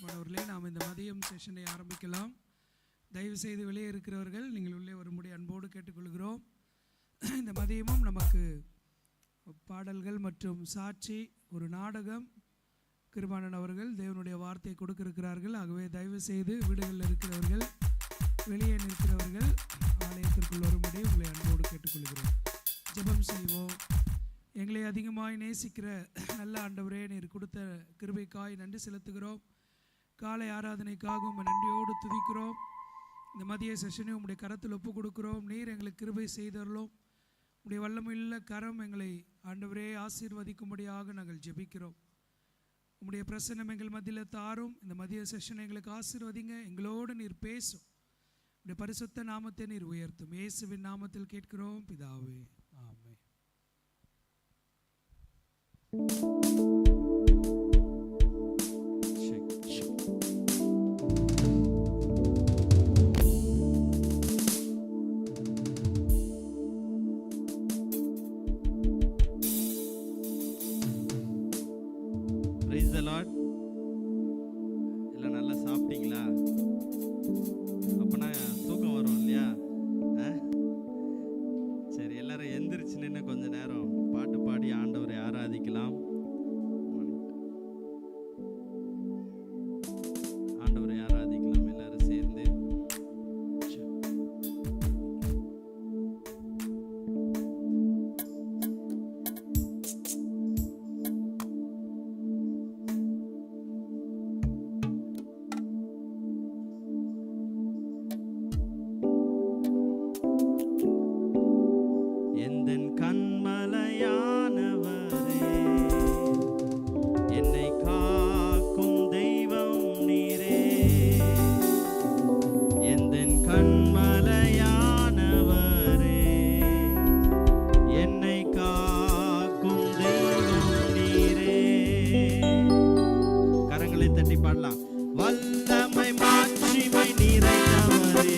மாணவர்களே, நாம் இந்த மதியம் செஷனை ஆரம்பிக்கலாம். தயவு செய்து வெளியே இருக்கிறவர்கள் நீங்கள் உள்ளே வரும்படி அன்போடு கேட்டுக்கொள்கிறோம். இந்த மதியமும் நமக்கு பாடல்கள் மற்றும் சாட்சி, ஒரு நாடகம், கிருபானன் அவர்கள் தேவனுடைய வார்த்தையை கொடுக்க இருக்கிறார்கள். ஆகவே தயவு செய்து வீடுகளில் இருக்கிறவர்கள், வெளியே நிற்கிறவர்கள் ஆலயத்திற்குள் வரும்படி உங்களை அன்போடு கேட்டுக்கொள்கிறோம். ஜெபம் செய்வோம். எங்களை அதிகமாய் நேசிக்கிற நல்ல ஆண்டவரே, நீர் கொடுத்த கிருபைக்காய் நன்றி செலுத்துகிறோம். காலை ஆராதனைக்காக உம்மை நன்றியோடு துதிக்கிறோம். இந்த மதிய செஷனை உம்முடைய கரத்தில் ஒப்பு கொடுக்கிறோம். நீர் எங்களுக்கு கிருபை செய்தரலும். உம்முடைய வல்லமையுள்ள கரம் எங்களை ஆண்டவரே ஆசீர்வதிக்கும்படியாக நாங்கள் ஜெபிக்கிறோம். உம்முடைய பிரசன்னம் எங்கள் மத்தியில் தாரும். இந்த மதிய செஷனை எங்களுக்கு ஆசீர்வதிங்க. எங்களோடு நீர் பேசும். உம்முடைய பரிசுத்த நாமத்தை நீர் உயர்த்தும். இயேசுவின் நாமத்தில் கேட்கிறோம் பிதாவே, ஆமென். Praise the Lord. எல்லாம் நல்லா சாப்பிட்டீங்களா? அப்பனா தூக்கம் வரும் இல்லையா? சரி, எல்லாரும் எந்திரிச்சு நின்று கொஞ்ச நேரம் பாட்டு பாடி ஆண்டவரை ஆராதிக்கலாம். ஆண்டவரை ஆராதிக்கலாம் எல்லாரும் சேர்ந்து. எந்தன் கண்மலையானவரே, என்னை காக்கும் தெய்வம் நீரே. எந்தன் கண்மலையானவரே, என்னை காக்கும் தெய்வம் நீரே. கரங்களை தட்டி பாடலாம். வல்லமை மாட்சிமை நிறைந்தவரே,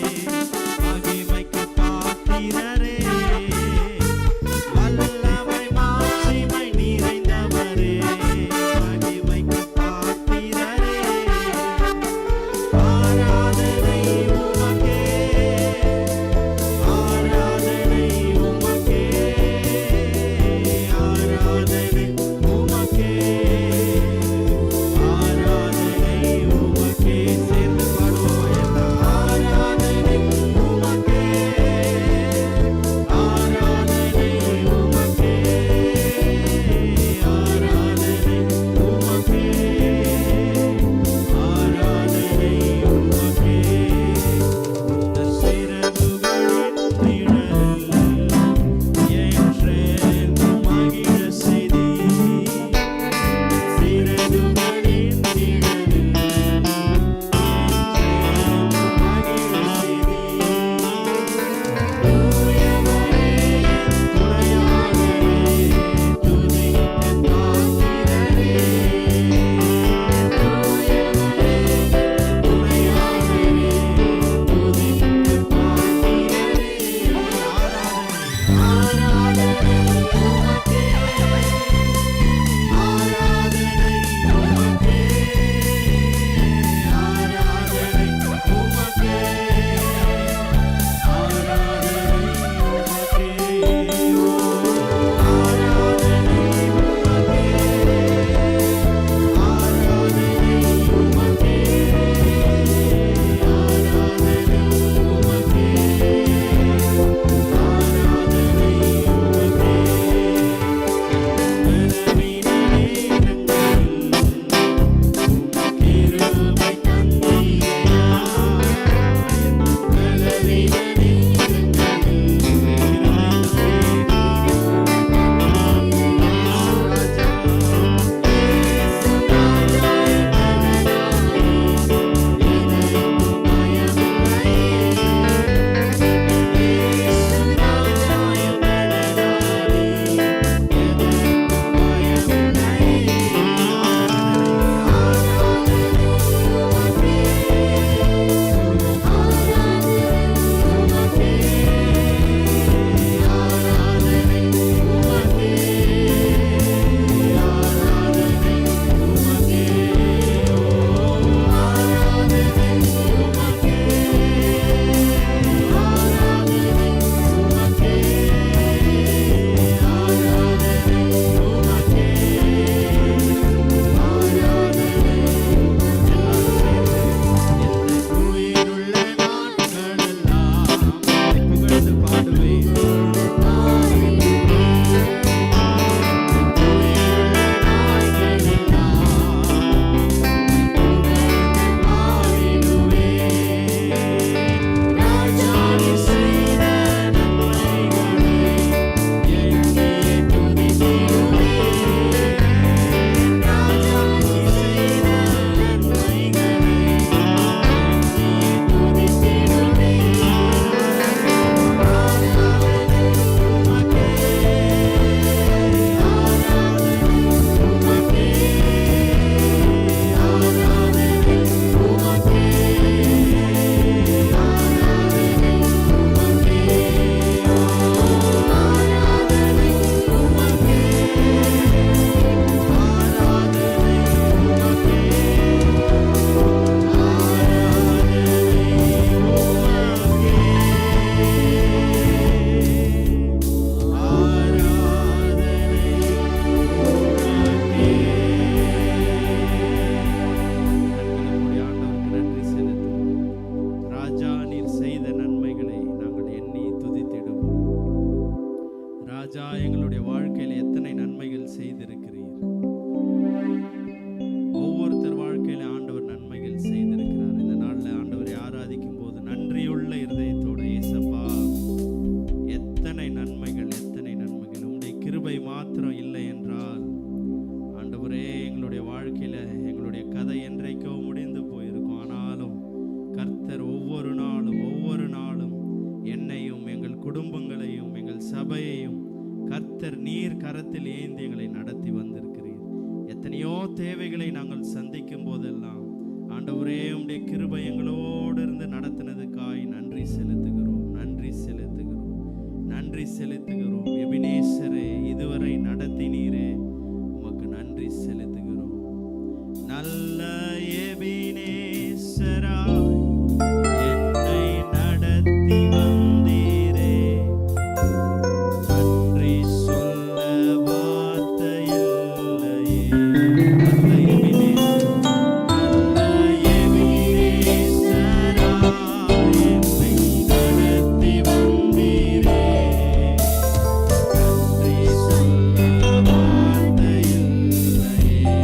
மகிமைக்கு பாத்திரரே. வல்லமை மாட்சிமை நிறைந்தவரே, மகிமைக்கு பாத்திரரே. ஆராதனை உமக்கே, ஆராதனை உமக்கே, ஆராதனை உமக்கே, ஆராதனை கரத்தில் ஏந்தி எங்களை நடத்தி வந்திருக்கிறீர். எத்தனையோ தேவைகளை நாங்கள் சந்திக்கும் போதெல்லாம் ஆண்டவரே உம்முடைய கிருபை எங்களோடு இருந்து நடத்தினதுக்காய் நன்றி செலுத்துகிறோம், நன்றி செலுத்துகிறோம், நன்றி செலுத்துகிறோம். எபினேசரே, இதுவரை நடத்தினீரே, உமக்கு நன்றி செலுத்துகிறோம். நல்ல எபினேசராய் என்னை நடத்தி வந்தீரே, நன்றி சொல்ல வார்த்தை இல்லையே. நல்ல எபினேசர், நல்ல எபினேசராய் என்னை நடத்தி வந்தீரே, நன்றி சொல்ல வார்த்தை இல்லையே.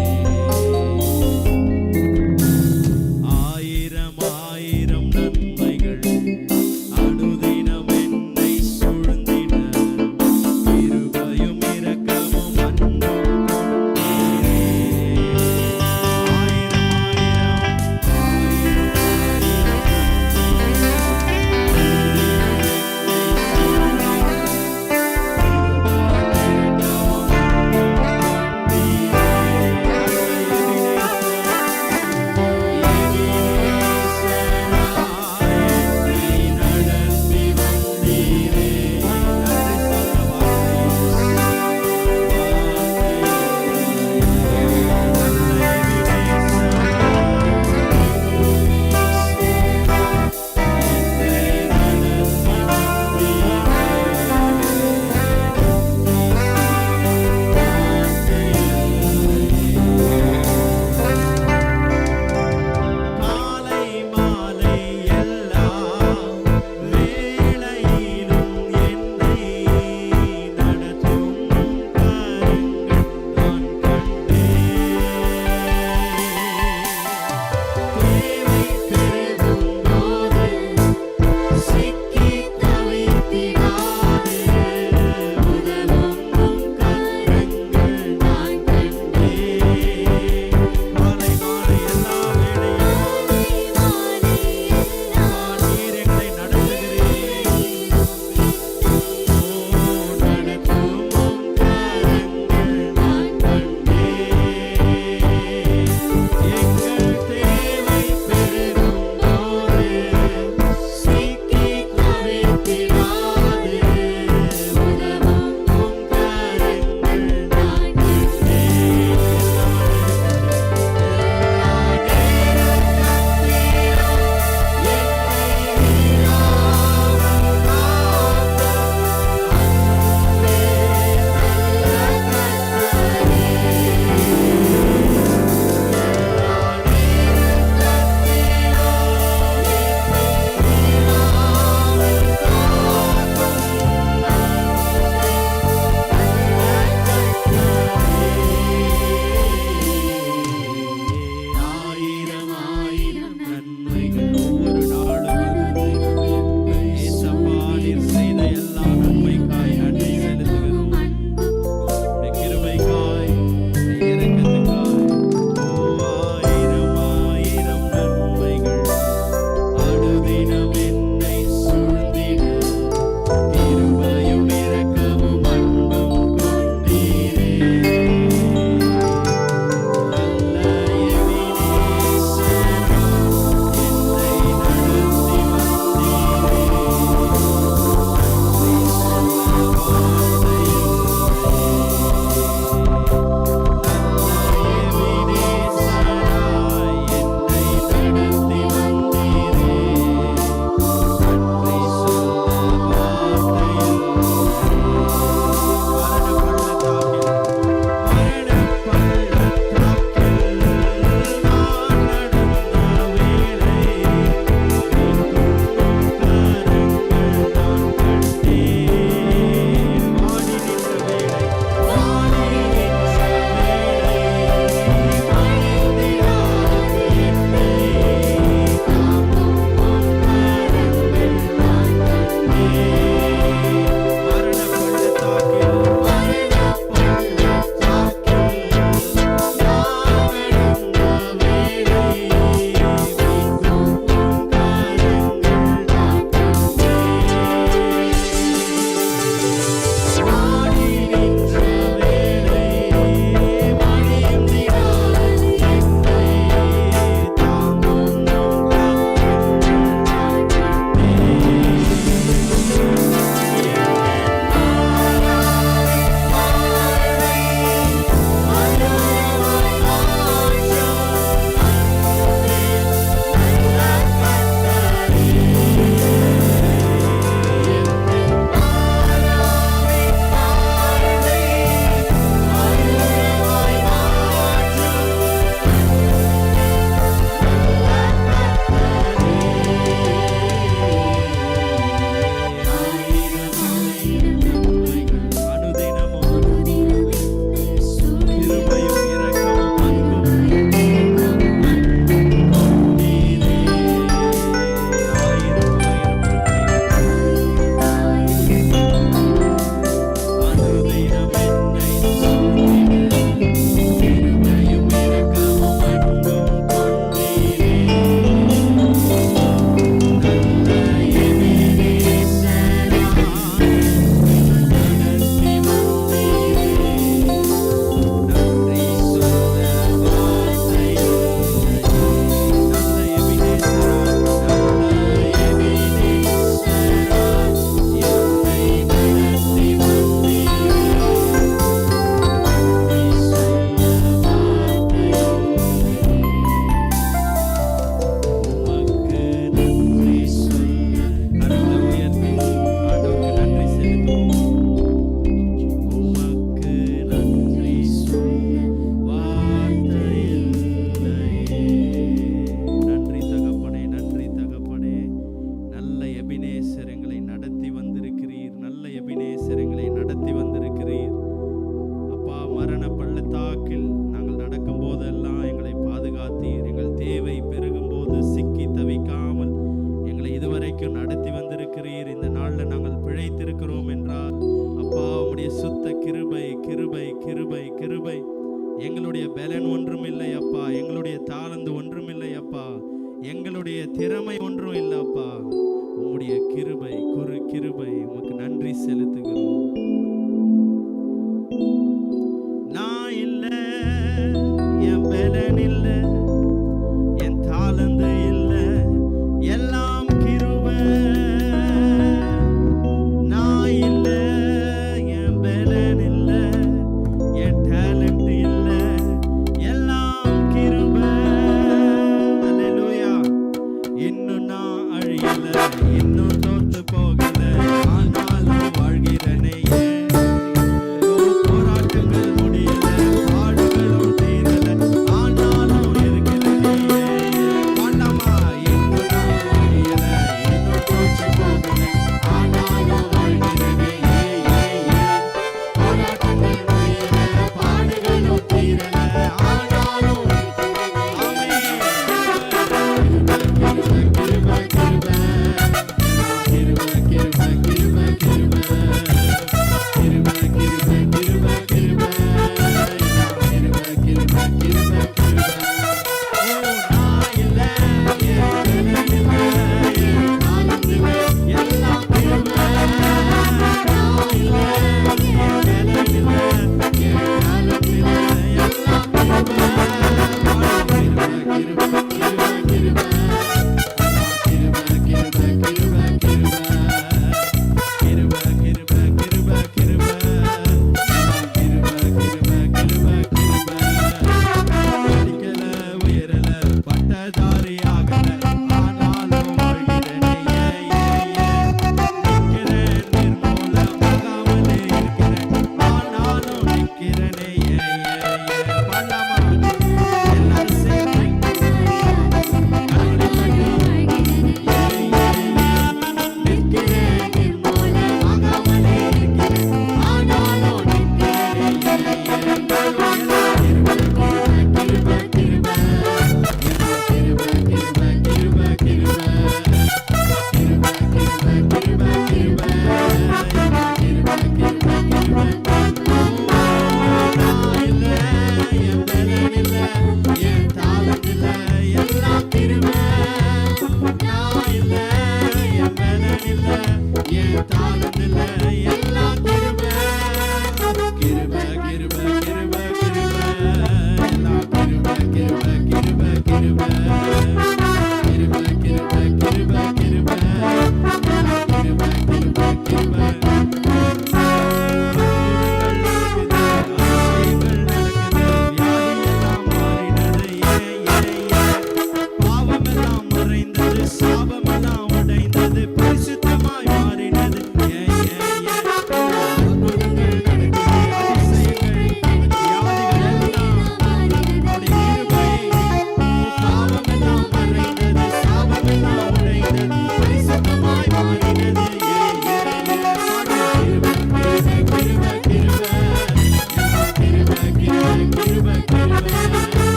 திறன் ஒன்றும் இல்லை அப்பா, எங்களுடைய தாளந்து ஒன்றும் இல்லை அப்பா, எங்களுடைய திறமை ஒன்றும் இல்லை அப்பா. உம்முடைய கிருபை, கிருபை உமக்கு நன்றி செலுத்துகிறோம். நான் இல்லை, என் பலன் இல்லை, என் தாளந்து இல்லை, எல்லாம் கிருபை. நான் இல்லை, என் பலன் இல்லை, என் டேலண்ட் இல்லை, எல்லாம் கிருபை. அல்லேலூயா. இன்னும் நான் அழியல, இன்னும் தோத்து போகல, ஆனாலும் வாழ்கிறேனே. போராட்டங்கள் முடியல, பாடுகளும் தீரல, ஆனாலும் இருக்கிறேனே. பண்ணமா இன்னும் நான் அழியல, இன்னும் தோத்து போகல, ஆனாலும் வாழ்கிறேனே. போராட்டங்கள் முடியல, பாடுகளும் தீரல, ஆனாலும்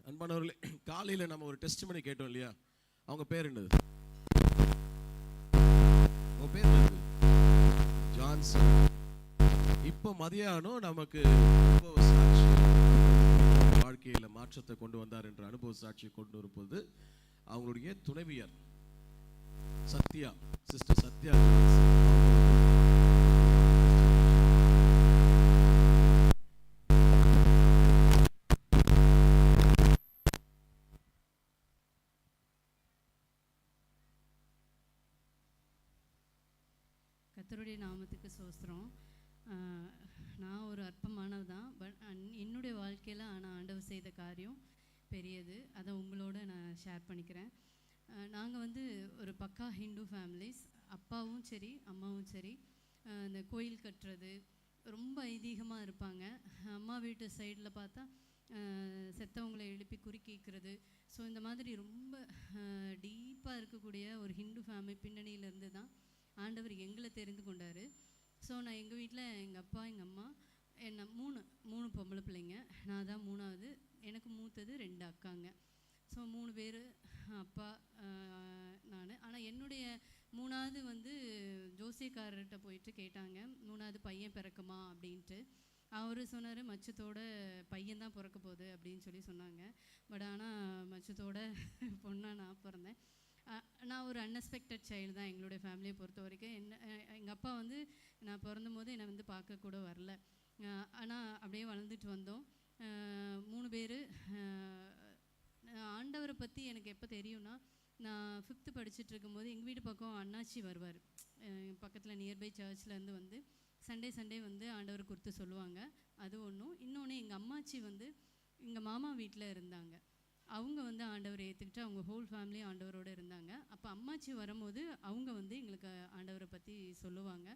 அன்பானவர்களே, காலையில் நம்ம ஒரு டெஸ்டிமனி கேட்டோம் இல்லையா? அவங்க பேர் என்னது? அவங்க பேர் என்னது? ஜான்சன். இப்போ மதியானம் நமக்கு அனுபவ சாட்சி, வாழ்க்கையில் மாற்றத்தை கொண்டு வந்தார் என்ற அனுபவ சாட்சியை கொண்டு வரும்போது அவங்களுடைய துணைவியார் சத்யா, சிஸ்டர் சத்யா கர்த்தருடைய நாமத்துக்கு சோஸ்திரம். நான் ஒரு அற்பமானது தான். பட் என்னுடைய வாழ்க்கையில் ஆனால் ஆண்டவர் செய்த காரியம் பெரியது. அதை உங்களோட நான் ஷேர் பண்ணிக்கிறேன். நாங்கள் வந்து ஒரு பக்கா ஹிந்து ஃபேமிலிஸ். அப்பாவும் சரி அம்மாவும் சரி இந்த கோயில் கட்டுறது ரொம்ப ஐதீகமாக இருப்பாங்க. அம்மா வீட்டு சைடில் பார்த்தா செத்தவங்களை எழுப்பி குறி கேட்குறது. ஸோ இந்த மாதிரி ரொம்ப டீப்பாக இருக்கக்கூடிய ஒரு ஹிந்து ஃபேமிலி பின்னணியிலேருந்து தான் ஆண்டவர் எங்களை தெரிந்து கொண்டார். ஸோ நான் எங்கள் வீட்டில் எங்கள் அப்பா எங்கள் அம்மா என்ன மூணு பொம்பளை பிள்ளைங்க. நான் தான் மூணாவது. எனக்கு மூத்தது 2 அக்காங்க. ஸோ 3 பேர் அப்பா நான். ஆனால் என்னுடைய 3வது வந்து ஜோசியக்காரர்கிட்ட போயிட்டு கேட்டாங்க, 3வது பையன் பிறக்குமா அப்படின்ட்டு. அவர் சொன்னார், மச்சத்தோட பையன்தான் பிறக்க போகுது அப்படின்னு சொல்லி சொன்னாங்க. பட் ஆனால் மச்சத்தோட பொண்ணாக நான் பிறந்தேன். நான் ஒரு அன்எக்ஸ்பெக்டட் சைல்டு தான் எங்களுடைய ஃபேமிலியை பொறுத்த வரைக்கும். எங்கள் அப்பா வந்து நான் பிறந்தும் போது என்னை வந்து பார்க்க கூட வரல. ஆனால் அப்படியே வளர்ந்துட்டு வந்தோம் 3 பேர். ஆண்டவரை பற்றி எனக்கு எப்போ தெரியும்னா, நான் 5th படிச்சுட்டு இருக்கும்போது எங்கள் வீட்டு பக்கம் அண்ணாச்சி வருவார். பக்கத்தில் நியர்பை சர்ச்லேருந்து வந்து சண்டே வந்து ஆண்டவரை குறித்து சொல்லுவாங்க. அது ஒன்றும். இன்னொன்று எங்கள் அம்மாச்சி வந்து எங்கள் மாமா வீட்டில் இருந்தாங்க. அவங்க வந்து ஆண்டவரை ஏற்றுக்கிட்டு அவங்க ஹோல் ஃபேமிலி ஆண்டவரோடு இருந்தாங்க. அப்போ அம்மாச்சி வரும்போது அவங்க வந்து எங்களுக்கு ஆண்டவரை பற்றி சொல்லுவாங்க.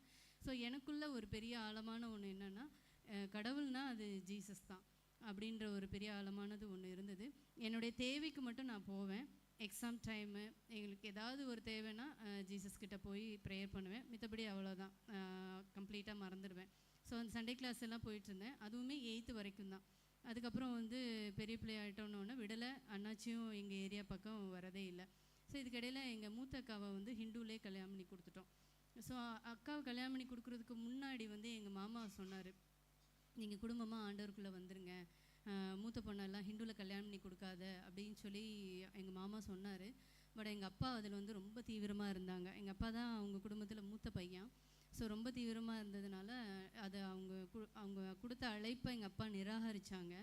ஸோ எனக்குள்ள ஒரு பெரிய ஆழமான ஒன்று என்னென்னா, கடவுள்னால் அது ஜீசஸ் தான் அப்படின்ற ஒரு பெரிய ஆழமானது ஒன்று இருந்தது. என்னுடைய தேவைக்கு மட்டும் நான் போவேன். எக்ஸாம் டைமு எங்களுக்கு ஏதாவது ஒரு தேவைன்னா ஜீசஸ்கிட்ட போய் ப்ரேயர் பண்ணுவேன். மித்தபடி அவ்வளோதான், கம்ப்ளீட்டாக மறந்துடுவேன். ஸோ அந்த சண்டே கிளாஸ் எல்லாம் போயிட்டுருந்தேன். அதுவுமே 8th வரைக்கும் தான். அதுக்கப்புறம் வந்து பெரிய பிள்ளை ஆகிட்டோன்னு விடலை. அண்ணாச்சியும் எங்கள் ஏரியா பக்கம் வரதே இல்லை. ஸோ இதுக்கிடையில் எங்கள் மூத்த அக்காவை வந்து ஹிந்துவிலே கல்யாணம் பண்ணி கொடுத்துட்டோம். ஸோ அக்காவை கல்யாணம் பண்ணி கொடுக்குறதுக்கு முன்னாடி வந்து எங்கள் மாமா சொன்னார், நீங்கள் குடும்பமாக ஆண்டவருக்குள்ளே வந்துருங்க, மூத்த பொண்ணெல்லாம் ஹிந்துவில் கல்யாணம் பண்ணி கொடுக்காத அப்படின்னு சொல்லி எங்கள் மாமா சொன்னார். பட் எங்கள் அப்பா அதில் வந்து ரொம்ப தீவிரமாக இருந்தாங்க. எங்கள் அப்பா தான் அவங்க குடும்பத்தில் மூத்த பையன். ஸோ ரொம்ப தீவிரமாக இருந்ததுனால அதை அவங்க கொடுத்த அழைப்பை எங்கள் அப்பா நிராகரித்தாங்க.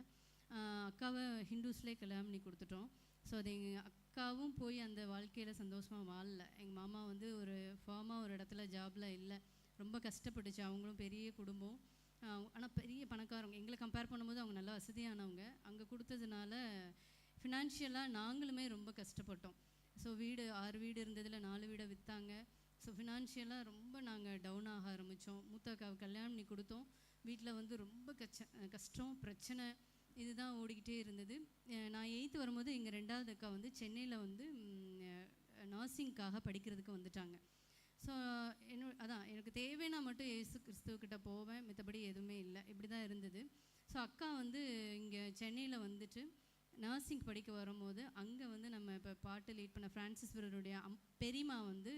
அக்காவை ஹிந்துஸ்லேயே கல்யாணம் பண்ணி கொடுத்துட்டோம். ஸோ அது எங்கள் அக்காவும் போய் அந்த வாழ்க்கையில் சந்தோஷமாக வாழல. எங்கள் மாமா வந்து ஒரு ஃபார்மாக ஒரு இடத்துல ஜாபில் இல்லை, ரொம்ப கஷ்டப்பட்டுச்சு. அவங்களும் பெரிய குடும்பம், ஆனால் பெரிய பணக்காரங்க. எங்களை கம்பேர் பண்ணும்போது அவங்க நல்லா வசதியானவங்க. அங்கே கொடுத்ததுனால ஃபினான்ஷியலாக நாங்களுமே ரொம்ப கஷ்டப்பட்டோம். ஸோ 6 வீடு இருந்ததில் 4 வீடை விற்றாங்க. ஸோ ஃபினான்ஷியலாக ரொம்ப நாங்கள் டவுன் ஆக ஆரம்பித்தோம். மூத்த அக்காவை கல்யாணம் பண்ணி கொடுத்தோம். வீட்டில் வந்து ரொம்ப கஷ்டம் பிரச்சனை இதுதான் ஓடிக்கிட்டே இருந்தது. நான் 8th வரும்போது எங்கள் 2வது அக்கா வந்து சென்னையில் வந்து நர்சிங்காக படிக்கிறதுக்கு வந்துட்டாங்க. ஸோ எனக்கு தேவைன்னா மட்டும் இயேசு கிறிஸ்துவக்கிட்ட போவேன், மற்றபடி எதுவுமே இல்லை. இப்படி தான் இருந்தது. ஸோ அக்கா வந்து இங்கே சென்னையில் வந்துட்டு நர்சிங் படிக்க வரும்போது அங்கே வந்து நம்ம இப்போ பாட்டு லீட் பண்ண ஃப்ரான்சிஸ் பிரதருடைய பெரியம்மா வந்து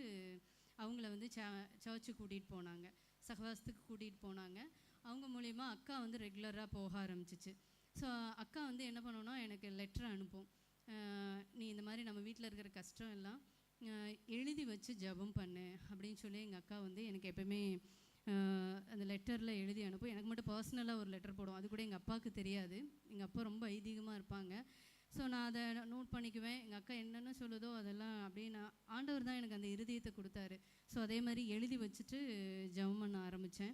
அவங்கள வந்து சர்ச்சுக்கு கூட்டிகிட்டு போனாங்க, சகவாசத்துக்கு கூட்டிகிட்டு போனாங்க. அவங்க மூலயமா அக்கா வந்து ரெகுலராக போக ஆரம்பிச்சிச்சு. ஸோ அக்கா வந்து என்ன பண்ணோன்னா, எனக்கு லெட்டர் அனுப்பும், நீ இந்த மாதிரி நம்ம வீட்டில் இருக்கிற கஷ்டம் எல்லாம் எழுதி வச்சு ஜெபம் பண்ணு அப்படின்னு சொல்லி எங்கள் அக்கா வந்து எனக்கு எப்போயுமே அந்த லெட்டரில் எழுதி அனுப்பும். எனக்கு மட்டும் பர்சனலாக ஒரு லெட்டர் போடும். அது கூட எங்கள் அப்பாவுக்கு தெரியாது. எங்கள் அப்பா ரொம்ப ஐதீகமாக இருப்பாங்க. ஸோ நான் அதை நோட் பண்ணிக்குவேன். எங்கள் அக்கா என்னென்ன சொல்லுதோ அதெல்லாம் அப்படியே ஆண்டவர் தான் எனக்கு அந்த இருதயத்தை கொடுத்தாரு. ஸோ அதே மாதிரி எழுதி வச்சுட்டு ஜெபம் பண்ண ஆரம்பித்தேன்.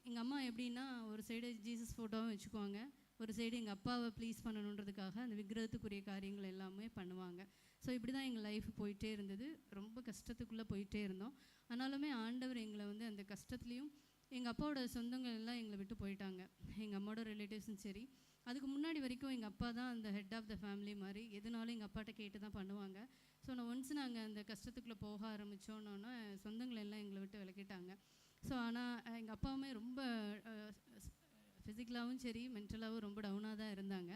எங்கள் அம்மா எப்படின்னா, ஒரு சைடு ஜீசஸ் ஃபோட்டோவும் வச்சுக்குவாங்க, ஒரு சைடு எங்கள் அப்பாவை ப்ளீஸ் பண்ணணுன்றதுக்காக அந்த விக்கிரகத்துக்குரிய காரியங்கள் எல்லாமே பண்ணுவாங்க. ஸோ இப்படி தான் எங்கள் லைஃப் போயிட்டே இருந்தது. ரொம்ப கஷ்டத்துக்குள்ளே போயிட்டே இருந்தோம். ஆனாலுமே ஆண்டவர் எங்களை வந்து அந்த கஷ்டத்துலேயும், எங்கள் அப்பாவோட சொந்தங்கள் எல்லாம் எங்களை விட்டு போயிட்டாங்க, எங்கள் அம்மாவோட ரிலேட்டிவ்ஸும் சரி. அதுக்கு முன்னாடி வரைக்கும் எங்கள் அப்பா தான் அந்த ஹெட் ஆஃப் த ஃபேமிலி மாதிரி, எதுனாலும் எங்கள் அப்பாட்ட கேட்டு தான் பண்ணுவாங்க. ஸோ நாங்கள் அந்த கஷ்டத்துக்குள்ளே போக ஆரம்பித்தோன்னொன்னே சொந்தங்கள் எல்லாம் எங்களை விட்டு விலக்கிட்டாங்க. ஸோ ஆனால் எங்கள் அப்பாவுமே ரொம்ப ஃபிசிக்கலாகவும் சரி மென்டலாகவும் ரொம்ப டவுனாக தான் இருந்தாங்க.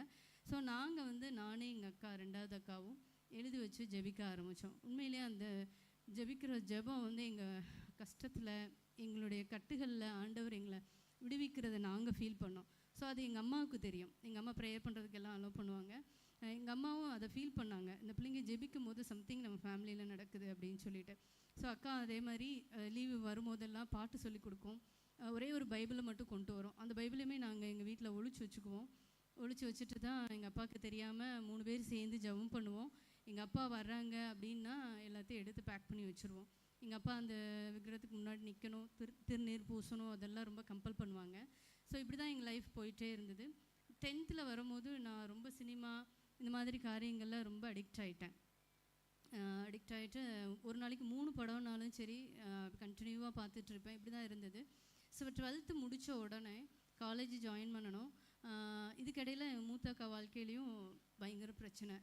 ஸோ நாங்கள் வந்து நானே எங்கள் அக்கா 2வது அக்காவும் எழுதி வச்சு ஜெபிக்க ஆரம்பித்தோம். உண்மையிலே அந்த ஜெபிக்கிற ஜெபம் வந்து எங்கள் கஷ்டத்தில், எங்களுடைய கட்டுகளில் ஆண்டவர் எங்களை விடுவிக்கிறத நாங்கள் ஃபீல் பண்ணோம். ஸோ அது எங்கள் அம்மாவுக்கு தெரியும். எங்கள் அம்மா ப்ரேயர் பண்ணுறதுக்கெல்லாம் அலோவ் பண்ணுவாங்க. எங்கள் அம்மாவும் அதை ஃபீல் பண்ணாங்க, இந்த பிள்ளைங்க ஜெபிக்கும் போது சம்திங் நம்ம ஃபேமிலியில் நடக்குது அப்படின்னு சொல்லிட்டு. ஸோ அக்கா அதே மாதிரி லீவு வரும்போதெல்லாம் பாட்டு சொல்லி கொடுக்கும். ஒரே ஒரு பைபிளை மட்டும் கொண்டு வரும். அந்த பைபிளையுமே நாங்கள் எங்கள் வீட்டில் ஒழிச்சு வச்சுக்குவோம். ஒழிச்சு வச்சுட்டு தான் எங்கள் அப்பாவுக்கு தெரியாமல் 3 பேர் சேர்ந்து ஜெபம் பண்ணுவோம். எங்கள் அப்பா வர்றாங்க அப்படின்னா எல்லாத்தையும் எடுத்து பேக் பண்ணி வச்சுருவோம். எங்கள் அப்பா அந்த விக்கிரகத்துக்கு முன்னாடி நிற்கணும், திருநீர் பூசணும், அதெல்லாம் ரொம்ப கம்பல் பண்ணுவாங்க. ஸோ இப்படி தான் எங்கள் லைஃப் போயிட்டே இருந்தது. 10th வரும்போது நான் ரொம்ப சினிமா இந்த மாதிரி காரியங்கள்லாம் ரொம்ப அடிக்ட் ஆகிட்டு ஒரு நாளைக்கு 3 படம்னாலும் சரி கண்டினியூவாக பார்த்துட்ருப்பேன். இப்படி தான் இருந்தது. ஸோ 12th முடித்த உடனே காலேஜ் ஜாயின் பண்ணணும். இதுக்கிடையில் மூத்த அக்கா வாழ்க்கையிலையும் பயங்கர பிரச்சனை,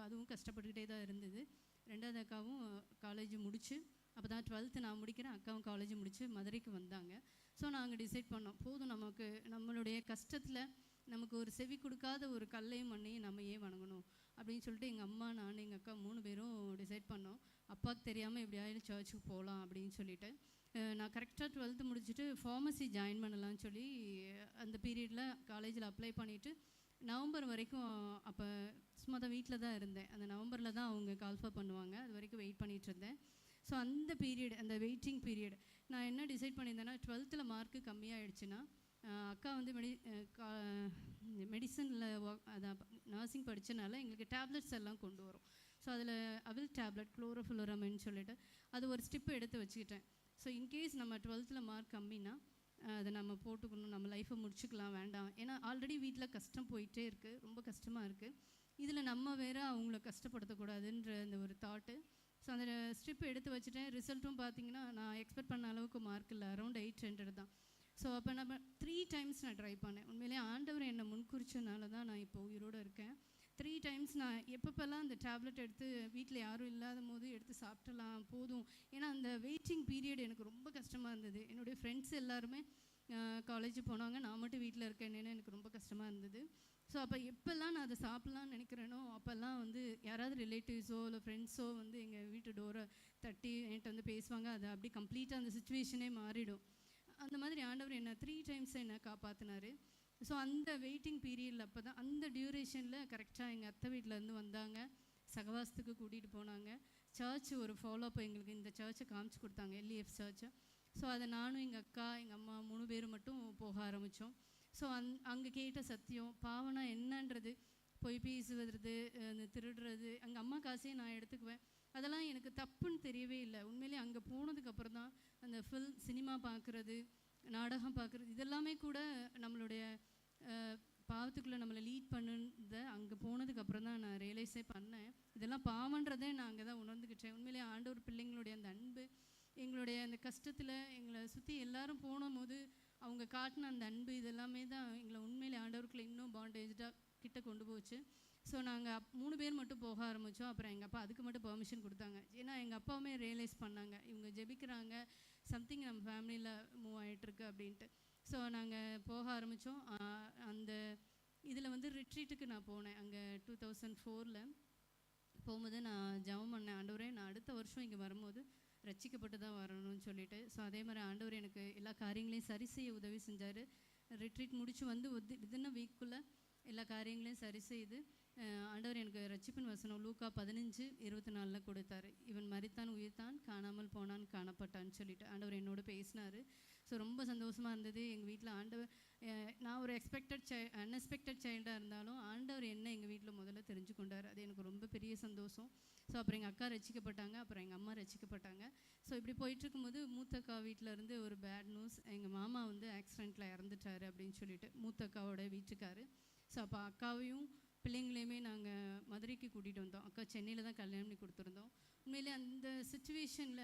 அதுவும் கஷ்டப்பட்டுக்கிட்டே தான் இருந்தது. 2வது அக்காவும் காலேஜ் முடித்து, அப்போ தான் 12th நான் முடிக்கிறேன், அக்காவும் காலேஜ் முடித்து மதுரைக்கு வந்தாங்க. ஸோ நாங்கள் டிசைட் பண்ணோம், போதும் நமக்கு நம்மளுடைய கஷ்டத்தில் நமக்கு ஒரு செவி கொடுக்காத ஒரு கல்லையும் மண்ணையும் நம்ம ஏன் வணங்கணும் அப்படின்னு சொல்லிட்டு எங்கள் அம்மா, நான், எங்கள் அக்கா 3 பேரும் டிசைட் பண்ணோம். அப்பாவுக்கு தெரியாமல் எப்படியாவது சர்ச்சுக்கு போகலாம் அப்படின்னு சொல்லிட்டு நான் கரெக்டாக 12th முடிச்சுட்டு ஃபார்மசி ஜாயின் பண்ணலான்னு சொல்லி அந்த பீரியடில் காலேஜில் அப்ளை பண்ணிவிட்டு நவம்பர் வரைக்கும் அப்போ சும்மா தான் வீட்டில் தான் இருந்தேன். அந்த நவம்பரில் தான் அவங்க கால்ஃபர் பண்ணுவாங்க, அது வரைக்கும் வெயிட் பண்ணிகிட்டு இருந்தேன். ஸோ அந்த பீரியட், அந்த வெயிட்டிங் பீரியட் நான் என்ன டிசைட் பண்ணியிருந்தேன்னா 12th மார்க்கு கம்மியாகிடுச்சுன்னா அக்கா வந்து மெடிசனில் அதான் நர்சிங் படித்தனால எங்களுக்கு டேப்லெட்ஸ் எல்லாம் கொண்டு வரும். ஸோ அதில் அவில் டேப்லெட் குளோரோஃபுலோரமின்னு சொல்லிட்டு அது ஒரு ஸ்டிப்பு எடுத்து வச்சுக்கிட்டேன். ஸோ இன்கேஸ் நம்ம 12th மார்க் கம்மின்னா அதை நம்ம போட்டுக்கணும், நம்ம லைஃப்பை முடிச்சுக்கலாம், வேண்டாம். ஏன்னா ஆல்ரெடி வீட்டில் கஷ்டம் போயிட்டே இருக்குது, ரொம்ப கஷ்டமாக இருக்குது, இதில் நம்ம வேறு அவங்கள கஷ்டப்படுத்தக்கூடாதுன்ற அந்த ஒரு தாட்டு. ஸோ அந்த ஸ்ட்ரிப் எடுத்து வச்சுட்டேன். ரிசல்ட்டும் பார்த்திங்கன்னா நான் எக்ஸ்பெக்ட் பண்ண அளவுக்கு மார்க் இல்லை, அரௌண்ட் 800 தான். ஸோ அப்போ நம்ம 3 டைம்ஸ் நான் ட்ரை பண்ணேன். உண்மையிலேயே ஆண்டவர் என்னை முன்குறிச்சனால தான் நான் இப்போ உயிரோடு இருக்கேன். 3 டைம்ஸ் நான் எப்பப்பெல்லாம் அந்த டேப்லெட் எடுத்து வீட்டில் யாரும் இல்லாத போது எடுத்து சாப்பிட்டலாம் போதும். ஏன்னா அந்த வெயிட்டிங் பீரியட் எனக்கு ரொம்ப கஷ்டமாக இருந்தது. என்னுடைய ஃப்ரெண்ட்ஸ் எல்லாருமே காலேஜ் போனாங்க, நான் மட்டும் வீட்டில் இருக்கேன்னு எனக்கு ரொம்ப கஷ்டமாக இருந்தது. ஸோ அப்போ எப்போல்லாம் நான் அதை சாப்பிட்லான்னு நினைக்கிறேனோ அப்போல்லாம் வந்து யாராவது ரிலேட்டிவ்ஸோ இல்லை ஃப்ரெண்ட்ஸோ வந்து எங்கள் வீட்டு டோரை தட்டி என்கிட்ட வந்து பேசுவாங்க. அது அப்படி கம்ப்ளீட்டாக அந்த சுச்சுவேஷனே மாறிடும். அந்த மாதிரி ஆண்டவர் என்னை 3 டைம்ஸ் என்னை காப்பாற்றினார். ஸோ அந்த வெயிட்டிங் பீரியடில் அப்போ தான் அந்த டியூரேஷனில் கரெக்டாக எங்கள் அத்தை வீட்டிலேருந்து வந்தாங்க, சகவாசத்துக்கு கூட்டிகிட்டு போனாங்க. சர்ச் ஒரு ஃபாலோஅப் எங்களுக்கு இந்த சர்ச்சை காமிச்சு கொடுத்தாங்க, LEF சர்ச்சை. ஸோ அதை நானும் எங்கள் அக்கா எங்கள் அம்மா 3 பேர் மட்டும் போக ஆரம்பித்தோம். ஸோ அங்கே கேட்ட சத்தியம் பாவனா என்னன்றது, பொய் பேசுவது, அந்த திருடுறது, எங்கள் அம்மா காசையே நான் எடுத்துக்குவேன், அதெல்லாம் எனக்கு தப்புன்னு தெரியவே இல்லை. உண்மையிலேயே அங்கே போனதுக்கப்புறம் தான் அந்த சினிமா பார்க்குறது, நாடகம் பார்க்குறது, இதெல்லாமே கூட நம்மளுடைய பாவத்துக்குள்ளே நம்மளை லீட் பண்ணுத அங்கே போனதுக்கப்புறம் தான் நான் ரியலைஸே பண்ணேன். இதெல்லாம் பாவன்றதே நான் அங்கே தான் உணர்ந்துக்கிட்டேன். உண்மையிலேயே ஆண்டவர் பிள்ளைங்களுடைய அந்த அன்பு, எங்களுடைய அந்த கஷ்டத்தில் எங்களை சுற்றி எல்லாரும் போனபோது அவங்க காட்டின அந்த அன்பு, இதெல்லாமே தான் எங்களை உண்மையிலே ஆண்டவருக்குள்ளே இன்னும் பாண்டேஜாக கிட்ட கொண்டு போச்சு. ஸோ நாங்கள் 3 பேர் மட்டும் போக ஆரம்பித்தோம். அப்புறம் எங்கள் அப்பா அதுக்கு மட்டும் பெர்மிஷன் கொடுத்தாங்க. ஏன்னா எங்கள் அப்பாவுமே ரியலைஸ் பண்ணாங்க, இவங்க ஜெபிக்கிறாங்க, சம்திங் நம்ம ஃபேமிலியில் மூவ் ஆகிட்டுருக்கு அப்படின்ட்டு. ஸோ நாங்கள் போக ஆரம்பித்தோம். அந்த இதில் வந்து ரிட்ரீட்டுக்கு நான் போனேன். அங்கே 2004 போகும்போது நான் ஜெபம் பண்ணேன், ஆண்டவரே நான் அடுத்த வருஷம் இங்கே வரும்போது ரட்சிக்கப்பட்டு தான் வரணும்னு சொல்லிட்டு. ஸோ அதே மாதிரி ஆண்டவர் எனக்கு எல்லா காரியங்களையும் சரி செய்ய உதவி செஞ்சார். ரிட்ரீட் முடித்து வந்து வித்தின் வீக்குள்ளே எல்லா காரியங்களையும் சரி செய்து ஆண்டவர் எனக்கு ரட்சிப்பின் வசனம் லூக்கா 15:24 கொடுத்தாரு. இவன் மரித்தான் உயிர்த்தான், காணாமல் போனான் காணப்பட்டான்னு சொல்லிட்டு ஆண்டவர் என்னோட பேசினார். ஸோ ரொம்ப சந்தோஷமாக இருந்தது. எங்கள் வீட்டில் ஆண்டவர், நான் ஒரு அன்எக்ஸ்பெக்டட் சைல்டாக இருந்தாலும் ஆண்டவர் என்ன எங்கள் வீட்டில் முதல்ல தெரிஞ்சு கொண்டார். அது எனக்கு ரொம்ப பெரிய சந்தோஷம். ஸோ அப்புறம் எங்கள் அக்கா ரசிக்கப்பட்டாங்க, அப்புறம் எங்கள் அம்மா ரசிக்கப்பட்டாங்க. ஸோ இப்படி போயிட்டுருக்கும்போது மூத்த அக்கா வீட்டிலேருந்து ஒரு பேட் நியூஸ், எங்கள் மாமா வந்து ஆக்சிடெண்ட்டில் இறந்துட்டார் அப்படின்னு சொல்லிட்டு, மூத்த அக்காவோட வீட்டுக்காரு. ஸோ அப்போ அக்காவையும் பிள்ளைங்களையுமே நாங்கள் மதுரைக்கு கூட்டிகிட்டு வந்தோம். அக்கா சென்னையில் தான் கல்யாணம் பண்ணி கொடுத்துருந்தோம். உண்மையிலே அந்த சுச்சுவேஷனில்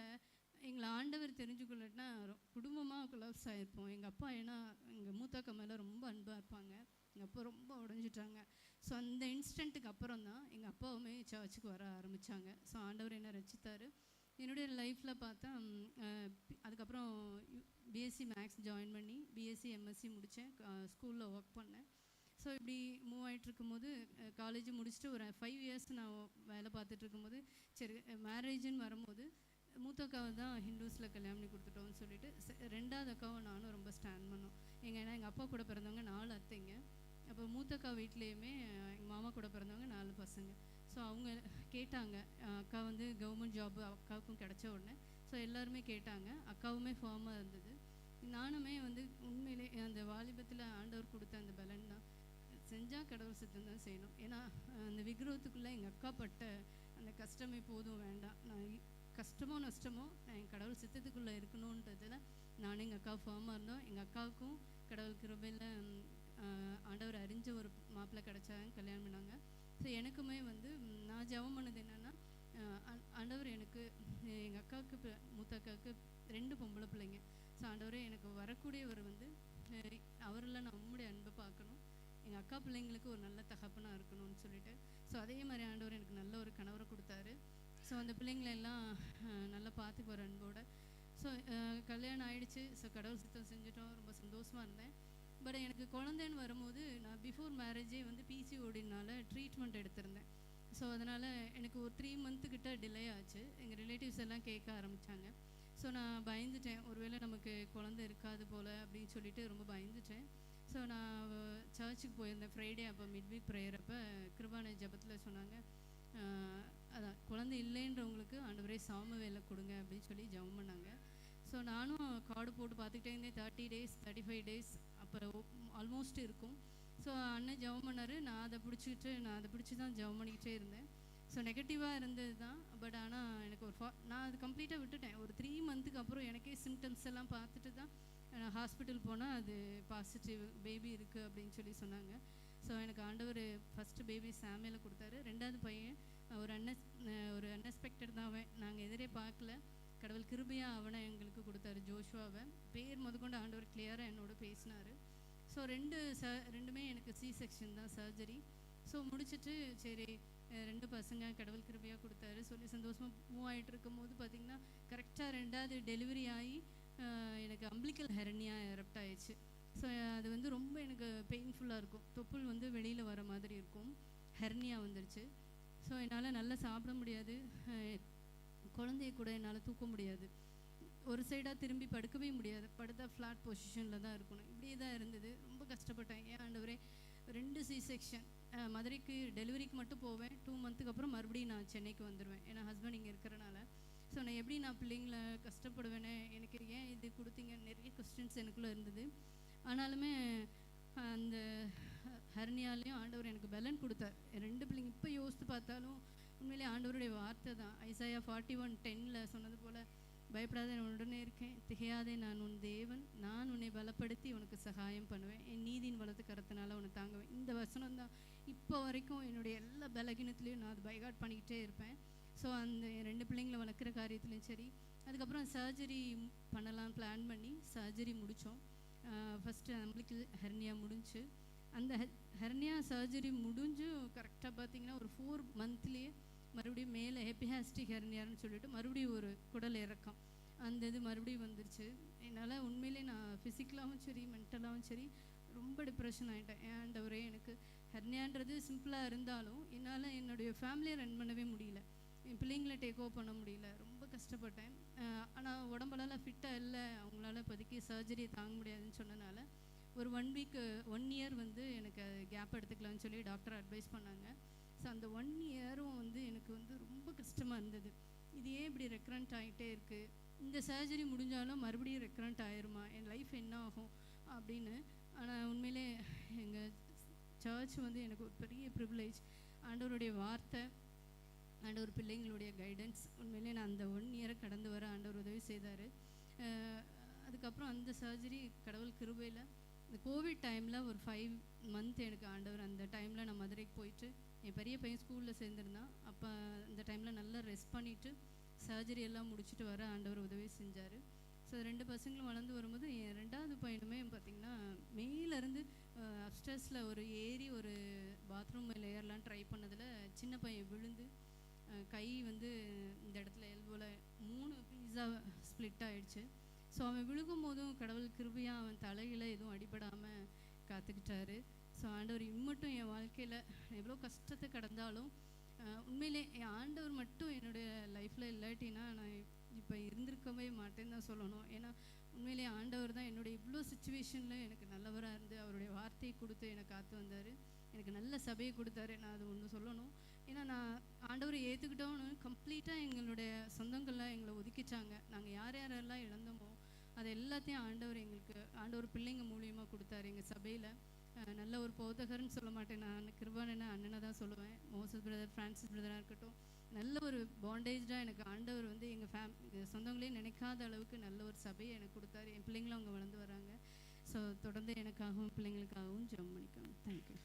எங்களை ஆண்டவர் தெரிஞ்சுக்கொள்ளட்டுனா குடும்பமாக கொலாப்ஸ் ஆகிருப்போம். எங்கள் அப்பா ஏன்னா எங்கள் மூத்த அக்கா மேலே ரொம்ப அன்பாக இருப்பாங்க, எங்கள் அப்பா ரொம்ப உடஞ்சிட்டாங்க. ஸோ அந்த இன்ஸ்டண்ட்டுக்கு அப்புறம் தான் எங்கள் அப்பாவுமே சர்ச்சுக்கு வர ஆரம்பித்தாங்க. ஸோ ஆண்டவர் என்ன ரசித்தார். என்னுடைய லைஃப்பில் பார்த்தா அதுக்கப்புறம் BSc மேக்ஸ் ஜாயின் பண்ணி BSc MSc முடித்தேன், ஸ்கூலில் ஒர்க் பண்ணேன். ஸோ இப்படி மூவ் ஆகிட்டு இருக்கும்போது காலேஜ் முடிச்சுட்டு ஒரு 5 இயர்ஸ் நான் வேலை பார்த்துட்டு இருக்கும்போது சரி மேரேஜுன்னு வரும்போது மூத்த அக்காவை தான் ஹிந்துஸில் கல்யாணம் பண்ணி கொடுத்துட்டோம்னு சொல்லிட்டு 2வது அக்காவை நானும் ரொம்ப ஸ்டாண்ட் பண்ணோம். எங்கள் அப்பா கூட பிறந்தவங்க 4 அத்தைங்க. அப்போ மூத்த அக்கா வீட்லேயுமே எங்கள் மாமா கூட பிறந்தவங்க 4 பசங்க. ஸோ அவங்க கேட்டாங்க, அக்கா வந்து கவர்மெண்ட் ஜாப் அக்காவுக்கும் கிடச்ச உடனே ஸோ எல்லாருமே கேட்டாங்க. அக்காவுமே ஃபார்மாக இருந்தது. நானுமே வந்து உண்மையிலே அந்த வாலிபத்தில் ஆண்டவர் கொடுத்த அந்த பலன் தான், செஞ்சால் கடவுள் சித்தம் தான் செய்யணும். ஏன்னா அந்த விக்கிரகத்துக்குள்ளே எங்கள் அக்கா பட்ட அந்த கஷ்டமே போதும், வேண்டாம், நான் கஷ்டமோ நஷ்டமோ நான் என் கடவுள் சித்தத்துக்குள்ளே இருக்கணுன்றதில் நானும் எங்கள் அக்கா ஃபார்மாக இருந்தோம். எங்கள் அக்காவுக்கும் கடவுள் கிருபையில் ஆண்டவர் அறிஞ்ச ஒரு மாப்பிள்ளை கிடச்சாங்க, கல்யாணம் பண்ணாங்க. ஸோ எனக்குமே வந்து நான் ஜெபம் பண்ணது என்னென்னா, ஆண்டவர் எனக்கு எங்கள் அக்காவுக்கு மூத்த அக்காவுக்கு 2 பொம்பளை பிள்ளைங்க. ஸோ ஆண்டவரே எனக்கு வரக்கூடியவர் வந்து அவரில் நான் உம்முடைய அன்பை பார்க்கணும், எங்கள் அக்கா பிள்ளைங்களுக்கு ஒரு நல்ல தகப்பனாக இருக்கணும்னு சொல்லிட்டு. ஸோ அதே மாதிரி ஆண்டவர் எனக்கு நல்ல ஒரு கணவரை கொடுத்தாரு. ஸோ அந்த பிள்ளைங்களெல்லாம் நல்லா பார்த்துக்குவார் அன்போடு. ஸோ கல்யாணம் ஆகிடுச்சு. ஸோ கடவுள் சித்தம் செஞ்சுட்டோம், ரொம்ப சந்தோஷமாக இருந்தேன். பட் எனக்கு குழந்தைன்னு வரும்போது நான் பிஃபோர் மேரேஜே வந்து பிசிஓடினால ட்ரீட்மெண்ட் எடுத்திருந்தேன். ஸோ அதனால் எனக்கு ஒரு 3 மந்த்துக்கிட்ட டிலே ஆச்சு. எங்கள் ரிலேட்டிவ்ஸ் எல்லாம் கேட்க ஆரம்பித்தாங்க. ஸோ நான் பயந்துட்டேன், ஒருவேளை நமக்கு குழந்தை இருக்காது போல் அப்படின்னு சொல்லிட்டு ரொம்ப பயந்துட்டேன். ஸோ நான் சர்ச்சுக்கு போயிருந்தேன் ஃப்ரைடே. அப்போ மிட்வீக் ப்ரேயர் அப்போ கிருபான ஜபத்தில் சொன்னாங்க, அதான் குழந்தை இல்லைன்றவங்களுக்கு ஆண்டவரே சாமுவேலை கொடுங்க அப்படின்னு சொல்லி ஜெபம் பண்ணாங்க. ஸோ நானும் கார்டு போட்டு பார்த்துக்கிட்டே இருந்தேன். 30 days 35 days அப்போ ஆல்மோஸ்ட் இருக்கும். ஸோ அண்ணன் ஜெபம் பண்ணார், நான் அதை பிடிச்சி தான் ஜெபம் பண்ணிக்கிட்டே இருந்தேன். ஸோ நெகட்டிவாக இருந்தது தான். பட் ஆனால் எனக்கு நான் அது கம்ப்ளீட்டாக விட்டுட்டேன். ஒரு 3 மந்த்துக்கு அப்புறம் எனக்கே சிம்டம்ஸ் எல்லாம் பார்த்துட்டு தான் நான் ஹாஸ்பிட்டல் போனால் அது பாசிட்டிவ் பேபி இருக்குது அப்படின்னு சொல்லி சொன்னாங்க. ஸோ எனக்கு ஆண்டவர் ஃபஸ்ட்டு பேபி சாமியில் கொடுத்தாரு. 2வது பையன் ஒரு அன்எக்ஸ்பெக்டட் தான். அவன் நாங்கள் எதிரே பார்க்கல, கடவுள் கிருபையாக அவனை எங்களுக்கு கொடுத்தாரு, ஜோஷுவாவை. பேர் முதற்கொண்டு ஆண்டவர் கிளியராக என்னோட பேசினார். ஸோ ரெண்டுமே எனக்கு சி செக்ஷன் தான், சர்ஜரி. ஸோ முடிச்சுட்டு சரி 2 பசங்க கடவுள் கிருபையாக கொடுத்தாரு சொல்லி சந்தோஷமாக மூவ் ஆகிட்டு இருக்கும் போது பார்த்திங்கன்னா கரெக்டாக 2வது டெலிவரி ஆகி எனக்கு அம்பிளிக்கல் ஹெர்னியா எரப்ட் ஆயிடுச்சு. ஸோ அது வந்து ரொம்ப எனக்கு பெயின்ஃபுல்லாக இருக்கும். தொப்புள் வந்து வெளியில் வர மாதிரி இருக்கும். ஹெர்னியா வந்துடுச்சு. ஸோ என்னால் நல்லா சாப்பிட முடியாது, குழந்தைய கூட என்னால் தூக்க முடியாது, ஒரு சைடாக திரும்பி படுக்கவே முடியாது, படுத்தா ஃப்ளாட் பொசிஷனில் தான் இருக்கணும். இப்படியே தான் இருந்தது. ரொம்ப கஷ்டப்பட்டேன். ஏன் ஆண்டவரே 2 சி செக்ஷன். மதுரைக்கு டெலிவரிக்கு மட்டும் போவேன். 2 மந்த்துக்கு அப்புறம் மறுபடியும் நான் சென்னைக்கு வந்துடுவேன், ஏன்னா ஹஸ்பண்ட் இங்கே இருக்கிறனால. ஸோ நான் எப்படி நான் பிள்ளைங்களை கஷ்டப்படுவேனே, எனக்கு ஏன் இது கொடுத்தீங்க, நிறைய கொஸ்டின்ஸ் எனக்குள்ளே இருந்தது. ஆனாலுமே அந்த ஹர்னியாலையும் ஆண்டவர் எனக்கு பலன் கொடுத்தார். 2 பிள்ளைங்க இப்போ யோசித்து பார்த்தாலும் உண்மையிலே ஆண்டவருடைய வார்த்தை தான். ஐசாயா 41:10 சொன்னது போல், பயப்படாத, நான் உடனே இருக்கேன், திகையாதே, நான் உன் தேவன், நான் உன்னை பலப்படுத்தி உனக்கு சகாயம் பண்ணுவேன், என் நீதியின் வலது கரத்தினால உன்னை தாங்குவேன். இந்த வசனம் தான் இப்போ வரைக்கும் என்னுடைய எல்லா பலகீனத்துலேயும் நான் அது பைகாட் பண்ணிக்கிட்டே இருப்பேன். ஸோ அந்த 2 பிள்ளைங்களை வளர்க்குற காரியத்துலையும் சரி. அதுக்கப்புறம் சர்ஜரி பண்ணலாம் பிளான் பண்ணி சர்ஜரி முடித்தோம். ஃபஸ்ட்டு அம்பிளிக்கல் ஹெர்னியா முடிஞ்சு, அந்த ஹெர்னியா சர்ஜரி முடிஞ்சு கரெக்டாக பார்த்திங்கன்னா ஒரு 4 மந்த்லேயே மறுபடியும் மேலே ஹெப்பிஹாஸ்டிக் ஹெர்னியான்னு சொல்லிட்டு மறுபடியும் ஒரு குடல் இறக்கம், அந்த இது மறுபடியும் வந்துருச்சு. என்னால் உண்மையிலே நான் ஃபிசிக்கலாகவும் சரி மென்டலாகவும் சரி ரொம்ப டிப்ரெஷன் ஆகிட்டேன். ஆண்டவரே, எனக்கு ஹெர்னியான்றது சிம்பிளாக இருந்தாலும் என்னால் என்னுடைய ஃபேமிலியை ரன் பண்ணவே முடியல, என் பிள்ளைங்களை டேக் ஓவர் பண்ண முடியல, ரொம்ப கஷ்டப்பட்டேன். ஆனால் உடம்பெல்லாம் ஃபிட்டாக இல்லை, அவங்களால இப்போதைக்கு சர்ஜரியை தாங்க முடியாதுன்னு சொன்னனால ஒரு 1 year வந்து எனக்கு கேப் எடுத்துக்கலாம்னு சொல்லி டாக்டர் அட்வைஸ் பண்ணாங்க. ஸோ அந்த 1 yearம் வந்து எனக்கு வந்து ரொம்ப கஷ்டமாக இருந்தது. இது ஏன் இப்படி ரெக்கரண்ட் ஆகிட்டே இருக்குது, இந்த சர்ஜரி முடிஞ்சாலும் மறுபடியும் ரெக்கரண்ட் ஆயிருமா, என் லைஃப் என்ன ஆகும் அப்படின்னு. ஆனால் உண்மையிலே எங்கள் சர்ச் வந்து எனக்கு ஒரு பெரிய ப்ரிவிலேஜ். ஆண்டவருடைய வார்த்தை, ஆண்டவர் பிள்ளைங்களுடைய கைடன்ஸ், உண்மையிலே நான் அந்த 1 year கடந்து வர ஆண்டவர் உதவி செய்தார். அதுக்கப்புறம் அந்த சர்ஜரி கடவுள் கிருபையில் இந்த கோவிட் டைமில் ஒரு 5 month எனக்கு ஆண்டவர், அந்த டைமில் நான் மதுரைக்கு போயிட்டு என் பெரிய பையன் ஸ்கூலில் சேர்ந்துருந்தான். அப்போ அந்த டைமில் நல்லா ரெஸ்ட் பண்ணிவிட்டு சர்ஜரி எல்லாம் முடிச்சுட்டு வர ஆண்டவர் உதவி செஞ்சார். ஸோ 2 பசங்களும் வளர்ந்து வரும்போது என் 2வது பையனுமே பார்த்திங்கன்னா மேலேருந்து அப்ஸ்டர்ஸில் ஒரு ஏறி ஒரு பாத்ரூம் மேலே ஏறலான்னு ட்ரை பண்ணதில் சின்ன பையன் விழுந்து கை வந்து இந்த இடத்துல எல்போவில் 3 பீஸா ஸ்ப்ளிட் ஆகிடுச்சு. ஸோ அவன் விழுகும் போதும் கடவுள் கிருபையாக அவன் தலையில் எதுவும் அடிபடாமல் காத்துக்கிட்டாரு. ஸோ ஆண்டவர் இம்மட்டும் என் வாழ்க்கையில் எவ்வளோ கஷ்டத்தை கடந்தாலும் உண்மையிலே என் ஆண்டவர் மட்டும் என்னுடைய லைஃப்பில் இல்லாட்டினா நான் இப்போ இருந்திருக்கவே மாட்டேன்னு தான் சொல்லணும். ஏன்னா உண்மையிலே ஆண்டவர் தான் என்னுடைய இவ்வளோ சுச்சுவேஷனில் எனக்கு நல்லவராக இருந்து அவருடைய வார்த்தையை கொடுத்து என்னை காத்து வந்தார், எனக்கு நல்ல சபையை கொடுத்தாரு. நான் அது ஒன்று சொல்லணும். ஏன்னா நான் ஆண்டவரை ஏற்றுக்கிட்டோன்னு கம்ப்ளீட்டாக எங்களுடைய சொந்தங்கள்லாம் எங்களை ஒதுக்கிச்சாங்க. நாங்கள் யார் யாரெல்லாம் இழந்தோமோ அது எல்லாத்தையும் ஆண்டவர் பிள்ளைங்க மூலியமாக கொடுத்தாரு. எங்கள் சபையில் நல்ல ஒரு போதகர்னு சொல்ல மாட்டேன், நான் கிருபானனை அண்ணனை தான் சொல்லுவேன். மோசஸ் பிரதர், ஃப்ரான்சிஸ் பிரதராக இருக்கட்டும், நல்ல ஒரு பாண்டேஜாக எனக்கு ஆண்டவர் வந்து எங்கள் சொந்தங்களே நினைக்காத அளவுக்கு நல்ல ஒரு சபையை எனக்கு கொடுத்தாரு. என் பிள்ளைங்களும் அவங்க வளர்ந்து வராங்க. ஸோ தொடர்ந்து எனக்காகவும் பிள்ளைங்களுக்காகவும் ஜெபம் பண்ணிக்கோங்க. தேங்க்யூ.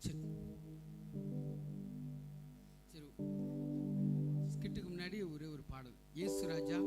சரி சரி, ஸ்கிட்டுக்கு முன்னாடி ஒரே ஒரு பாடல். இயேசு ராஜா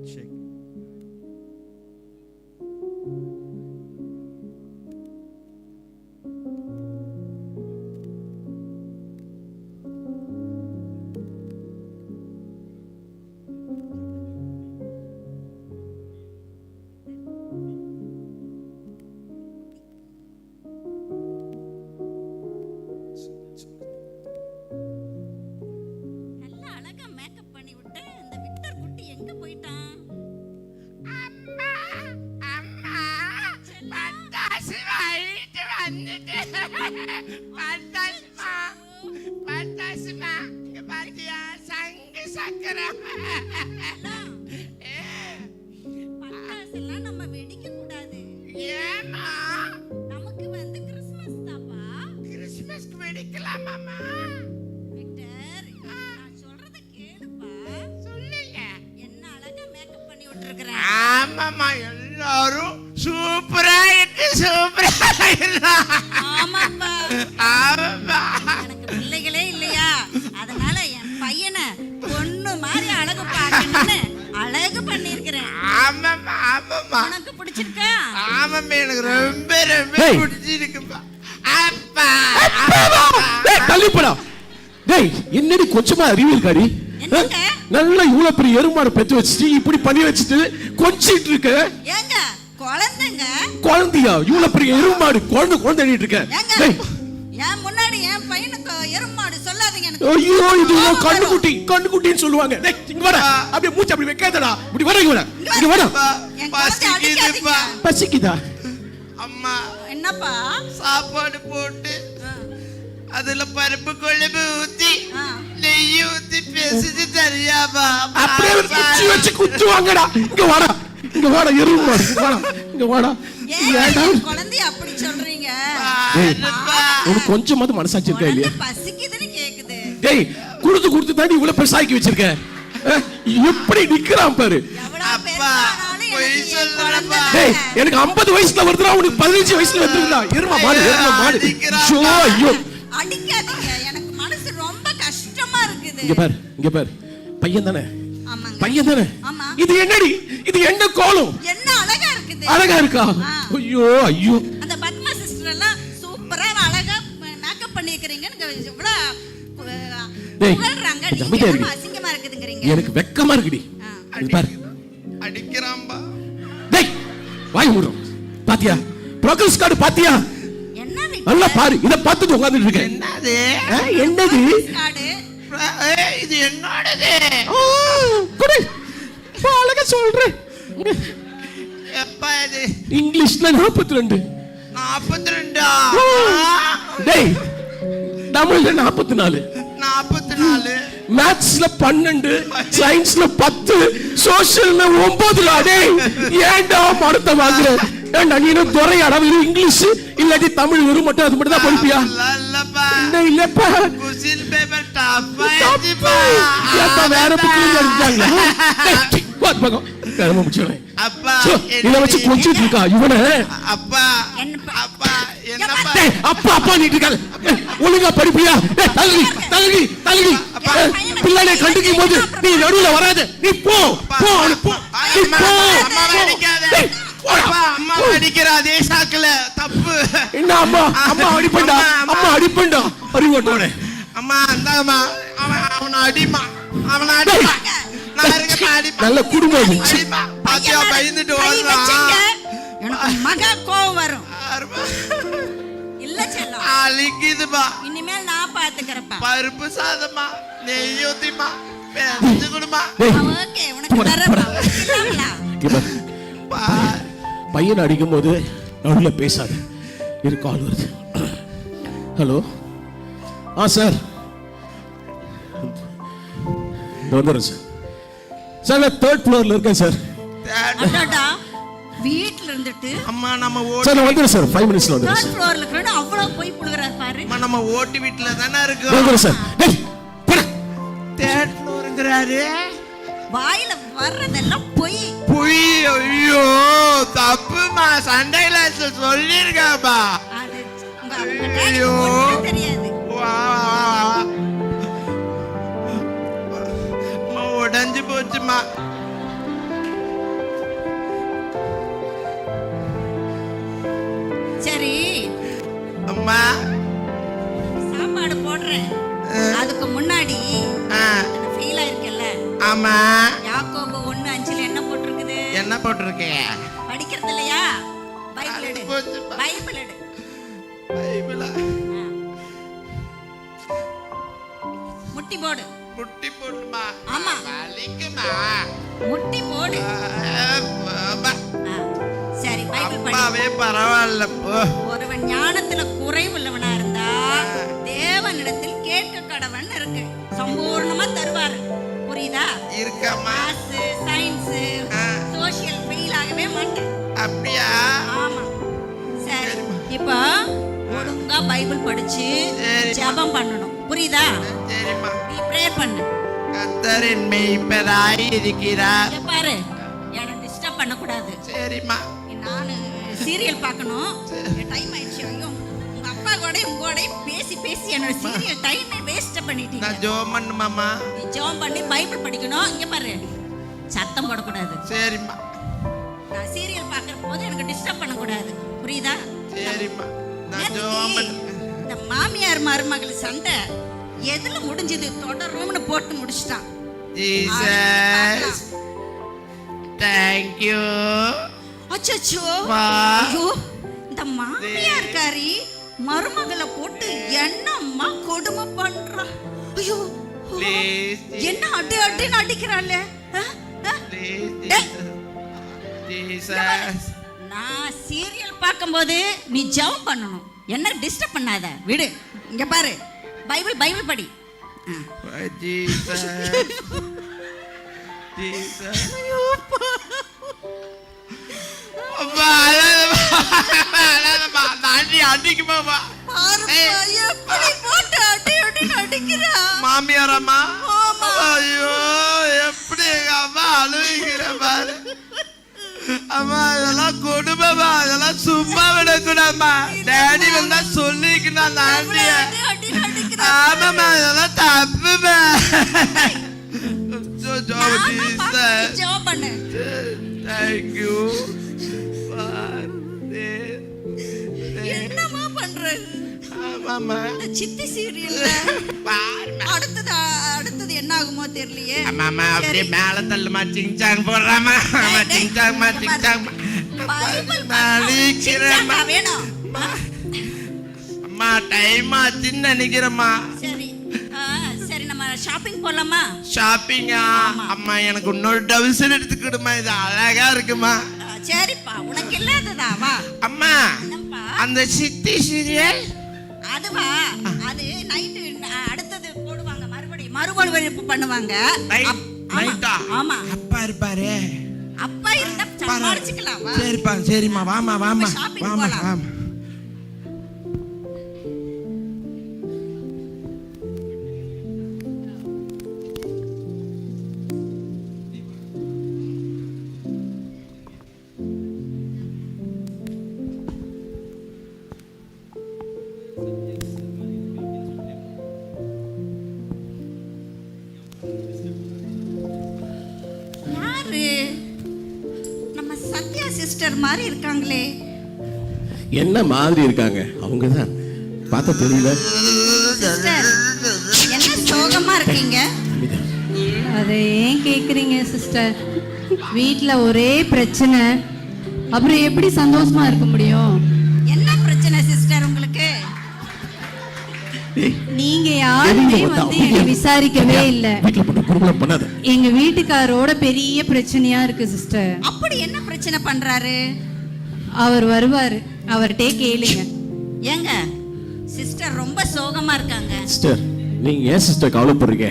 Check. நல்லா அழகா மேக்கப் பண்ணி விட்டு இந்த விக்டர் குட்டி எங்க போயிட்டான்? பட்டாசுலாம் நம்ம வெடிக்க கூடாது. நமக்கு வந்து கிறிஸ்மஸ் தாப்பா. விக்டர், நான் சொல்றத கேளுப்பா. என்ன அழகா மேக்கப் பண்ணி விட்டுருக்கிறேன். ஆமாமா, எல்லாரும் சூப்பரா இருக்கு, சூப்பரா ஆமாப்பா. ஆமாமா. எனக்கு பிள்ளைகளே இல்லையா, அதனால என் பையனை பொண்ணு மாதிரி அழகு பார்க்கணும்னு அழகு பண்ணிருக்கிறேன். ஆமாமா, ஆமாமா, உனக்கு பிடிச்சிருக்கா? ஆமாமா, எனக்கு ரொம்ப ரொம்ப டேய். பிடிச்சிருக்குப்பா. அப்பா, டேய் தள்ளிப்படா. டேய் என்னடி கொஞ்சமா அறிவு இருக்காடி? என்னங்க? நல்லா இவ்வளவு பெரிய எருமாடு பெத்து வச்சுட்டு இப்படி பண்ணி வச்சுட்டு கொஞ்சிட்டு இருக்க. ஏங்க குழந்தைங்க, குழந்தையா? இவ்வளவு பெரிய எருமாடு குழந்தை இருக்க. ஏங்க டேய் என் முன்னாடி என் பையனுக்கு எருமாடு சொல்லாதீங்க. எனக்கு ஐயோ இது கோவம் வரும். கண்ணுக்குட்டின்னு சொல்லுவாங்க. டேய் இங்க வாடா. அப்படியே மூச்சு அப்படி வைக்காதடா. இப்படி வர இங்க வாடா. அப்பா, என் குழந்தைய பசிக்குதுப்பா. அடிக்காதீங்க. பசிக்குதா? அம்மா, என்னப்பா? சாப்பாடு போட்டு அதுல பருப்பு குழம்பு ஊத்தி ஆ. நெய் ஊத்தி பேசிட்டு தெரியாமா? அப்படியே குச்சி வச்சு குத்துவாங்கடா. இங்க வாடா எருமாடு. இங்க வாடா. ஏன் ஏன்டா? என் குழந்தைய அப்படி சொல்றீங்க? உனக்கு கொஞ்சமாவது மனசாட்சி இருக்கா இல்லையா? குழந்தை பசிக்குதுன்னு கேக்குது. டேய் குடுத்து தாண்டி இவ்வளவு பெருசாக்கி வச்சிருக்க. எப்படி நிக்கிறான் பாரு. எவ்வளவு அப்பா, பெருசானாலும் பொய் எனக்கு என் சொல்லலப்பா. குழந்தை டேய் தானே. எனக்கு 50 வயசுல வருதுடா, உனக்கு 15 வயசுல வந்துருடா. எருமா மாடு. அடிக்கிறான்டா. ஐயோ அடிக்காதீங்க, எனக்கு மனசு ரொம்ப கஷ்டமா இருக்குது. இங்க பாரு பையன் தானே? ஆமாங்க. பையன் தானே? ஆமா. இது என்னடி? இது என்ன கோலம்? என்ன அழகா இருக்குது. அழகா இருக்கா? ஆ. ஐயோ அந்த பத்மா சிஸ்டர் எல்லாம் சூப்பரா அழகா மேக்கப் பண்ணிக்கிறீங்கன்னு இவ்வளவு டேய், புகழ்றாங்க. கொஞ்சம் நீங்க அமைதியா என்னமோ இரு. அசிங்கமா இருக்குதுங்கறீங்க. எனக்கு வெக்கமா இருக்குடி. ஆ. இது பாரு. அடிக்கிறான்பா. டேய் வாய் மூடுறோம். பாத்தியா? ப்ரோக்ரஸ் கார்டு பாத்தியா? என்ன நல்லா பாரு. இத பார்த்துட்டு உட்கார்ந்துட்டு இருக்கேன். என்னது? என்னது? கார்டு? ஏய், இது என்னோடது. குடு. அழகா சொல்றேன். எப்பா இது? இங்கிலீஷ்ல 42. 42. டேய் தமிழ்ல 44, 44. மேத்ஸ்ல 12, சயின்ஸ்ல 10, சோஷியல்ல 9. டேய் ஏன்டா மரத்தை வாங்குற? ஏன்டா நீ என்ன துறையாடா? வெறும் இங்கிலீஷ் இல்லாட்டி தமிழ் வெறும் மட்டும் அது மட்டும் தான் படிப்பியா? இல்லப்பா. என்ன இல்லப்பா? குசில் பேப்பர் டப்பா தப்பு. ஏத்திப்பா. ஏப்பா வேற புக்ல எடுத்தாங்க. வாட் பகம். கர்ம முச்சவே. அப்பா, இத வச்சு கொஞ்சிட்டு இருக்கா இவனே. அப்பா, என்ன- அப்பா, என்னப்பா? டேய் அப்பா நீட்டு இருக்காங்க. ஒழுங்கா படிப்பியா? தலகி பிள்ளைகளை கண்டிக்கும் போது நீ நடுவுல வராத. நீ போ போ நீ போ. நீ அம்மா, போ. அம்மாவை அடிக்காத. டேய், போடா. அப்பா, அம்மாவை அடிக்கிற அதே சாக்குல தப்பு. என்ன அம்மா அடிப்பண்டா. அம்மா அடிப்பண்டா. அறிவோட்டோட. அம்மா இந்தாம்மா, அவனை அடிமா, அவனை அடிமா. நான் இருக்கப்பா, அடிமா. நல்ல குடும்பம் இருந்துச்சு. அடிமா. பாத்தியா, பயந்துட்டு கை வச்சீங்க, ஓடுறான். எனக்கு மகா கோவம் வரும். அருமா. இல்ல செல்லம், அழிக்குதுமா. இனிமேல் நான் பாத்துக்கிறப்பா. பருப்பு சாதமா, நெய் ஊத்திமா, பேசு கொடுமா. டேய் ஓகே, உனக்கு போடா, தரப்பா. போடா. இல்லாமலா? இங்க பாரு. பையன் அடிக்கும் போது நடுவுல பேசாத. இரு கால் வருது. ஹலோ சார் வந்துடுறேன் சார். நான் 3rd ஃப்ளோர்ல இருக்கேன் சார். அடடா, வீட்ல இருந்துட்டு அம்மா, நம்ம சார் நான் வந்துடுறேன் சார். 5 மினிட்ஸ்ல வந்துடுறேன் தேர்ட் சார். ஃப்ளோர்ல இருக்கிற அவ்வளவு போய் புடுங்கறாரு பாரு. அம்மா, நம்ம ஓட்டு வீட்டுல தானே இருக்கோம். வந்துடுறேன் சார். டேய் போடா. தேர்ட் ஃப்ளோருங்கிறாரு. வாயில வர்றதெல்லாம் பொய். பொய். ஐயோ தப்புமா, சண்டையில சொல்லிருக்காப்பா. அது உங்க டாடிக்கு ஒண்ணும் தெரியாது. வா உடஞ்சு போச்சுமா. சரி அம்மா சாப்பாடு போடுறேன். அதுக்கு முன்னாடி ஃபீல் ஆயிருக்கல. ஆமா. யாக்கோபு 1:5 என்ன போட்டிருக்குது? என்ன போட்டிருக்கே? படிக்கிறது இல்லையா? பைபிள் எடு. போச்சுப்பா. பைபிள் எடு. பைபிளா? முட்டி போடு. முட்டி போடுமா? ஆமா. வலிக்குமா? முட்டி போடு. சரி பைபிள் படி. அப்பாவே பரவாயில்ல போ. ஒருவன் ஞானத்துல குறைவுள்ளவனா இருந்தா தேவனிடத்தில் கேட்க கடவன் இருக்கு, சம்பூர்ணமா தருவாரு. புரியுதா? இருக்கம்மா. சயின்ஸ் சோசியல் ஃபெயில் ஆகவே மாட்டேன். அப்படியா? ஆமா. சரி இப்போ ஒழுங்கா பைபிள் படிச்சு ஜெபம் பண்ணணும். புரியுதா? சரிம்மா. நீ ப்ரேயர் பண்ணு. கர்த்தரின் மேய்ப்பராய் இருக்கிறார். இங்க பாரு, என்ன டிஸ்டர்ப் பண்ண கூடாது. சரிம்மா. நானு சீரியல் பார்க்கணும். டைம் ஆயிடுச்சு. ஐயோ உங்க அப்பா கூட உங்களோட பேசி பேசி என்னோட சீரியல் டைமை வேஸ்ட் பண்ணிட்டீங்க. நான் ஜெபம் பண்ணுமாமா? நீ ஜெபம் பண்ணி பைபிள் படிக்கணும். இங்க பாரு, சத்தம் போடக்கூடாது. சரிம்மா. நான் சீரியல் பார்க்குற போது எனக்கு டிஸ்டர்ப் பண்ணக்கூடாது. புரியுதா? சரிம்மா. நான் ஜெபம் பண்ண. இந்த மாமியார் மருமகள் சண்டை எதுல முடிஞ்சது? தொடரும்னு போட்டு முடிச்சிட்டான். Jesus thank you. அச்சச்சோ. வா. ஐயோ இந்த மாமியார்காரி மருமகளை போட்டு என்னம்மா கொடுமை பண்றா. ஐயோ Please, என்ன அடி அடின்னு அடிக்கிறாளே. please, Jesus. நான் சீரியல் பார்க்கும்போது நீ ஜெபம் பண்ணணும். என்ன டிஸ்டர்ப் பண்ணாத. விடு. இங்க பாரு, பைபிள் பைபிள் படி. Jesus. Jesus. அப்பா அழாதம்மா. நாட்டி அடிக்குமாமா? எப்படி போட்டு அடி அடின்னு அடிக்கிறா. மாமியாரம்மா? ஐயோ எப்படி எங்க அம்மா அழுகிற பாரு. அம்மா இதெல்லாம் கொடுமைமா, இதெல்லாம் சும்மா விடக்கூடாதுமா. டேடி வந்தா சொல்லிக்கணும் நாட்டிய. ஆமாம்மா இதெல்லாம் தப்புமா. ஜெபம் பண்ணு. Thank you. என்னமா பண்ற? ஆமாம்மா. சித்தி சீரியல்ல அடுத்தது என்ன ஆகுமோ தெரியலையே. ஆமாம்மா அப்படியே மேல தள்ளுமா. சிங்சாங் போடுறாமா. சிங்சாங்மா சிங்சாங். சிங்சாங்கா வேணும். அம்மா டைம் ஆச்சுன்னு நினைக்கிறேம்மா. சரி சரி நம்ம ஷாப்பிங் போலாமா? ஷாப்பிங்கா? அம்மா எனக்கு இன்னொரு டவுசன் எடுத்துக்கிடுமா. இது அழகா இருக்குமா. சரிப்பா, உனக்கு இல்லாததா? வா. அம்மா அந்த சித்தி சீரியல் அதுவா? அது நைட்டு அடுத்தது போடுவாங்க. மறுபடியும் பண்ணுவாங்க. நைட்டா? ஆமா. அப்பா இருப்பாரு. அப்பா இருந்தா சமாளிச்சுக்கலாம். வா. சரிப்பா. சரிம்மா வாமா வாமா ஷாப்பிங் வாமா போலாம். வாமா. யாரு? நம்ம சத்யா சிஸ்டர் மாதிரி இருக்காங்களே. என்ன மாதிரி இருக்காங்க? அவங்க தான் பார்த்தா தெரியல. சிஸ்டர் என்ன சோகமா இருக்கீங்க? அதை ஏன் கேட்குறீங்க சிஸ்டர்? வீட்டில் ஒரே பிரச்சனை, அப்புறம் எப்படி சந்தோஷமா இருக்க முடியும்? என்ன பிரச்சனை சிஸ்டர் உங்களுக்கு? நீங்க யாருமே வந்து என்னை விசாரிக்கவே இல்லை. வீட்டில் பண்ண குறும்பலம் பண்ணாத. எங்க வீட்டுக்காரோட பெரிய பிரச்சனையா இருக்கு சிஸ்டர். அப்படி என்ன பிரச்சனை பண்றாரு? அவர் வருவாரு, அவர்கிட்டே கேளுங்க. ஏங்க சிஸ்டர் ரொம்ப சோகமா இருக்காங்க. சிஸ்டர் நீங்க ஏன் சிஸ்டர் கவலைப்படுறீங்க?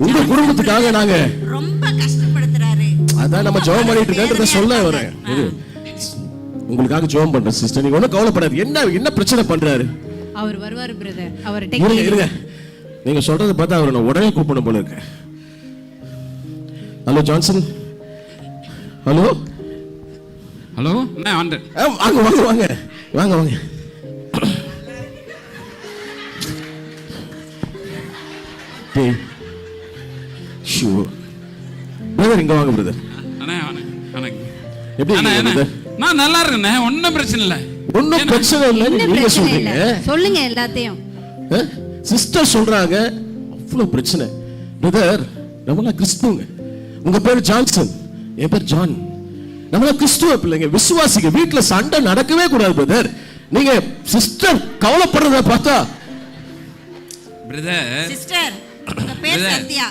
உங்க குடும்பத்துக்காக நாங்க ரொம்ப கஷ்டப்படுத்துறாரு. அதான் நம்ம ஜெபம் பண்ணிட்டு இருக்கேன்றத சொல்ல வரேன். உங்களுக்காக ஜெபம் பண்றேன் சிஸ்டர். நீங்க ஒன்றும் கவலைப்படாது. என்ன பிரச்சனை பண்றாரு? அவர் வருவாரு பிரதர், அவர்கிட்ட இருங்க கேளுங்க. இருங்க. நீங்க சொல்றதை பார்த்தா அவரை நான் உடனே கூப்பிடணும் போல இருக்கு. ஹலோ ஜான்சன், ஹலோ ஹலோ அண்ணா வந்து வாங்க வாங்க வாங்க வாங்க வாங்க. பிரதர் இங்க வாங்க பிரதர். அண்ணா வணக்கம். எப்படி இருக்கீங்க? நான் நல்லா இருக்கேண்ணே, ஒன்றும் பிரச்சனை இல்லை. ஒன்றும் பிரச்சனை இல்லை நீங்க சொல்றீங்க. சொல்லுங்க எல்லாத்தையும். சிஸ்டர் சொல்றாங்க அவ்வளவு பிரச்சனை. பிரதர் நம்மளாம் கிறிஸ்துவங்க. உங்க பேர் ஜான்சன், என் பேர் ஜான். நம்மளாம் கிறிஸ்துவ பிள்ளைங்க, விசுவாசிங்க. வீட்டுல சண்டை நடக்கவே கூடாது பிரதர். நீங்க சிஸ்டர் கவலைப்படுறத பார்த்தா. பிரதர் சிஸ்டர் உங்க பேர் சத்யா.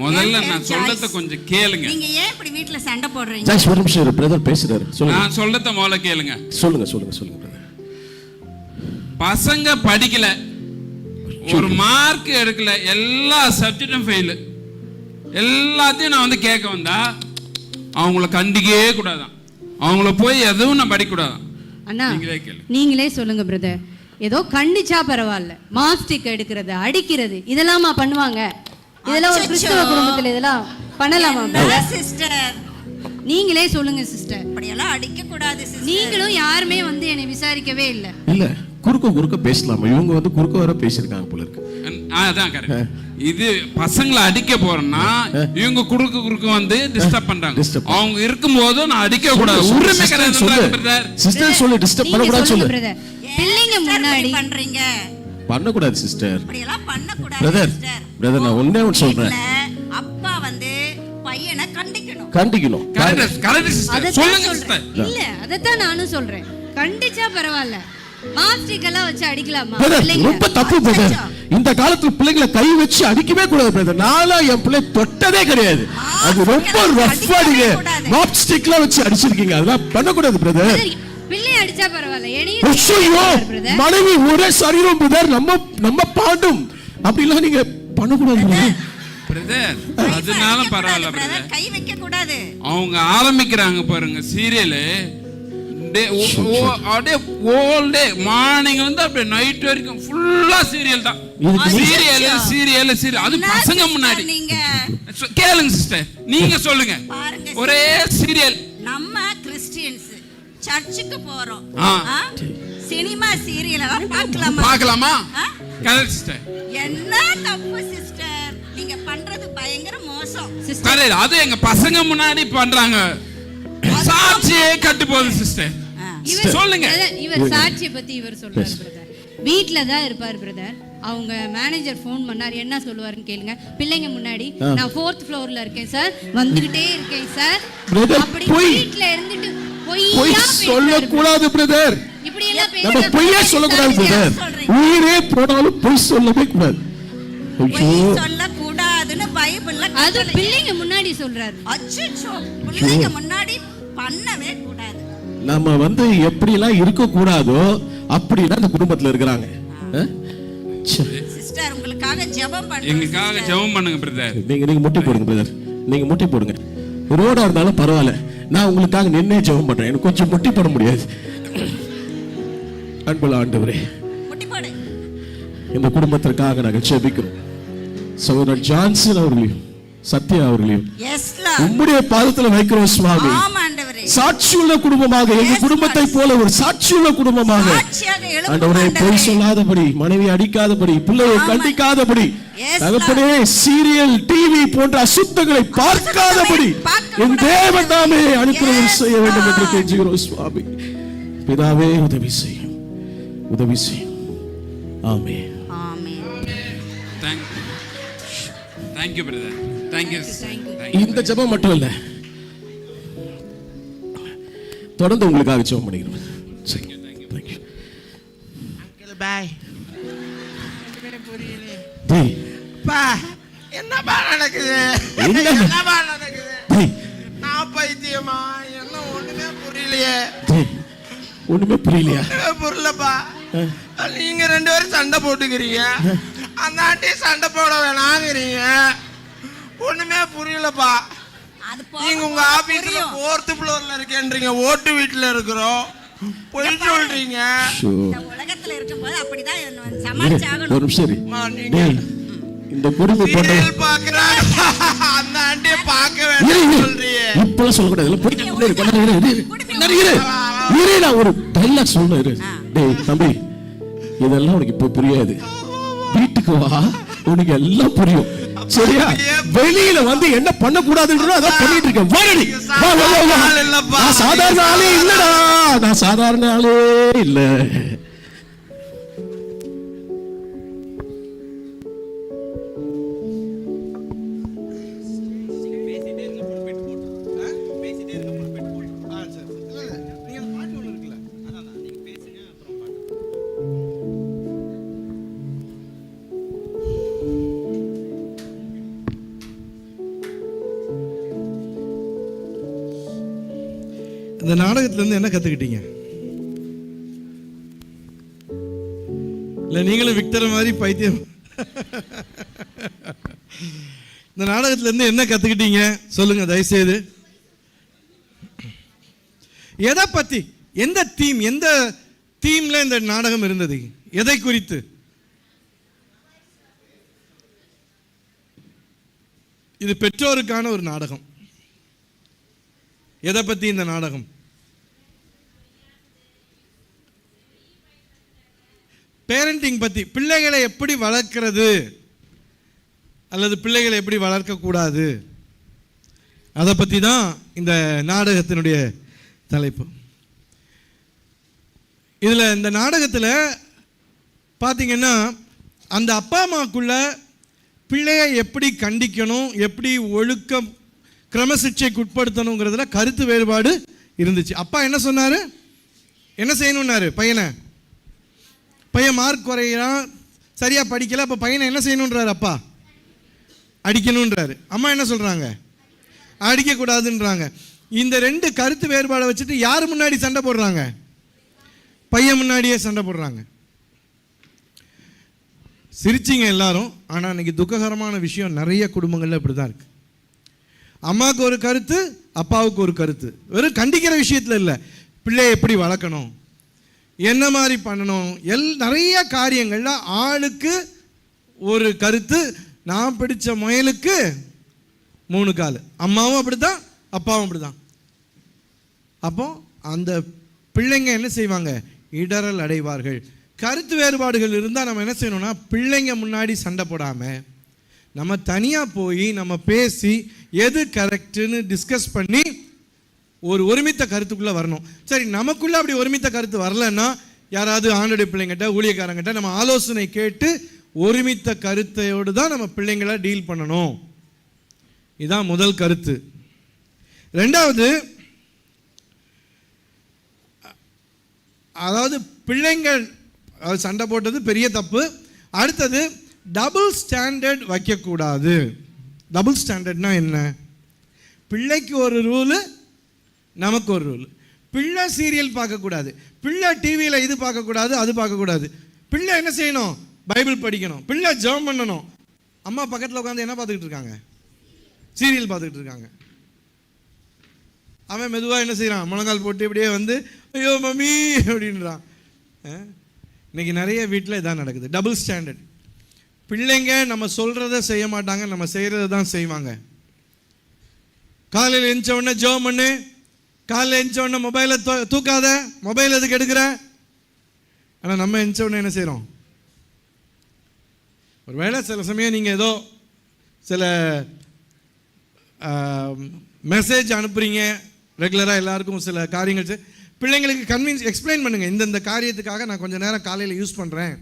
முதல்ல நான் சொல்றத கொஞ்சம் கேளுங்க. நீங்க ஏன் இப்படி வீட்ல சண்டை போடுறீங்க? ஜாய்ஸ் ஒரு நிமிஷம் பிரதர் பேசுறாரு. சொல்லுங்க. நான் சொல்றத முதல்ல கேளுங்க. சொல்லுங்க சொல்லுங்க சொல்லுங்க பிரதர். பசங்க படிக்கல, ஒரு மார்க் எடுக்கல, எல்லா சப்ஜெக்டும் ஃபெயில். எல்லாத்தையும் நான் வந்து கேட்க வந்தா அவங்கள கண்டிக்கவே கூடாதான், அவங்கள போய் எதுவும் நான் படிக்க கூடாதான். அண்ணா நீங்களே சொல்லுங்க பிரதர். ஏதோ கண்டிச்சா பரவாயில்ல, மாஸ்டிக் எடுக்கிறது, அடிக்கிறது, இதெல்லாமா பண்ணுவாங்க? இதெல்லாம் ஒரு கிறிஸ்தவ குடும்பத்துல இதெல்லாம் பண்ணலாமா சிஸ்டர்? நீங்களே சொல்லுங்க சிஸ்டர். அப்படியெல்லாம் அடிக்க கூடாது சிஸ்டர். நீங்களும் யாருமே வந்து என்னை விசாரிக்கவே இல்ல. இல்ல குறுக்க பேசலாமா? இவங்க வந்து குறுக்க வர பேசிருக்காங்க போல இருக்கு. அதான் கரெக்ட். இது பசங்களை அடிக்க போறேன்னா இவங்க குறுக்க வந்து டிஸ்டர்ப் பண்றாங்க. அவங்க இருக்கும்போது நான் அடிக்க கூடாது. உரிமை கிடையாது. சிஸ்டர் சொல்லி டிஸ்டர்ப் பண்ண கூடாது சொல்லு. பிள்ளைங்க முன்னாடி பண்றீங்க, பண்ண கூடாது சிஸ்டர். அப்படியெல்லாம் பண்ண கூடாது பிரதர். சிஸ்டர். பிரதர் நான் ஒண்ணே ஒன்னு சொல்றேன். அப்பா வந்து பையனை கண்டிக்கணும். Correct sister. சொல்லுங்க சிஸ்டர். இல்ல அதத்தான் நானும் சொல்றேன். கண்டிச்சா பரவாயில்ல, மாஸ்டிக் எல்லாம் வச்சு அடிக்கலாமா? ரொம்ப தப்பு பிரதர். இந்த காலத்துல பிள்ளைகளை கை வச்சு அடிக்கவே கூடாது பிரதர். நாளா என் பிள்ளை தொட்டதே கிடையாது. அது ரொம்ப ரஃப்பா நீங்க மாப் ஸ்டிக்ல வச்சு அடிச்சிருக்கீங்க. அதெல்லாம் பண்ண கூடாது பிரதர். பிள்ளை அடிச்சா பரவாயில்ல, என்னையும் மனைவி ஒரே சரீரம் பிரதர். நம்ம பாண்டும் அப்படிலாம் நீங்க பண்ண கூடாது பிரதர். அதனால பரவாயில்ல பிரதர், கை வைக்க கூடாது. அவங்க ஆரம்பிக்கிறாங்க பாருங்க சீரியல். அப்படியே ஹோல் டே மார்னிங் வந்து அப்படியே நைட் வரைக்கும் ஃபுல்லா சீரியல் தான். சீரியல் அது பசங்க முன்னாடி. நீங்க கேளுங்க சிஸ்டர், நீங்க சொல்லுங்க. ஒரே சீரியல். நம்ம கிறிஸ்டியன்ஸ் சர்ச்சுக்கு போறோம், சினிமா சீரியல் எல்லாம் பார்க்கலாமா? Correct sister. என்ன தப்பு சிஸ்டர், நீங்க பண்றது பயங்கர மோசம். கரெக்ட். அது எங்க பசங்க முன்னாடி பண்றாங்க. சாட்சியே கட்டு போகுது சிஸ்டர். சொல்லுங்க. இவர் சாட்சியை பத்தி இவர் சொல்றாரு பிரதர். வீட்ல தான் இருப்பார் பிரதர். அவங்க மேனேஜர் ஃபோன் பண்ணார், என்ன சொல்லுவாருன்னு கேளுங்க. பிள்ளைங்க முன்னாடி நான் 4th ஃப்ளோர்ல இருக்கேன் சார், வந்துகிட்டே இருக்கேன் சார். அப்படி வீட்ல இருந்துட்டு பொய் சொல்ல கூடாது பிரதர். இப்படி எல்லாம் நம்ம பொய்யே சொல்ல கூடாது பிரதர். உயிரே போனாலும் பொய் சொல்லவே கூடாது. பொய் சொல்ல கூடாதுன்னு பைபிள்ல அது பிள்ளைங்க முன்னாடி சொல்றாரு. அச்சச்சோ, பிள்ளைங்க முன்னாடி பண்ணவே கூடாது. நம்ம வந்து எப்படி எல்லாம் இருக்க கூடாதோ அப்படி எல்லாம் இந்த குடும்பத்துல இருக்கறாங்க. சிஸ்டர் உங்களுக்காக ஜெபம் பண்ணுங்க. எங்களுக்காக ஜெபம் பண்ணுங்க பிரதர். நீங்க முட்டி போடுங்க பிரதர். நீங்க முட்டி போடுங்க. ரோடா இருந்தாலும் பரவாயில்ல, நான் உங்களுக்காக நின்னே ஜெபம் பண்றேன். எனக்கு கொஞ்சம் முட்டி போட முடியாது. அன்புள்ள ஆண்டவரே, முட்டி போடு. இந்த குடும்பத்திற்காக நாங்கள் ஜெபிக்கிறோம். சகோதரர் ஜான்சன் அவர்களையும் சத்யா அவர்களையும் உம்முடைய பாதத்தில் வைக்கிறோம் சுவாமி. சாட்சியுள்ள குடும்பமாக, எங்க குடும்பத்தை போல ஒரு சாட்சியுள்ள குடும்பமாக ஆண்டவரே, பொய் சொல்லாதபடி, மனைவி அடிக்காதபடி, பிள்ளையை கண்டிக்காதபடி, தகப்பனே சீரியல் டிவி போன்ற அசுத்தங்களை பார்க்காதபடி என் தேவன் தாமே அனுக்கிரகம் செய்ய வேண்டும் என்று கெஞ்சுகிறோம் சுவாமி. பிதாவே உதவி செய்யும், உதவி செய்யும். ஆமென். Thank you brother. Thank you. இந்த ஜெபம் மட்டும் இல்ல, தொடர்ந்து உங்களுக்காக ஜெபம் பண்ணிக்கிறோம். Thank you. Uncle bye. டேய் பா என்னப்பா நடக்குது? என்னப்பா நடக்குது? டேய் நான் பைத்தியமா? என்ன ஒண்ணுமே புரியலையே. டேய் ஒண்ணுமே புரியலையா? புரியலப்பா. நீங்க 2 பேரும் சண்டை போட்டுக்கிறீங்க, அந்த ஆண்டி சண்டை போட வேணாங்கிறீங்க. ஒண்ணுமே புரியலப்பா. நீங்க உங்க ஆபீஸ்ல 4th ஃப்ளோர்ல இருக்கேன்றீங்க, ஓட்டு வீட்டுல இருக்கிறோம், பொய் சொல்றீங்க. இந்த உலகத்துல இருக்கும்போது அப்படிதான் சமாளிச்சாகணும். ஒரு நிமிஷம். டேய் இந்த கொடுமை போட்ட சீரியல் பாக்குறாங்க அந்த ஆண்டியை பார்க்க வேண்டாம் சொல்றியே. இப்பெல்லாம் சொல்லக்கூடாது. நான் ஒரு டைலாக் சொல்றேன். டேய் தம்பி, இதெல்லாம் உனக்கு இப்ப புரியாது. வீட்டுக்கு வா, உனக்கு எல்லாம் புரியும். சரியா? வெளியில வந்து என்ன பண்ண கூடாதுன்றோ அத பண்ணிட்டு இருக்கேன். வாடி. வா வா வா. நான் சாதாரண ஆளே இல்லடா. நான் சாதாரண ஆளே இல்ல. இந்த நாடகத்துல இருந்து என்ன கத்துக்கிட்டீங்க? இல்ல நீங்களும் விக்டர் மாதிரி பைத்தியம்? இந்த நாடகத்துல இருந்து என்ன கத்துக்கிட்டீங்க சொல்லுங்க தயவுசெய்து. எதை பத்தி, எந்த தீம்ல இந்த நாடகம் இருந்தது? எதை குறித்து? இது பெற்றோருக்கான ஒரு நாடகம். எதை பத்தி இந்த நாடகம்? பேரண்டிங் பத்தி. பிள்ளைகளை எப்படி வளர்க்கிறது அல்லது பிள்ளைகளை எப்படி வளர்க்க கூடாது, அதை பத்தி தான் இந்த நாடகத்தினுடைய தலைப்பு. இதுல இந்த நாடகத்துல பாத்தீங்கன்னா அந்த அப்பா அம்மாக்குள்ள பிள்ளையை எப்படி கண்டிக்கணும், எப்படி ஒழுக்கம் கிரமசிட்சைக்கு உட்படுத்தணுங்கிறதுல கருத்து வேறுபாடு இருந்துச்சு. அப்பா என்ன சொன்னாரு? என்ன செய்யணும்னாரு? பையன் மார்க் குறையிறான், சரியா படிக்கல, அப்ப பையனை என்ன செய்யணுன்றாரு? அப்பா அடிக்கணுன்றாரு. அம்மா என்ன சொல்றாங்க? அடிக்க கூடாதுன்றாங்க. இந்த ரெண்டு கருத்து வேறுபாடை வச்சுட்டு யாரு முன்னாடி சண்டை போடுறாங்க? பையன் முன்னாடியே சண்டை போடுறாங்க. சிரிச்சிங்க எல்லாரும். ஆனா இன்னைக்கு துக்ககரமான விஷயம், நிறைய குடும்பங்கள்ல இப்படிதான் இருக்கு. அம்மாவுக்கு ஒரு கருத்து, அப்பாவுக்கு ஒரு கருத்து. வெறும் கண்டிக்கிற விஷயத்துல இல்லை, பிள்ளையை எப்படி வளர்க்கணும், என்ன மாதிரி பண்ணணும், நிறைய காரியங்கள்ல ஆளுக்கு ஒரு கருத்து. நான் பிடிச்ச முயலுக்கு 3 கால். அம்மாவும் அப்படிதான், அப்பாவும் அப்படிதான். அப்போ அந்த பிள்ளைங்க என்ன செய்வாங்க? இடரல் அடைவார்கள். கருத்து வேறுபாடுகள் இருந்தால் நம்ம என்ன செய்யணும்னா, பிள்ளைங்க முன்னாடி சண்டை போடாமல் நம்ம தனியாக போய் நம்ம பேசி எது கரெக்டுன்னு டிஸ்கஸ் பண்ணி ஒரு ஒருமித்த கருத்துக்குள்ளே வரணும். சரி, நமக்குள்ளே அப்படி ஒருமித்த கருத்து வரலன்னா யாராவது ஆண்டுடைய பிள்ளைங்கிட்ட, ஊழியக்காரங்கிட்ட நம்ம ஆலோசனை கேட்டு ஒருமித்த கருத்தையோடு தான் நம்ம பிள்ளைங்களை டீல் பண்ணணும். இதுதான் முதல் கருத்து. ரெண்டாவது, அதாவது பிள்ளைங்கள் சண்டை போட்டது பெரிய தப்பு. அடுத்தது, டபுள் ஸ்டாண்டர்ட் வைக்கக்கூடாது. டபுள் ஸ்டாண்டர்ட்னா என்ன? பிள்ளைக்கு ஒரு ரூலு, நமக்கு ஒரு ரூல். பிள்ளை சீரியல் பார்க்கக்கூடாது, பிள்ளை டிவியில் இது பார்க்கக்கூடாது, அது பார்க்கக்கூடாது. பிள்ளை என்ன செய்யணும்? பைபிள் படிக்கணும். பிள்ளை ஜெபம் பண்ணணும். அம்மா பக்கத்தில் உட்காந்து என்ன பார்த்துக்கிட்டு இருக்காங்க? சீரியல் பார்த்துக்கிட்டு இருக்காங்க. அவன் மெதுவாக என்ன செய்கிறான்? முழங்கால் போட்டு இப்படியே வந்து ஐயோ மம்மி அப்படின்றான். இன்னைக்கு நிறைய வீட்டில் இதான் நடக்குது. Double standard. பிள்ளைங்க நம்ம சொல்கிறத செய்ய மாட்டாங்க, நம்ம செய்கிறத தான் செய்வாங்க. காலையில் எழுந்த உடனே ஜெபம் பண்ணு, காலையில் எழுந்த உடனே மொபைலை தூக்காத, மொபைல் எதுக்கு எடுக்கிற? ஆனால் நம்ம எழுந்த உடனே என்ன செய்கிறோம்? ஒரு வேளை சில சமயம் நீங்கள் ஏதோ சில மெசேஜ் அனுப்புகிறீங்க, ரெகுலராக எல்லாருக்கும் சில காரியங்கள் பிள்ளைங்களுக்கு கன்வின்ஸ் எக்ஸ்பிளைன் பண்ணுங்கள். இந்தந்த காரியத்துக்காக நான் கொஞ்சம் நேரம் காலையில் யூஸ் பண்ணுறேன்,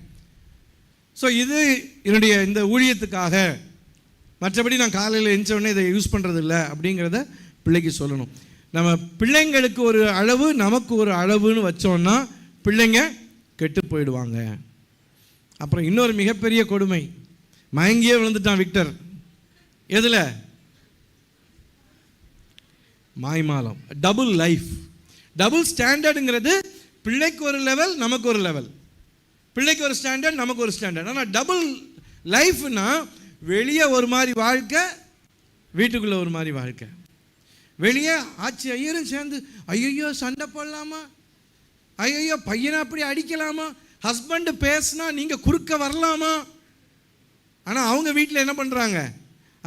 ஸோ இது என்னுடைய இந்த ஊழியத்துக்காக, மற்றபடி நான் காலையில் எழுந்த உடனே இதை யூஸ் பண்ணுறது இல்லை அப்படிங்கிறத பிள்ளைக்கு சொல்லணும். நம்ம பிள்ளைங்களுக்கு ஒரு அளவு, நமக்கு ஒரு அளவுன்னு வச்சோன்னா பிள்ளைங்க கெட்டு போயிடுவாங்க. அப்புறம் இன்னொரு மிகப்பெரிய கொடுமை, மயங்கியே விழுந்துட்டான் விக்டர். எதில்? மாய்மாலம். Double life. டபுள் ஸ்டாண்டர்டுங்கிறது பிள்ளைக்கு ஒரு லெவல், நமக்கு ஒரு லெவல். பிள்ளைக்கு ஒரு ஸ்டாண்டர்ட், நமக்கு ஒரு ஸ்டாண்டர்ட். ஆனால் டபுள் லைஃப்னா வெளியே ஒரு மாதிரி வாழ்க்கை, வீட்டுக்குள்ளே ஒரு மாதிரி வாழ்க்கை. வெளியே ஆச்சு ஐயரும் சேர்ந்து ஐயோ சண்டை போடலாமா, ஐயோ பையனை அப்படி அடிக்கலாமா, ஹஸ்பண்டு பேசுனா நீங்கள் குறுக்க வரலாமா, ஆனால் அவங்க வீட்டில் என்ன பண்ணுறாங்க?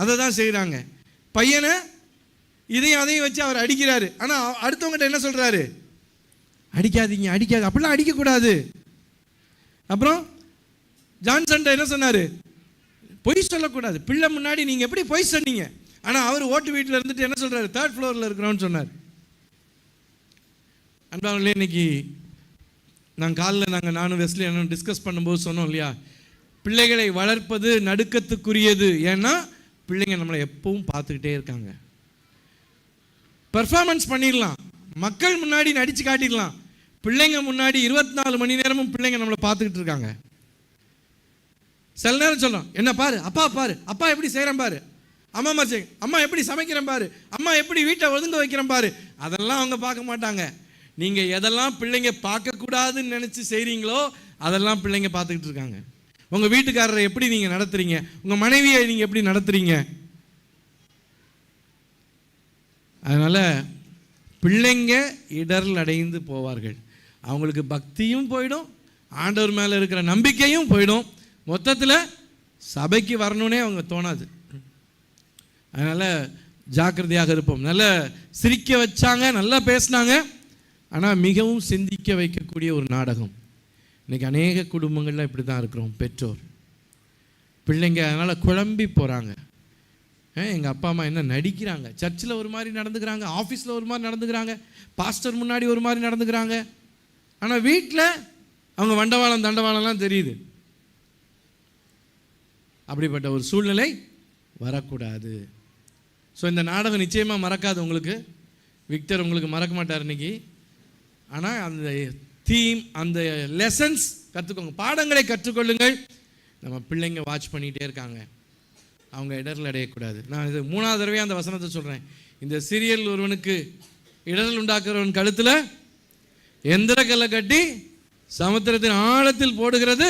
அதை தான் செய்கிறாங்க. பையனை இதையும் அதையும் வச்சு அவர் அடிக்கிறாரு. ஆனால் அடுத்தவங்ககிட்ட என்ன சொல்கிறாரு? அடிக்காதீங்க, அடிக்காது, அப்படிலாம் அடிக்கக்கூடாது. அப்புறம் ஜான்சன் என்ன சொன்னார்? பொய் சொல்லக்கூடாது, பிள்ளை முன்னாடி நீங்கள் எப்படி பொய் சொன்னீங்க? ஆனால் அவர் ஓட்டு வீட்டில் இருந்துட்டு என்ன சொல்கிறாரு? 3rd ஃப்ளோரில் இருக்கிறோன்னு சொன்னார். அன்பாங்களே, இன்னைக்கு நானும் வெஸ்லி என்ன டிஸ்கஸ் பண்ணும்போது சொன்னோம் இல்லையா, பிள்ளைகளை வளர்ப்பது நடுக்கத்துக்குரியது. ஏன்னா பிள்ளைங்க நம்மளை எப்பவும் பார்த்துக்கிட்டே இருக்காங்க. பெர்ஃபார்மன்ஸ் பண்ணிடலாம், மக்கள் முன்னாடி நடிச்சு காட்டிடலாம், பிள்ளைங்க முன்னாடி 24 மணி நேரமும் பிள்ளைங்க நம்மளை பார்த்துக்கிட்டு இருக்காங்க. சில நேரம் சொல்றோம், என்ன பாரு, அப்பா பாரு, அப்பா எப்படி செய்கிறேன் பாரு, அம்மா அம்மா எப்படி சமைக்கிறேன் பாரு, அம்மா எப்படி வீட்டை ஒதுங்க வைக்கிறேன் பாரு. அதெல்லாம் அவங்க பார்க்க மாட்டாங்க. நீங்கள் எதெல்லாம் பிள்ளைங்க பார்க்கக்கூடாதுன்னு நினச்சி செய்கிறீங்களோ அதெல்லாம் பிள்ளைங்க பார்த்துக்கிட்டு இருக்காங்க. உங்கள் வீட்டுக்காரரை எப்படி நீங்கள் நடத்துறீங்க, உங்கள் மனைவியை நீங்கள் எப்படி நடத்துறீங்க. அதனால் பிள்ளைங்க இடர்ல அடைந்து போவார்கள். அவங்களுக்கு பக்தியும் போயிடும், ஆண்டவர் மேலே இருக்கிற நம்பிக்கையும் போயிடும். மொத்தத்தில் சபைக்கு வரணுன்னே அவங்க தோணாது. அதனால் ஜாக்கிரதையாக இருப்போம். நல்லா சிரிக்க வச்சாங்க, நல்லா பேசினாங்க, ஆனால் மிகவும் சிந்திக்க வைக்கக்கூடிய ஒரு நாடகம். இன்றைக்கி அநேக குடும்பங்களில் இப்படி தான் இருக்கிறோம். பெற்றோர் பிள்ளைங்க அதனால் குழம்பி போகிறாங்க. எங்கள் அப்பா அம்மா என்ன நடிக்கிறாங்க, சர்ச்சில் ஒரு மாதிரி நடந்துக்கிறாங்க, ஆஃபீஸில் ஒரு மாதிரி நடந்துக்கிறாங்க, பாஸ்டர் முன்னாடி ஒரு மாதிரி நடந்துக்கிறாங்க, ஆனால் வீட்டில் அவங்க வண்டவாளம் தண்டவாளம்லாம் தெரியுது. அப்படிப்பட்ட ஒரு சூழ்நிலை வரக்கூடாது. ஸோ இந்த நாடகம் நிச்சயமாக மறக்காது உங்களுக்கு. விக்டர் உங்களுக்கு மறக்க மாட்டார் இன்னைக்கு. ஆனால் அந்த தீம், அந்த லெசன்ஸ் கற்றுக்கோங்க, பாடங்களை கற்றுக்கொள்ளுங்கள். நம்ம பிள்ளைங்க வாட்ச் பண்ணிகிட்டே இருக்காங்க, அவங்க இடரில் அடையக்கூடாது. நான் இது 3வது தடவையாக அந்த வசனத்தை சொல்கிறேன். இந்த சீரியல் ஒருவனுக்கு இடரல் உண்டாக்குறவன் கழுத்தில் எந்திரக்கல்லை கட்டி சமுத்திரத்தின் ஆழத்தில் போடுகிறது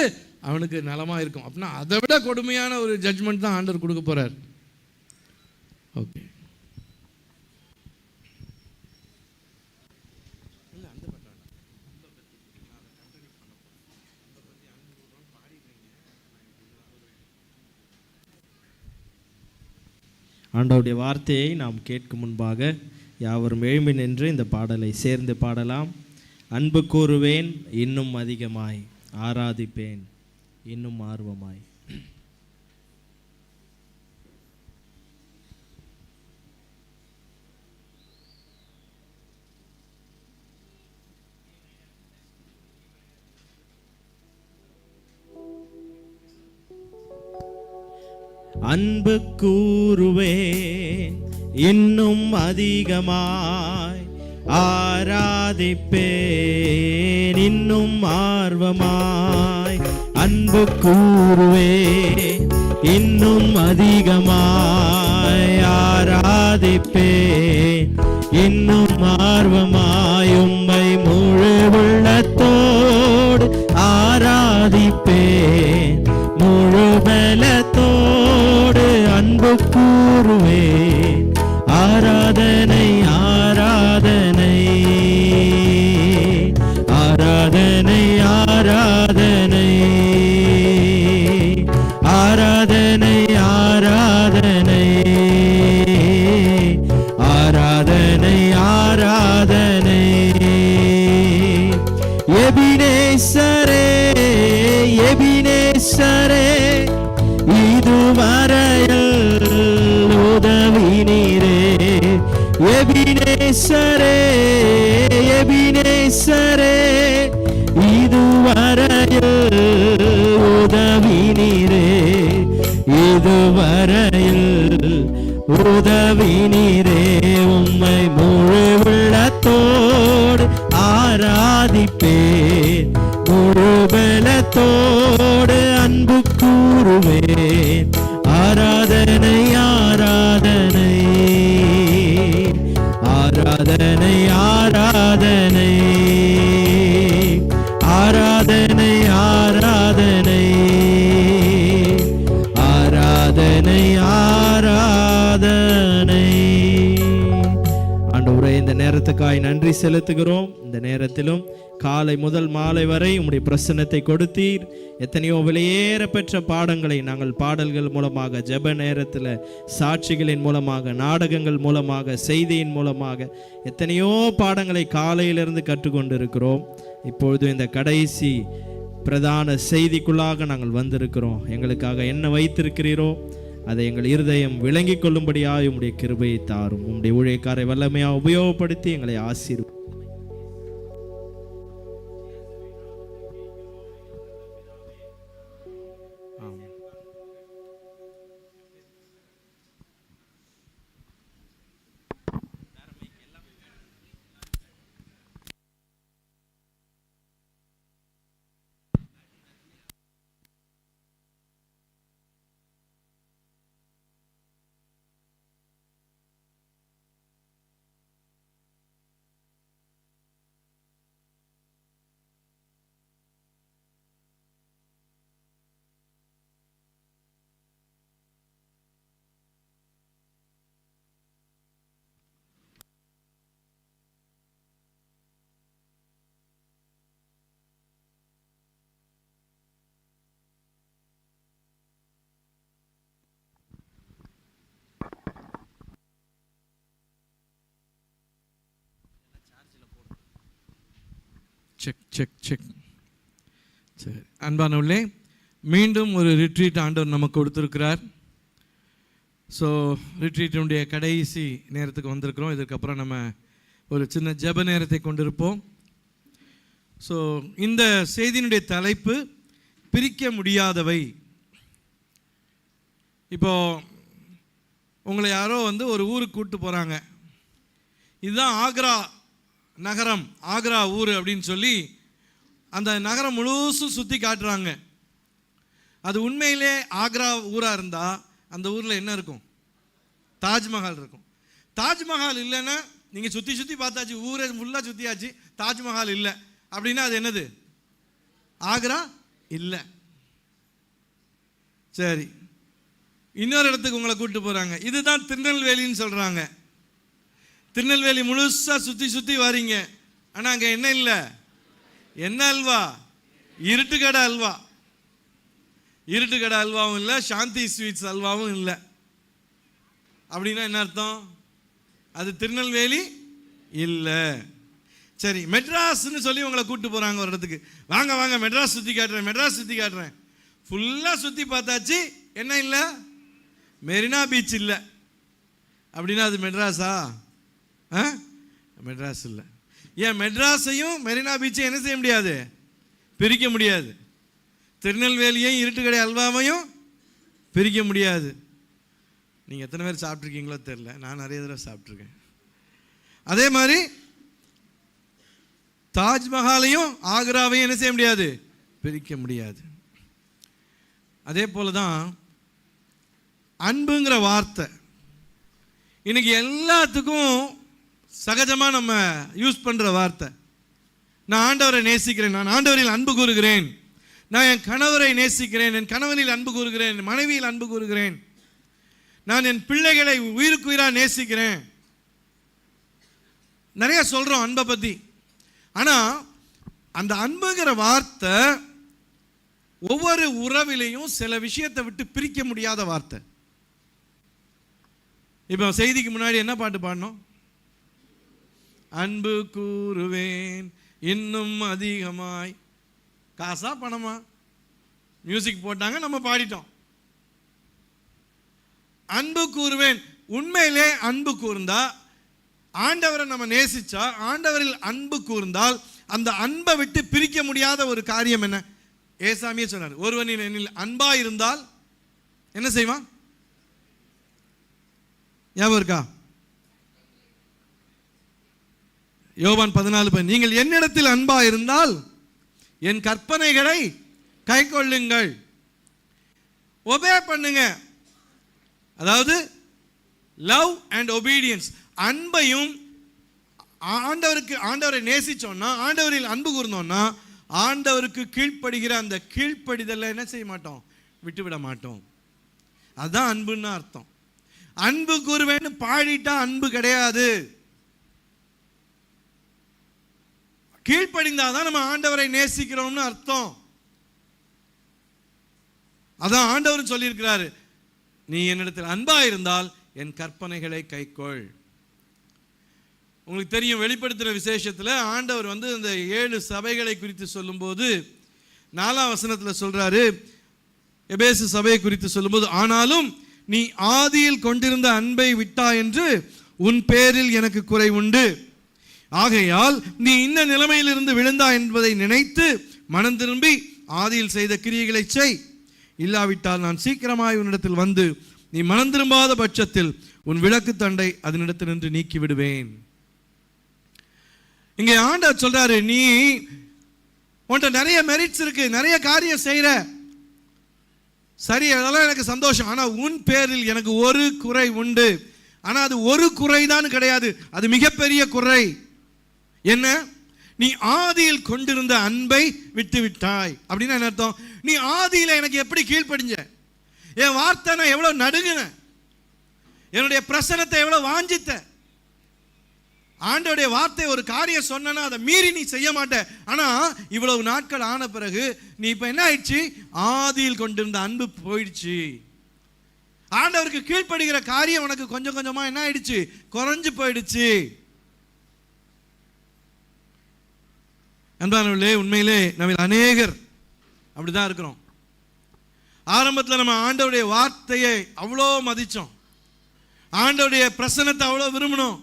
அவனுக்கு நலமாக இருக்கும். அப்படின்னா அதை விட கொடுமையான ஒரு ஜட்ஜ்மெண்ட் தான் ஆண்டவர் கொடுக்க போகிறார். ஓகே, ஆண்டவருடைய வார்த்தையை நாம் கேட்கும் முன்பாக யாவரும் எழும்பி நின்று இந்த பாடலை சேர்ந்து பாடலாம். அன்பு கூறுவேன் இன்னும் அதிகமாய், ஆராதிப்பேன் இன்னும் ஆர்வமாய். அன்பு கூறுவேன் இன்னும் அதிகமாய், ஆராதிப்பேன் இன்னும் ஆர்வமாய். அன்பு கூறுவேன் இன்னும் அதிகமாய், ஆராதிப்பேன் இன்னும் ஆர்வமாய். உம்மை முழு உள்ளத்தோடு ஆராதிப்பேன், முழு பலத்தோடு அன்பு கூறுவேன். ஆராதனை ஆராதனை ஆராதனை ஆராதனை ஆராதனை ஆராதனை ஆராதனை ஆராதனை. எபினேசரே எபினேசரே, இதுவரையில் உதவி நீரே. எபினேசரே எபினேசரே, இதுவரையில் உதவி நீரே. இதுவரையில் உதவி நீரே. உம்மை முழு உள்ளத்தோடு ஆராதிப்பேன், முழு பலத்தோடு அன்பு கூறுவேன். ஆராதனை ஆராதனை ஆராதனை ஆராதனை ஆராதனை ஆராதனை ஆராதனை ஆராதனை. ஆண்டவரே, இந்த நேரத்துக்காய் நன்றி நன்றி செலுத்துகிறோம். இந்த நேரத்திலும் காலை முதல் மாலை வரை உம்முடைய பிரசன்னத்தை கொடுத்தீர். எத்தனையோ விலையேற பெற்ற பாடங்களை நாங்கள் பாடல்கள் மூலமாக, ஜெப நேரத்தில், சாட்சிகளின் மூலமாக, நாடகங்கள் மூலமாக, செய்தியின் மூலமாக எத்தனையோ பாடங்களை காலையிலிருந்து கற்றுக்கொண்டிருக்கிறோம். இப்பொழுது இந்த கடைசி பிரதான செய்திக்குள்ளாக நாங்கள் வந்திருக்கிறோம். எங்களுக்காக என்ன வைத்திருக்கிறீரோ அதை எங்கள் இருதயம் விளங்கி கொள்ளும்படியாக உம்முடைய கிருபையை தாரும். உம்முடைய ஊழியக்காரை வல்லமையாக உபயோகப்படுத்தி எங்களை ஆசீர்வதியும். Check check check. சரி, அன்பானவர்களே, மீண்டும் ஒரு ரிட்ரீட் ஆண்டவர் நமக்கு கொடுத்துருக்கிறார். ஸோ ரிட்ரீட்டினுடைய கடைசி நேரத்துக்கு வந்திருக்கிறோம். இதுக்கப்புறம் நம்ம ஒரு சின்ன ஜெப நேரத்தை கொண்டிருப்போம். ஸோ இந்த செய்தியினுடைய தலைப்பு பிரிக்க முடியாதவை. இப்போ உங்களை யாரோ ஒரு ஊருக்கு கூப்பிட்டு போகிறாங்க. இதுதான் ஆக்ரா நகரம், ஆக்ரா ஊர் அப்படின்னு சொல்லி அந்த நகரம் முழுசும் சுற்றி காட்டுறாங்க. அது உண்மையிலே ஆக்ரா ஊராக இருந்தால் அந்த ஊரில் என்ன இருக்கும்? தாஜ்மஹால் இருக்கும். தாஜ்மஹால் இல்லைன்னா நீங்கள் சுற்றி சுற்றி பார்த்தாச்சு, ஊரை ஃபுல்லாக சுற்றியாச்சு, தாஜ்மஹால் இல்லை அப்படின்னா அது என்னது? ஆக்ரா இல்லை. சரி, இன்னொரு இடத்துக்கு உங்களை கூப்பிட்டு போகிறாங்க. இதுதான் திருநெல்வேலின்னு சொல்கிறாங்க. திருநெல்வேலி முழுசாக சுற்றி சுற்றி வாரீங்க. ஆனால் அங்கே என்ன இல்லை? என்ன அல்வா? இருட்டுக்கடை அல்வா. இருட்டுக்கடை அல்வாவும் இல்லை, சாந்தி ஸ்வீட்ஸ் அல்வாவும் இல்லை. அப்படின்னா என்ன அர்த்தம்? அது திருநெல்வேலி இல்லை. சரி, மெட்ராஸ்ன்னு சொல்லி உங்களை கூப்பிட்டு போகிறாங்க ஒரு இடத்துக்கு. வாங்க வாங்க மெட்ராஸ் சுற்றி காட்டுறேன், மெட்ராஸ் சுற்றி காட்டுறேன். ஃபுல்லாக சுற்றி பார்த்தாச்சு, என்ன இல்லை? மெரினா பீச் இல்லை. அப்படின்னா அது மெட்ராஸா? மெட்ராஸ் இல்லை. ஏன் மெட்ராஸையும் மெரினா பீச்சையும் என்ன செய்ய முடியாது? பிரிக்க முடியாது. திருநெல்வேலியையும் இருட்டுக்கடை அல்வாவையும் பிரிக்க முடியாது. நீங்கள் எத்தனை பேர் சாப்பிட்ருக்கீங்களோ தெரில, நான் நிறைய தடவை சாப்பிட்ருக்கேன். அதே மாதிரி தாஜ்மஹாலையும் ஆக்ராவையும் என்ன செய்ய முடியாது? பிரிக்க முடியாது. அதே போல தான் அன்புங்கிற வார்த்தை இன்னைக்கு எல்லாத்துக்கும் சகஜமாக நம்ம யூஸ் பண்ணுற வார்த்தை. நான் ஆண்டவரை நேசிக்கிறேன், நான் ஆண்டவரில் அன்பு கூறுகிறேன், நான் என் கணவரை நேசிக்கிறேன், என் கணவனில் அன்பு கூறுகிறேன், என் மனைவியில் அன்பு கூறுகிறேன், நான் என் பிள்ளைகளை உயிருக்கு உயிராக நேசிக்கிறேன். நிறைய சொல்கிறோம் அன்பை பற்றி. ஆனால் அந்த அன்புங்கிற வார்த்தை ஒவ்வொரு உறவிலையும் சில விஷயத்தை விட்டு பிரிக்க முடியாத வார்த்தை. இப்போ செய்திக்கு முன்னாடி என்ன பாட்டு பாடணும்? அன்பு கூறுவேன் இன்னும் அதிகமாய். காசா பணமா? மியூசிக் போட்டாங்க, நம்ம பாடிட்டோம். அன்பு கூறுவேன். உண்மையிலே அன்பு கூர்ந்தா, ஆண்டவரை நம்ம நேசிச்சா, ஆண்டவரில் அன்பு கூர்ந்தால் அந்த அன்பை விட்டு பிரிக்க முடியாத ஒரு காரியம் என்ன? ஏசாமியே சொன்னார், ஒருவனில் என்னில் அன்பா இருந்தால் என்ன செய்வான்? ஞாபகம் இருக்கா? யோவான் 14 நீங்கள் என்னிடத்தில் அன்பா இருந்தால் என் கற்பனைகளை கை கொள்ளுங்கள். ஒபே பண்ணுங்க. அதாவது லவ் அண்ட் ஒபீடியன்ஸ். அன்பையும் ஆண்டவரை நேசிச்சோம்னா, ஆண்டவரில் அன்பு கூர்ந்தோம்னா, ஆண்டவருக்கு கீழ்ப்படுகிற அந்த கீழ்ப்படிதலை என்ன செய்ய மாட்டோம்? விட்டுவிட மாட்டோம். அதுதான் அன்புன்னு அர்த்தம். அன்பு கூறுவேன்னு பாடிட்டா அன்பு கிடையாது. கீழ்ப்படிந்தாதான் நம்ம ஆண்டவரை நேசிக்கிறோம்னு அர்த்தம். அதான் ஆண்டவர் சொல்லியிருக்கிறாரு, நீ என்னிடத்தில் அன்பா இருந்தால் என் கற்பனைகளை கைக்கொள். உங்களுக்கு தெரியும், வெளிப்படுத்துகிற விசேஷத்தில் ஆண்டவர் இந்த 7 சபைகளை குறித்து சொல்லும்போது 4ஆம் வசனத்தில் சொல்றாரு, எபேசு சபையை குறித்து சொல்லும்போது, ஆனாலும் நீ ஆதியில் கொண்டிருந்த அன்பை விட்டா என்று உன் பேரில் எனக்கு குறை உண்டு. ஆகையால் நீ இந்த நிலைமையிலிருந்து விழுந்தா என்பதை நினைத்து மனம் திரும்பி ஆதியில் செய்த கிரியைகளை செய். இல்லாவிட்டால் நான் சீக்கிரமாய் உன்னிடத்தில் வந்து நீ மனம் திரும்பாத பட்சத்தில் உன் விளக்கு தண்டை அதனிடத்தில் நின்று நீக்கி விடுவேன். இங்கே ஆண்டவர் சொல்றாரு, நீ உன்கிட்ட நிறைய மெரிட்ஸ் இருக்கு, நிறைய காரியம் செய்யற, சரி, அதெல்லாம் எனக்கு சந்தோஷம். ஆனா உன் பேரில் எனக்கு ஒரு குறை உண்டு. ஆனா அது ஒரு குறைதான் கிடையாது, அது மிகப்பெரிய குறை. என்ன? நீ ஆதியில் கொண்டிருந்த அன்பை விட்டு விட்டாய். அப்படின்னா என்ன அர்த்தம்? நீ ஆதியில எனக்கு எப்படி கீழ்ப்படிஞ்ச, என் வார்த்தை நான் எவ்வளவு நடுங்கின, என்னுடைய பிரசனத்தை எவ்வளவு வாஞ்சித்த. ஆண்டோடைய வார்த்தை ஒரு காரியம் சொன்னா அதை மீறி நீ செய்ய மாட்ட. ஆனா இவ்வளவு நாட்கள் ஆன பிறகு நீ இப்ப என்ன ஆயிடுச்சு? ஆதியில் கொண்டிருந்த அன்பு போயிடுச்சு. ஆண்டவருக்கு கீழ்ப்படுகிற காரியம் உனக்கு கொஞ்சம் கொஞ்சமா என்ன ஆயிடுச்சு? குறைஞ்சு போயிடுச்சு. அன்பானவர்களே, உண்மையிலே நம்ம அநேகர் அப்படிதான் இருக்கிறோம். ஆரம்பத்தில் நம்ம ஆண்டவருடைய வார்த்தையை அவ்வளோ மதிச்சோம், ஆண்டவருடைய பிரசன்னத்தை அவ்வளோ விரும்பினோம்,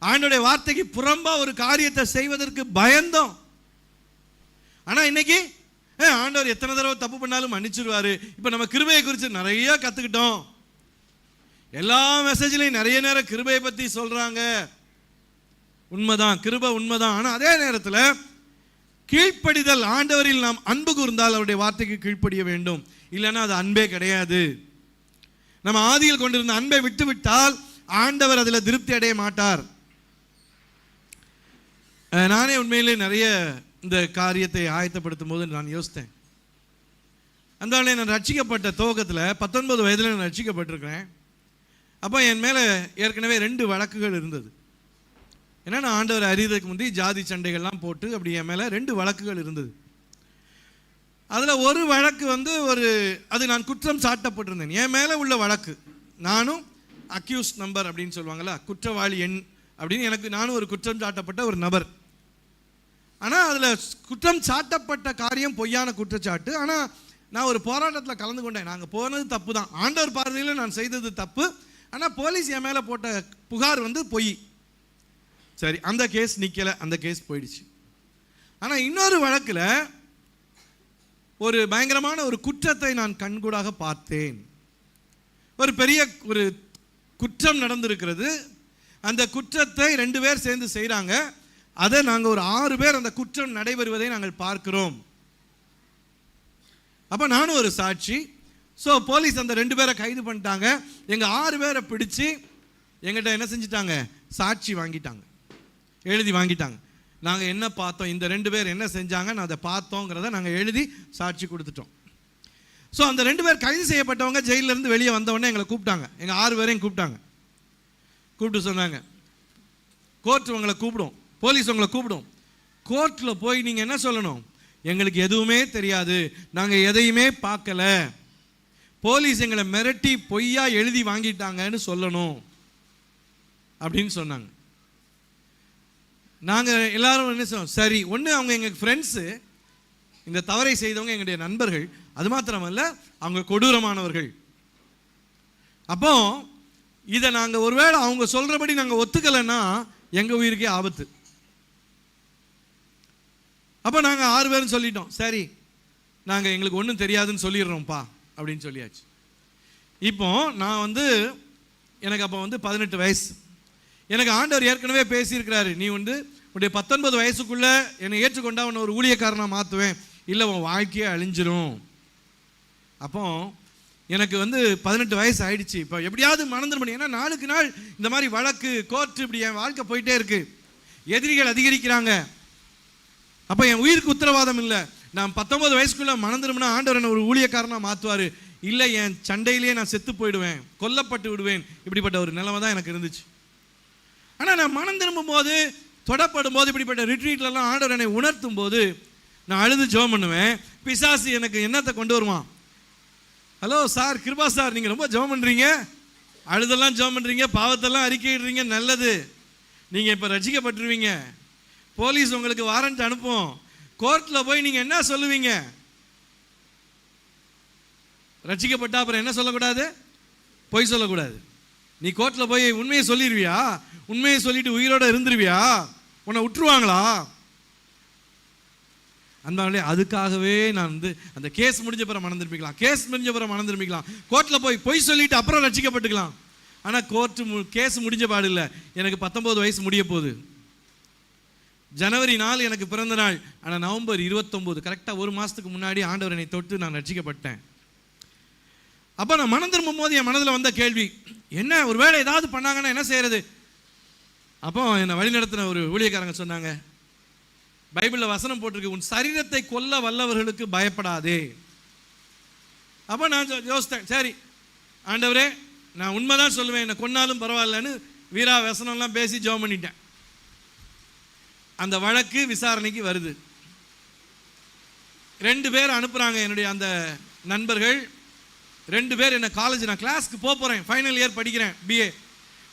ஆண்டவருடைய வார்த்தைக்கு புறம்பா ஒரு காரியத்தை செய்வதற்கு பயந்தோம். ஆனா இன்னைக்கு ஆண்டவர் எத்தனை தடவை தப்பு பண்ணாலும் மன்னிச்சிருவாரு. இப்ப நம்ம கிருபையை குறித்து நிறைய கத்துக்கிட்டோம். எல்லா மெசேஜ்லையும் நிறைய நேரம் கிருபையை பத்தி சொல்றாங்க. உண்மைதான், கிருபை உண்மைதான். ஆனா அதே நேரத்தில் கீழ்ப்படிதல், ஆண்டவரில் நாம் அன்பு கூர்ந்தால் அவருடைய வார்த்தைக்கு கீழ்ப்படிய வேண்டும், இல்லைன்னா அது அன்பே கிடையாது. நம்ம ஆதியில் கொண்டிருந்த அன்பை விட்டு விட்டால் ஆண்டவர் அதில் திருப்தி அடைய மாட்டார். நானே உண்மையிலே நிறைய இந்த காரியத்தை ஆயத்தப்படுத்தும் போது நான் யோசித்தேன். அந்த நான் ரட்சிக்கப்பட்ட துவக்கத்தில் 19 வயதில் நான் ரட்சிக்கப்பட்டிருக்கிறேன். அப்போ என் மேலே ஏற்கனவே 2 வழக்குகள் இருந்தது. ஏன்னா நான் ஆண்டவர் அறியதுக்கு முந்தி ஜாதி சண்டைகள்லாம் போட்டு அப்படி என் மேலே 2 வழக்குகள் இருந்தது. அதில் ஒரு வழக்கு அது நான் குற்றம் சாட்டப்பட்டிருந்தேன். என் மேலே உள்ள வழக்கு, நானும் அக்யூஸ் நம்பர் அப்படின்னு சொல்லுவாங்களா, குற்றவாளி எண் அப்படின்னு, நானும் ஒரு குற்றம் சாட்டப்பட்ட ஒரு நபர். ஆனால் அதில் குற்றம் சாட்டப்பட்ட காரியம் பொய்யான குற்றச்சாட்டு. ஆனால் நான் ஒரு போராட்டத்தில் கலந்து கொண்டேன். நாங்கள் போனது தப்பு தான், ஆண்டவர் பார்வையில் நான் செய்தது தப்பு. ஆனால் போலீஸ் என் மேலே போட்ட புகார் பொய். சரி, அந்த கேஸ் நிற்கலை, அந்த கேஸ் போயிடுச்சு. ஆனால் இன்னொரு வழக்கில் ஒரு பயங்கரமான ஒரு குற்றத்தை நான் கண்கூடாக பார்த்தேன். ஒரு பெரிய ஒரு குற்றம் நடந்திருக்கிறது. அந்த குற்றத்தை 2 பேர் சேர்ந்து செய்கிறாங்க. அதை நாங்கள் ஒரு 6 பேர் அந்த குற்றம் நடைபெறுவதை நாங்கள் பார்க்கிறோம். அப்போ நானும் ஒரு சாட்சி. ஸோ போலீஸ் அந்த 2 பேரை கைது பண்ணிட்டாங்க. எங்கள் 6 பேரை பிடிச்சி எங்கிட்ட என்ன செஞ்சிட்டாங்க? சாட்சி வாங்கிட்டாங்க, எழுதி வாங்கிட்டாங்க. நாங்கள் என்ன பார்த்தோம், இந்த 2 பேர் என்ன செஞ்சாங்க, நான் அதை பார்த்தோங்கிறத நாங்கள் எழுதி சாட்சி கொடுத்துட்டோம். ஸோ அந்த 2 பேர் கைது செய்யப்பட்டவங்க ஜெயிலிருந்து வெளியே வந்தவொடனே எங்களை கூப்பிட்டாங்க. எங்கள் 6 பேரையும் கூப்பிட்டாங்க. கூப்பிட்டு சொன்னாங்க, கோர்ட் உங்களை கூப்பிடும், போலீஸ் உங்களை கூப்பிடும். கோர்ட்டில் போய் நீங்கள் என்ன சொல்லணும்? எங்களுக்கு எதுவுமே தெரியாது, நாங்கள் எதையுமே பார்க்கல, போலீஸ் எங்களை மிரட்டி பொய்யா எழுதி வாங்கிட்டாங்கன்னு சொல்லணும் அப்படின்னு சொன்னாங்க. நாங்கள் எல்லாரும் என்ன சொன்னோம்? சரி, ஒன்று அவங்க எங்கள் ஃப்ரெண்ட்ஸு, இந்த தவறை செய்தவங்க எங்களுடைய நண்பர்கள், அது மாத்திரமல்ல அவங்க கொடூரமானவர்கள். அப்போ இதை நாங்கள் ஒருவேளை அவங்க சொல்கிறபடி நாங்கள் ஒத்துக்கலைன்னா எங்கள் உயிருக்கே ஆபத்து. அப்போ நாங்கள் 6 பேரும் சொல்லிட்டோம், சரி நாங்கள் எங்களுக்கு ஒன்றும் தெரியாதுன்னு சொல்லிடுறோம்ப்பா அப்படின்னு சொல்லியாச்சு. இப்போ நான் எனக்கு அப்போ 18 வயசு. எனக்கு ஆண்டவர் ஏற்கனவே பேசியிருக்கிறாரு, நீ உன்னுடைய 19 வயசுக்குள்ளே என்னை ஏற்றுக்கொண்டா உன்னை ஒரு ஊழியக்காரனாக மாற்றுவேன், இல்லை உன் வாழ்க்கையே அழிஞ்சிரும். அப்போ எனக்கு 18 வயசு ஆயிடுச்சு. இப்போ எப்படியாவது மறந்துட முடியும். ஏன்னா நாளுக்கு நாள் இந்த மாதிரி வழக்கு, கோர்ட்டு, இப்படி என் வாழ்க்கை போயிட்டே இருக்கு, எதிரிகள் அதிகரிக்கிறாங்க. அப்போ என் உயிருக்கு உத்தரவாதம் இல்லை. நான் 19 வயசுக்குள்ளே மறந்துடும்னா ஆண்டவர் என்ன ஒரு ஊழியக்காரனாக மாற்றுவார், இல்லை என் சண்டையிலேயே நான் செத்து போயிடுவேன், கொல்லப்பட்டு விடுவேன். இப்படிப்பட்ட ஒரு நிலைமை தான் எனக்கு இருந்துச்சு. ஆனால் நான் மனம் திரும்பும் போது தொடப்படும் போது இப்படிப்பட்ட ரிட்ரீட்லலாம் ஆண்டவர் என்னை உணர்த்தும் போது நான் அழுது ஜெபம் பண்ணுவேன். பிசாசு எனக்கு என்னத்தை கொண்டு வருவான்? ஹலோ சார், கிருபா சார், நீங்கள் ரொம்ப ஜெபம் பண்ணுறீங்க, அழுதெல்லாம் ஜெபம் பண்ணுறீங்க, பாவத்தெல்லாம் அறிக்கையிடுறீங்க, நல்லது, நீங்கள் இப்போ ரட்சிக்கப்பட்டுருவீங்க, போலீஸ் உங்களுக்கு வாரண்ட் அனுப்பும், கோர்ட்டில் போய் நீங்கள் என்ன சொல்லுவீங்க? ரட்சிக்கப்பட்டா அப்புறம் என்ன சொல்லக்கூடாது? பொய் சொல்லக்கூடாது. நீ கோர்ட்டில் போய் உண்மையை சொல்லிடுவியா? உண்மையை சொல்லிட்டு உயிரோட இருந்துருவியா? உன்னை விட்டுருவாங்களா? அந்த அதுக்காகவே நான் வந்து அந்த கேஸ் முடிஞ்ச பிறகு மனம் திரும்பிக்கலாம், கேஸ் முடிஞ்ச பிறகு மனம் திரும்பிக்கலாம், கோர்ட்டில் போய் பொய் சொல்லிட்டு அப்புறம் ரட்சிக்கப்பட்டுக்கலாம். ஆனால் கேஸ் முடிஞ்ச பாடு இல்லை. எனக்கு 19 வயசு முடிய போகுது. ஜனவரி 4 எனக்கு பிறந்த நாள். ஆனால் நவம்பர் 29 கரெக்டாக 1 மாதத்துக்கு முன்னாடி ஆண்டவர் என்னை தொட்டு நான் ரட்சிக்கப்பட்டேன். அப்போ நான் மனம் திரும்பும் போது என் மனதில் வந்த கேள்வி என்ன, ஒரு வேளை ஏதாவது பண்ணாங்கன்னா என்ன செய்யறது? அப்போ என்னை வழிநடத்தின ஒரு ஊழியக்காரங்க சொன்னாங்க, பைபிளில் வசனம் போட்டிருக்கு, உன் சரீரத்தை கொல்ல வல்லவர்களுக்கு பயப்படாதே. அப்போ நான் யோசித்தேன், சரி ஆண்டவரே, நான் உண்மைதான் சொல்லுவேன், என்னை கொன்னாலும் பரவாயில்லன்னு வீரா வசனம்லாம் பேசி ஜெபம் பண்ணிட்டேன். அந்த வழக்கு விசாரணைக்கு வருது. 2 பேர் அனுப்புகிறாங்க, என்னுடைய அந்த நண்பர்கள் 2 பேர். என்ன காலேஜ், நான் கிளாஸ்க்கு போகிறேன், ஃபைனல் இயர் படிக்கிறேன், BA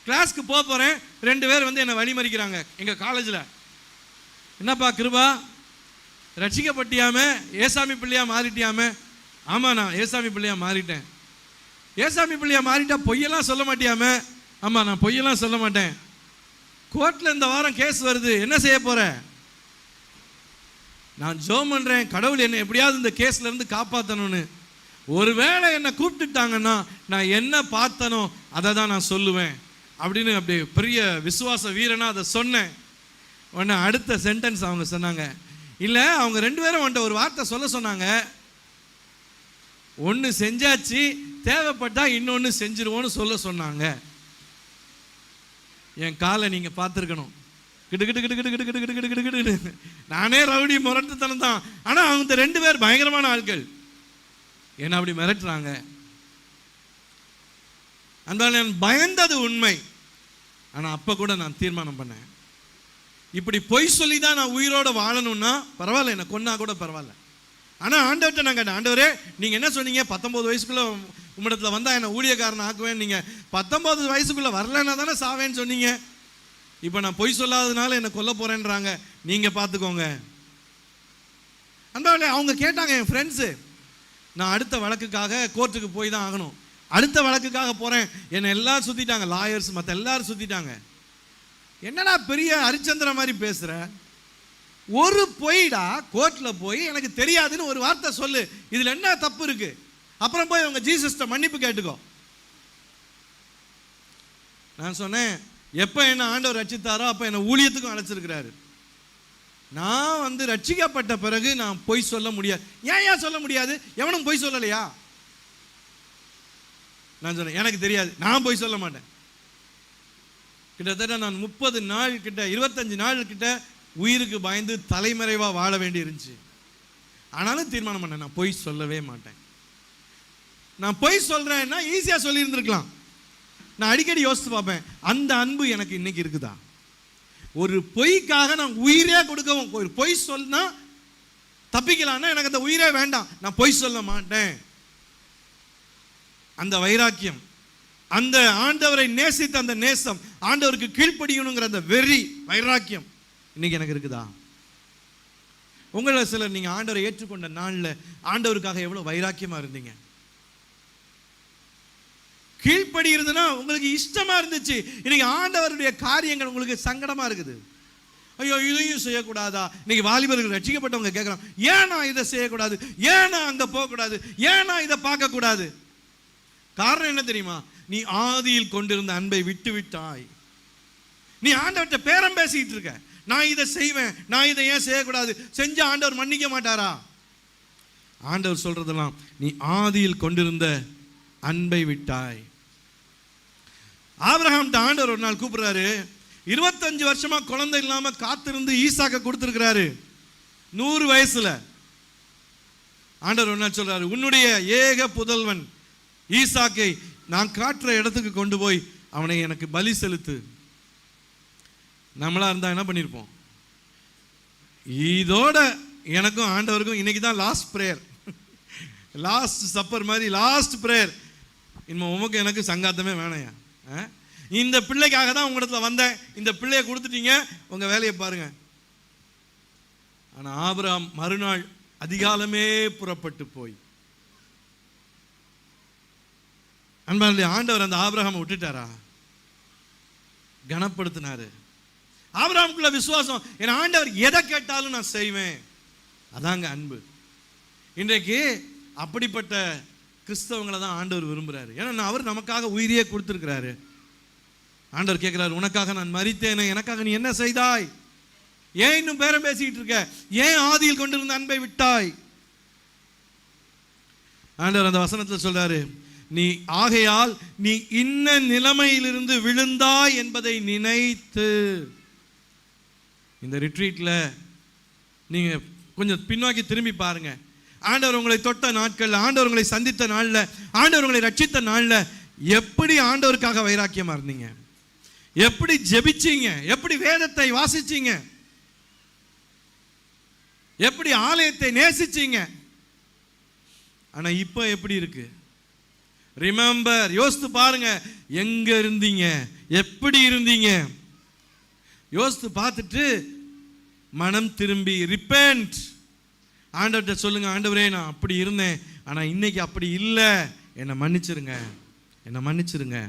கிளாஸ்க்கு போகிறேன். 2 பேர் வந்து என்னை வழிமறிக்கிறாங்க எங்கள் காலேஜில். என்னப்பா கிருபா, ரட்சிக்கப்பட்டியாம, ஏசாமி பிள்ளையா மாறிட்டியாம? ஆமாம், நான் ஏசாமி பிள்ளையா மாறிட்டேன். ஏசாமி பிள்ளையா மாறிட்டா பொய்யெல்லாம் சொல்ல மாட்டியாம? ஆமாம், நான் பொய்யெல்லாம் சொல்ல மாட்டேன். கோர்ட்டில் இந்த வாரம் கேஸ் வருது, என்ன செய்ய போற? நான் ஜெபம் பண்ணுறேன், கடவுள் என்னை எப்படியாவது இந்த கேஸ்ல இருந்து காப்பாற்றணும்னு. ஒருவேளை என்னை கூப்பிட்டுட்டாங்கன்னா நான் என்ன பார்த்தனோ அதை தான் நான் சொல்லுவேன் அப்படின்னு அப்படி பெரிய விசுவாச வீரனா அதை சொன்னேன். உடனே அடுத்த சென்டென்ஸ் அவங்க சொன்னாங்க, இல்லை அவங்க 2 பேரும் வந்துட்டு ஒரு வார்த்தை சொல்ல சொன்னாங்க, ஒன்று செஞ்சாச்சு, தேவைப்பட்டா இன்னொன்று செஞ்சிருவோன்னு சொல்ல சொன்னாங்க. என் காலை நீங்கள் பார்த்துருக்கணும், கிட்டு கிட்டு கிட்டு கிட்டு கிட்டு கிட்டு கிட்டு கிட்டு கிட்டு. நானே ரவுடி முரட்டுத்தனம் தான், ஆனால் அவங்க 2 பேர் பயங்கரமான ஆட்கள், என்ன அப்படி மிரட்டுறாங்க. அந்த நான் பயந்தது உண்மை. ஆனால் அப்போ கூட நான் தீர்மானம் பண்ணேன், இப்படி பொய் சொல்லி தான் நான் உயிரோட வாழணும்னா பரவாயில்ல, என்னை கொன்னா கூட பரவாயில்ல. ஆனால் ஆண்டவர்கிட்ட நான் கேட்டேன், ஆண்டவரே நீங்கள் என்ன சொன்னீங்க, 19 வயசுக்குள்ளே உம்மிடத்தில் வந்தால் என்னை ஊழியக்காரனை ஆக்குவேன், நீங்கள் 19 வயசுக்குள்ளே வரலன்னா தானே சாவேன்னு சொன்னீங்க. இப்போ நான் பொய் சொல்லாததுனால என்னை கொல்ல போகிறேன்றாங்க, நீங்கள் பார்த்துக்கோங்க. அந்த அவங்க கேட்டாங்க, என் ஃப்ரெண்ட்ஸு, நான் அடுத்த வழக்குக்காக கோர்ட்டுக்கு போய் தான் ஆகணும், அடுத்த வழக்குக்காக போகிறேன், என்னை எல்லாரும் சுற்றிட்டாங்க, லாயர்ஸ் மற்ற எல்லாரும் சுற்றிட்டாங்க. என்னடா பெரிய ஹரிச்சந்திர மாதிரி பேசுகிற, ஒரு பொய்டா, கோர்ட்டில் போய் எனக்கு தெரியாதுன்னு ஒரு வார்த்தை சொல்லு, இதில் என்ன தப்பு இருக்கு? அப்புறம் போய் அவங்க ஜீசஸ்ட மன்னிப்பு கேட்டுக்கோ. நான் சொன்னேன், எப்போ என்ன ஆண்டவர் ரட்சித்தாரோ அப்போ என்னை ஊழியத்துக்கும் அழைச்சிருக்கிறாரு. நான் வந்து ரட்சிக்கப்பட்ட பிறகு நான் பொய் சொல்ல முடியாது. ஏன் சொல்ல முடியாது? எவனும் பொய் சொல்லலையா? நான் சொன்னேன், எனக்கு தெரியாது, நான் பொய் சொல்ல மாட்டேன். கிட்டத்தட்ட நான் 30 நாள் கிட்ட 25 நாள் கிட்ட உயிருக்கு பயந்து தலைமறைவாக வாழ வேண்டி இருந்துச்சு. ஆனாலும் தீர்மானம் பண்ணேன், நான் பொய் சொல்லவே மாட்டேன். நான் பொய் சொல்றேன்னா ஈஸியாக சொல்லியிருந்திருக்கலாம். நான் அடிக்கடி யோசித்து பார்ப்பேன், அந்த அன்பு எனக்கு இன்னைக்கு இருக்குதா? ஒரு பொய்க்காக நான் உயிரே கொடுக்கவும், ஒரு பொய் சொன்னா தப்பிக்கலாம்னா எனக்கு அந்த உயிரே வேண்டாம், நான் பொய் சொல்ல மாட்டேன். அந்த வைராக்கியம், அந்த ஆண்டவரை நேசித்த அந்த நேசம், ஆண்டவருக்கு கீழ்ப்படியணுங்கிற அந்த வெறி வைராக்கியம் இன்னைக்கு எனக்கு இருக்குதா? உங்களை சிலர் நீங்க ஆண்டவரை ஏற்றுக்கொண்ட நாள்ல ஆண்டவருக்காக எவ்வளவு வைராக்கியமா இருந்தீங்க? கீழ்ப்படுகிறதுனா உங்களுக்கு இஷ்டமா இருந்துச்சு, இன்னைக்கு ஆண்டவருடைய காரியங்கள் உங்களுக்கு சங்கடமா இருக்குது. ஐயோ இதையும் செய்யக்கூடாதா? இன்னைக்கு வாலிபர்கள் ரட்சிக்கப்பட்டவங்க கேட்கறான், ஏன்னா இதை செய்யக்கூடாது, ஏன்னா அங்க போகக்கூடாது, ஏன்னா இதை பார்க்க கூடாது? காரணம் என்ன தெரியுமா? நீ ஆதியில் கொண்டிருந்த அன்பை விட்டு விட்டாய். நீ ஆண்டவர்கிட்ட பேரம் பேசிட்டு இருக்க, நான் இதை செய்வேன், நான் இதை ஏன் செய்யக்கூடாது, செஞ்ச ஆண்டவர் மன்னிக்க மாட்டாரா? ஆண்டவர் சொல்றதெல்லாம் நீ ஆதியில் கொண்டிருந்த அன்பை விட்டாய். ஆபிரகாம் ஆண்டவர் ஒரு நாள் கூப்பிடுறாரு, 25 வருஷமா குழந்தை இல்லாம காத்திருந்து ஈசாக்க கொடுத்திருக்கிறாரு. 100 வயசுல ஆண்டவர் ஒரு நாள் சொல்றாரு, உன்னுடைய ஏக புதல்வன் ஈசாக்கை நான் காட்டுற இடத்துக்கு கொண்டு போய் அவனை எனக்கு பலி செலுத்து. நம்மளா இருந்தா என்ன பண்ணியிருப்போம்? இதோட எனக்கும் ஆண்டவருக்கும் இன்னைக்கு தான் லாஸ்ட் ப்ரேயர், லாஸ்ட் சப்பர் மாதிரி லாஸ்ட் ப்ரேயர். இனிமே உமக்கு எனக்கு சங்காத்தமே வேணையா. இந்த பிள்ளைக்காக தான் உங்களிடத்துல வந்தேன், இந்த பிள்ளைய கொடுத்துட்டீங்க, உங்க வேலையை பாருங்க. ஆனா ஆபிரகாம் மறுநாள் அதிகாலமே புறப்பட்டு போய், அன்பானவர்களே, ஆண்டவர் அந்த ஆபிரகாமை விட்டுட்டாரா? கனப்படுத்தினாரு. ஆபிரகாமுக்குள்ள விசுவாசம், என் ஆண்டவர் எதை கேட்டாலும் நான் செய்வேன். அதாங்க அன்பு. இன்றைக்கு அப்படிப்பட்ட கிறிஸ்தவங்களை தான் ஆண்டவர் விரும்புகிறாரு. ஏன்னா அவர் நமக்காக உயிரையே கொடுத்துருக்கிறாரு. ஆண்டவர் கேட்கிறாரு, உனக்காக நான் மரித்தேனே, எனக்காக நீ என்ன செய்தாய்? ஏன் இன்னும் பேரம் பேசிக்கிட்டு இருக்க? ஏன் ஆதியில் கொண்டிருந்த அன்பை விட்டாய்? ஆண்டவர் அந்த வசனத்தில் சொல்றாரு, நீ ஆகையால் நீ இன்ன நிலைமையிலிருந்து விழுந்தாய் என்பதை நினைத்து. இந்த ரிட்ரீட்ல நீங்க கொஞ்சம் பின்னோக்கி திரும்பி பாருங்க. ஆண்டவர் உங்களை தொட்ட நாட்கள், ஆண்டவர் உங்களை சந்தித்த நாள்ல, ஆண்டவர் உங்களை ரட்சித்த நாள்ல எப்படி ஆண்டவருக்காக வைராக்கியமா இருந்தீங்க? எப்படி ஜெபிச்சீங்க? எப்படி வேதத்தை வாசிச்சீங்க? எப்படி ஆலயத்தை நேசிச்சீங்க? ஆனா இப்ப எப்படி இருக்கு? ரிமெம்பர், யோசித்து பாருங்க, எங்க இருந்தீங்க, எப்படி இருந்தீங்க? யோசித்து பார்த்துட்டு மனம் திரும்பி ரிப்பென்ட், ஆண்டவர்கிட்ட சொல்லுங்க, ஆண்டவரே நான் அப்படி இருந்தேன், ஆனா இன்னைக்கு அப்படி இல்லை, என்னை மன்னிச்சிருங்க, என்னை மன்னிச்சிருங்க.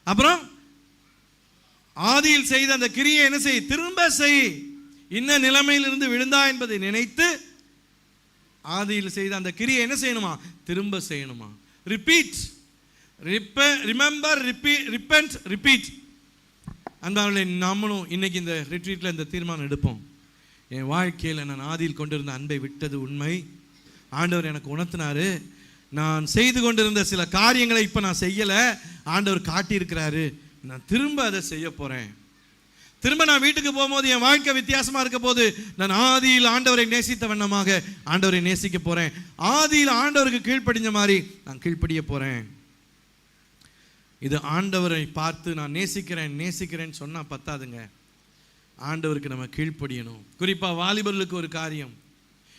அப்புறம் ஆதியில் செய்த அந்த கிரியை என்ன செய்? திரும்ப செய். இன்ன நிலைமையிலிருந்து விழுந்தா என்பதை நினைத்து ஆதியில் செய்த அந்த கிரியை என்ன செய்யணுமா? திரும்ப செய்யணுமா? Repeat, remember, repent, repeat. அன்பானவர்களே, நம்மளும் இன்னைக்கு இந்த ரிட்ரீட்ல இந்த தீர்மானம் எடுப்போம். என் வாழ்க்கையில் நான் ஆதியில் கொண்டிருந்த அன்பை விட்டது உண்மை. ஆண்டவர் எனக்கு உணர்த்தினாரு. நான் செய்து கொண்டிருந்த சில காரியங்களை இப்போ நான் செய்யலை, ஆண்டவர் காட்டியிருக்கிறாரு. நான் திரும்ப அதை செய்ய போகிறேன். திரும்ப நான் வீட்டுக்கு போகும்போது என் வாழ்க்கை வித்தியாசமாக இருக்க போது நான் ஆதியில் ஆண்டவரை நேசித்த வண்ணமாக ஆண்டவரை நேசிக்க போகிறேன். ஆதியில் ஆண்டவருக்கு கீழ்ப்படிஞ்ச மாதிரி நான் கீழ்ப்படிய போகிறேன். இது ஆண்டவரை பார்த்து நான் நேசிக்கிறேன்னு சொன்னால் பத்தாதுங்க. ஆண்டவருக்கு நம்ம கீழ்ப்படியணும். குறிப்பாக வாலிபர்களுக்கு ஒரு காரியம்.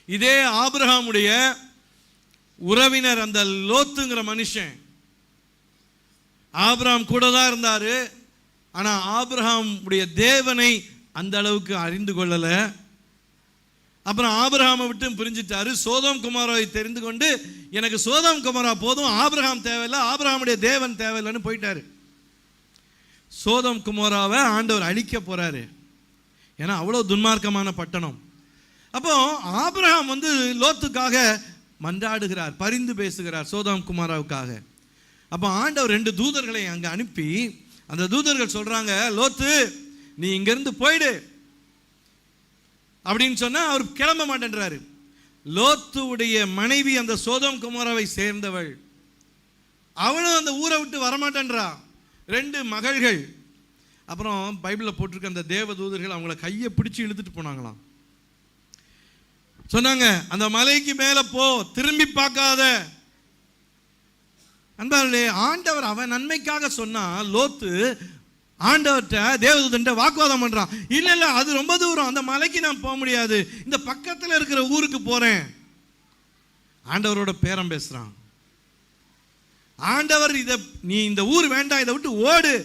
இதே ஆபிரகாமுடைய உறவினர் அந்த லோத்துங்கிற மனுஷன், ஆபிரகாம் கூட தான் இருந்தாரு. ஆனால் ஆபிரகாம் உடைய தேவனை அந்த அளவுக்கு அறிந்து கொள்ளல. அப்புறம் ஆபிரகாமை விட்டு பிரிஞ்சிட்டாரு. சோதோம் குமாராவை தெரிந்து கொண்டு எனக்கு சோதோம் குமாரா போதும், ஆபிரகாம் தேவையில்லை, ஆபிரகாமுடைய தேவன் தேவையில்லைன்னு போயிட்டாரு. சோதோம் குமாராவை ஆண்டவர் அழிக்க போறாரு. ஏன்னா அவ்வளோ துன்மார்க்கமான பட்டணம். அப்போ ஆபிரகாம் லோத்துக்காக மன்றாடுகிறார், பரிந்து பேசுகிறார் சோதோம் குமாராவுக்காக. அப்போ ஆண்டவர் 2 தூதர்களை அங்கே அனுப்பி அந்த தூதர்கள் சொல்றாங்க, லோத்து நீ இங்கிருந்து போயிடு அப்படின்னு சொன்னா அவர் கிளம்ப மாட்டேன்றாரு. லோத்துடைய மனைவி அந்த சோதோம் குமாராவை சேர்ந்தவள், அவனும் அந்த ஊரை விட்டு வரமாட்டேன்றா. 2 மகள்கள். அப்புறம் பைபிளில் போட்டிருக்க அந்த தேவ தூதர்கள் அவங்கள கையை பிடிச்சு இழுத்துட்டு போனாங்களாம். சொன்னாங்க, அந்த மலைக்கு மேல போ, திரும்பி பார்க்காத. அன்பார்களே, ஆண்டவர் அவன் நன்மைக்காக சொன்னா லோத்து ஆண்டவர்கிட்ட தேவதூதன்ட்ட வாக்குவாதம் பண்றான். இல்ல இல்ல அது ரொம்ப தூரம், அந்த மலைக்கு நான் போக முடியாது, இந்த பக்கத்தில் இருக்கிற ஊருக்கு போறேன். ஆண்டவரோட பேரம் பேசுறான். ஆண்டவர் நீ இந்த ஊர் வேண்டாம், இதை விட்டு ஓடு,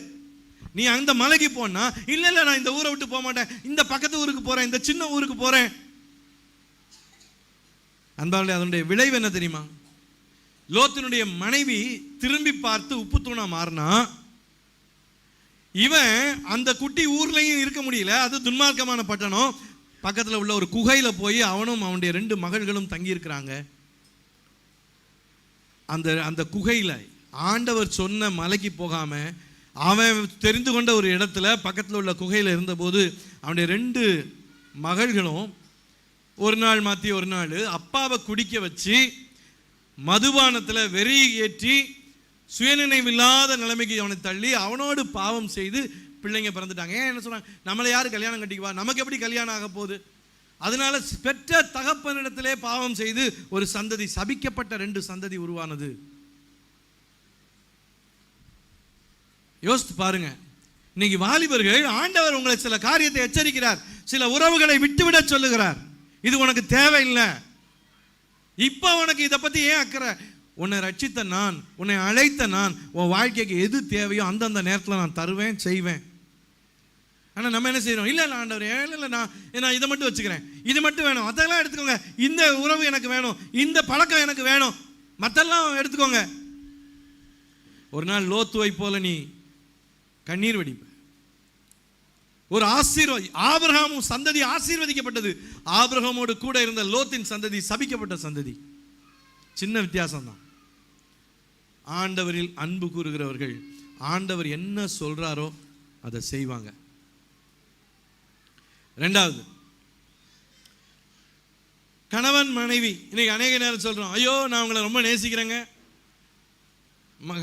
நீ அந்த மலைக்கு போனா, இல்ல இல்ல நான் இந்த ஊரை விட்டு போக மாட்டேன், இந்த பக்கத்து ஊருக்கு போறேன், இந்த சின்ன ஊருக்கு போறேன். அன்பார்களே, அதனுடைய விளைவு என்ன தெரியுமா? லோத்தினுடைய மனைவி திரும்பி பார்த்து உப்பு தூணா மாறினா. இவன் அந்த குட்டி ஊர்லயும் இருக்க முடியல, அது துன்மார்க்கமான பட்டணம். பக்கத்தில் உள்ள ஒரு குகையில போய் அவனும் அவனுடைய 2 மகள்களும் தங்கி இருக்கிறாங்க. அந்த குகையில ஆண்டவர் சொன்ன மலைக்கு போகாம அவன் தெரிந்து கொண்ட ஒரு இடத்துல பக்கத்தில் உள்ள குகையில் இருந்தபோது அவனுடைய 2 மகள்களும் ஒரு நாள் மாற்றி ஒரு நாள் அப்பாவை குடிக்க வச்சு மதுபானத்தில் வெறி ஏற்றி சுயநினைவில்லாத நிலைமைக்கு அவனை தள்ளி அவனோடு பாவம் செய்து பிள்ளைங்க பிறந்துட்டாங்க. ஏன் என்ன சொன்னாங்க? நம்மளை யார் கல்யாணம் கட்டிக்குவா, நமக்கு எப்படி கல்யாணம் ஆக போகுது? அதனால பெற்ற தகப்பனிடத்திலே பாவம் செய்து ஒரு சந்ததி, சபிக்கப்பட்ட 2 சந்ததி உருவானது. யோசித்து பாருங்க. இன்னைக்கு வாலிபர்கள், ஆண்டவர் உங்களை சில காரியத்தை எச்சரிக்கிறார், சில உறவுகளை விட்டுவிட சொல்லுகிறார். இது உனக்கு தேவையில்லை, இப்ப உனக்கு இதை பத்தி ஏன் அக்கறை? உன்னை ரட்சித்த நான், உன்னை அழைத்த நான், உன் வாழ்க்கைக்கு எது தேவையோ அந்தந்த நேரத்தில் நான் தருவேன், செய்வேன். ஆனால் நம்ம என்ன செய்யறோம்? இல்லை ஆண்டவர், இல்லை நான் இதை மட்டும் வச்சுக்கிறேன், இது மட்டும் வேணும், அதெல்லாம் எடுத்துக்கோங்க, இந்த உறவு எனக்கு வேணும், இந்த பழக்கம் எனக்கு வேணும், மற்றெல்லாம் எடுத்துக்கோங்க. ஒரு நாள் லோத்துவை போல நீ கண்ணீர் வடிப்ப. ஒரு ஆபிரகாமும் சந்ததி ஆசீர்வதிக்கப்பட்டது, ஆபிரகாமோடு கூட இருந்த லோத்தின் சந்ததி சபிக்கப்பட்ட சந்ததி. சின்ன வித்தியாசம் தான். ஆண்டவரில் அன்பு கூறுகிறவர்கள் ஆண்டவர் என்ன சொல்றாரோ அதை செய்வாங்க. ரெண்டாவது, கணவன் மனைவி. இன்னைக்கு அநேக நேரம் சொல்றோம், ஐயோ நான் உங்களை ரொம்ப நேசிக்கிறேங்க.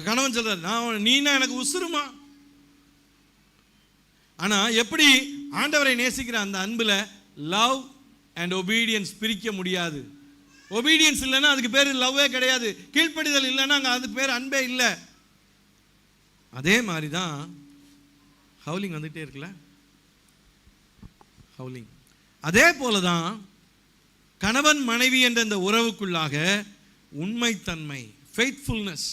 கணவன் சொல்றாரு, நீனா எனக்கு உசுருமா. ஆனா எப்படி ஆண்டவரை நேசிக்கிற அந்த அன்புல லவ் அண்ட் ஒபீடியன்ஸ் பிரிக்க முடியாது. ஒபீடியன்ஸ் இல்லைன்னா அதுக்கு பேர் லவ்வே கிடையாது. கீழ்ப்படிதல் இல்லைன்னா அங்கே அதுக்கு பேர் அன்பே இல்லை. அதே மாதிரி தான் ஹவுலிங் வந்துகிட்டே இருக்குல்ல, ஹவுலிங். அதே போல தான் கணவன் மனைவி என்ற இந்த உறவுக்குள்ளாக உண்மைத்தன்மை, ஃபெய்த்ஃபுல்னஸ்,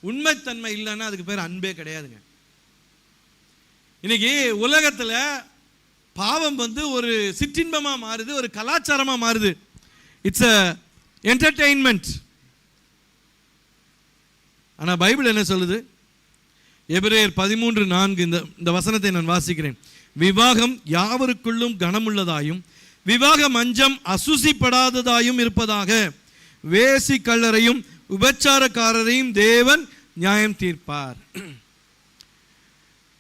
உண்மைத்தன்மை இல்லைன்னா அதுக்கு பேர் அன்பே கிடையாதுங்க. இன்னைக்கு உலகத்தில் பாவம் ஒரு சிற்றின்பமாக மாறுது, ஒரு கலாச்சாரமாக மாறுது. It's a entertainment. ஆனால் பைபிள் என்ன சொல்லுது? எபிரேயர் 13:4 இந்த வசனத்தை நான் வாசிக்கிறேன். விவாகம் யாவருக்குள்ளும் கனமுள்ளதாயும் விவாக மஞ்சம் அசுசிப்படாததாயும் இருப்பதாக, வேசி கள்ளரையும் உபச்சாரக்காரரையும் தேவன் நியாயம் தீர்ப்பார்.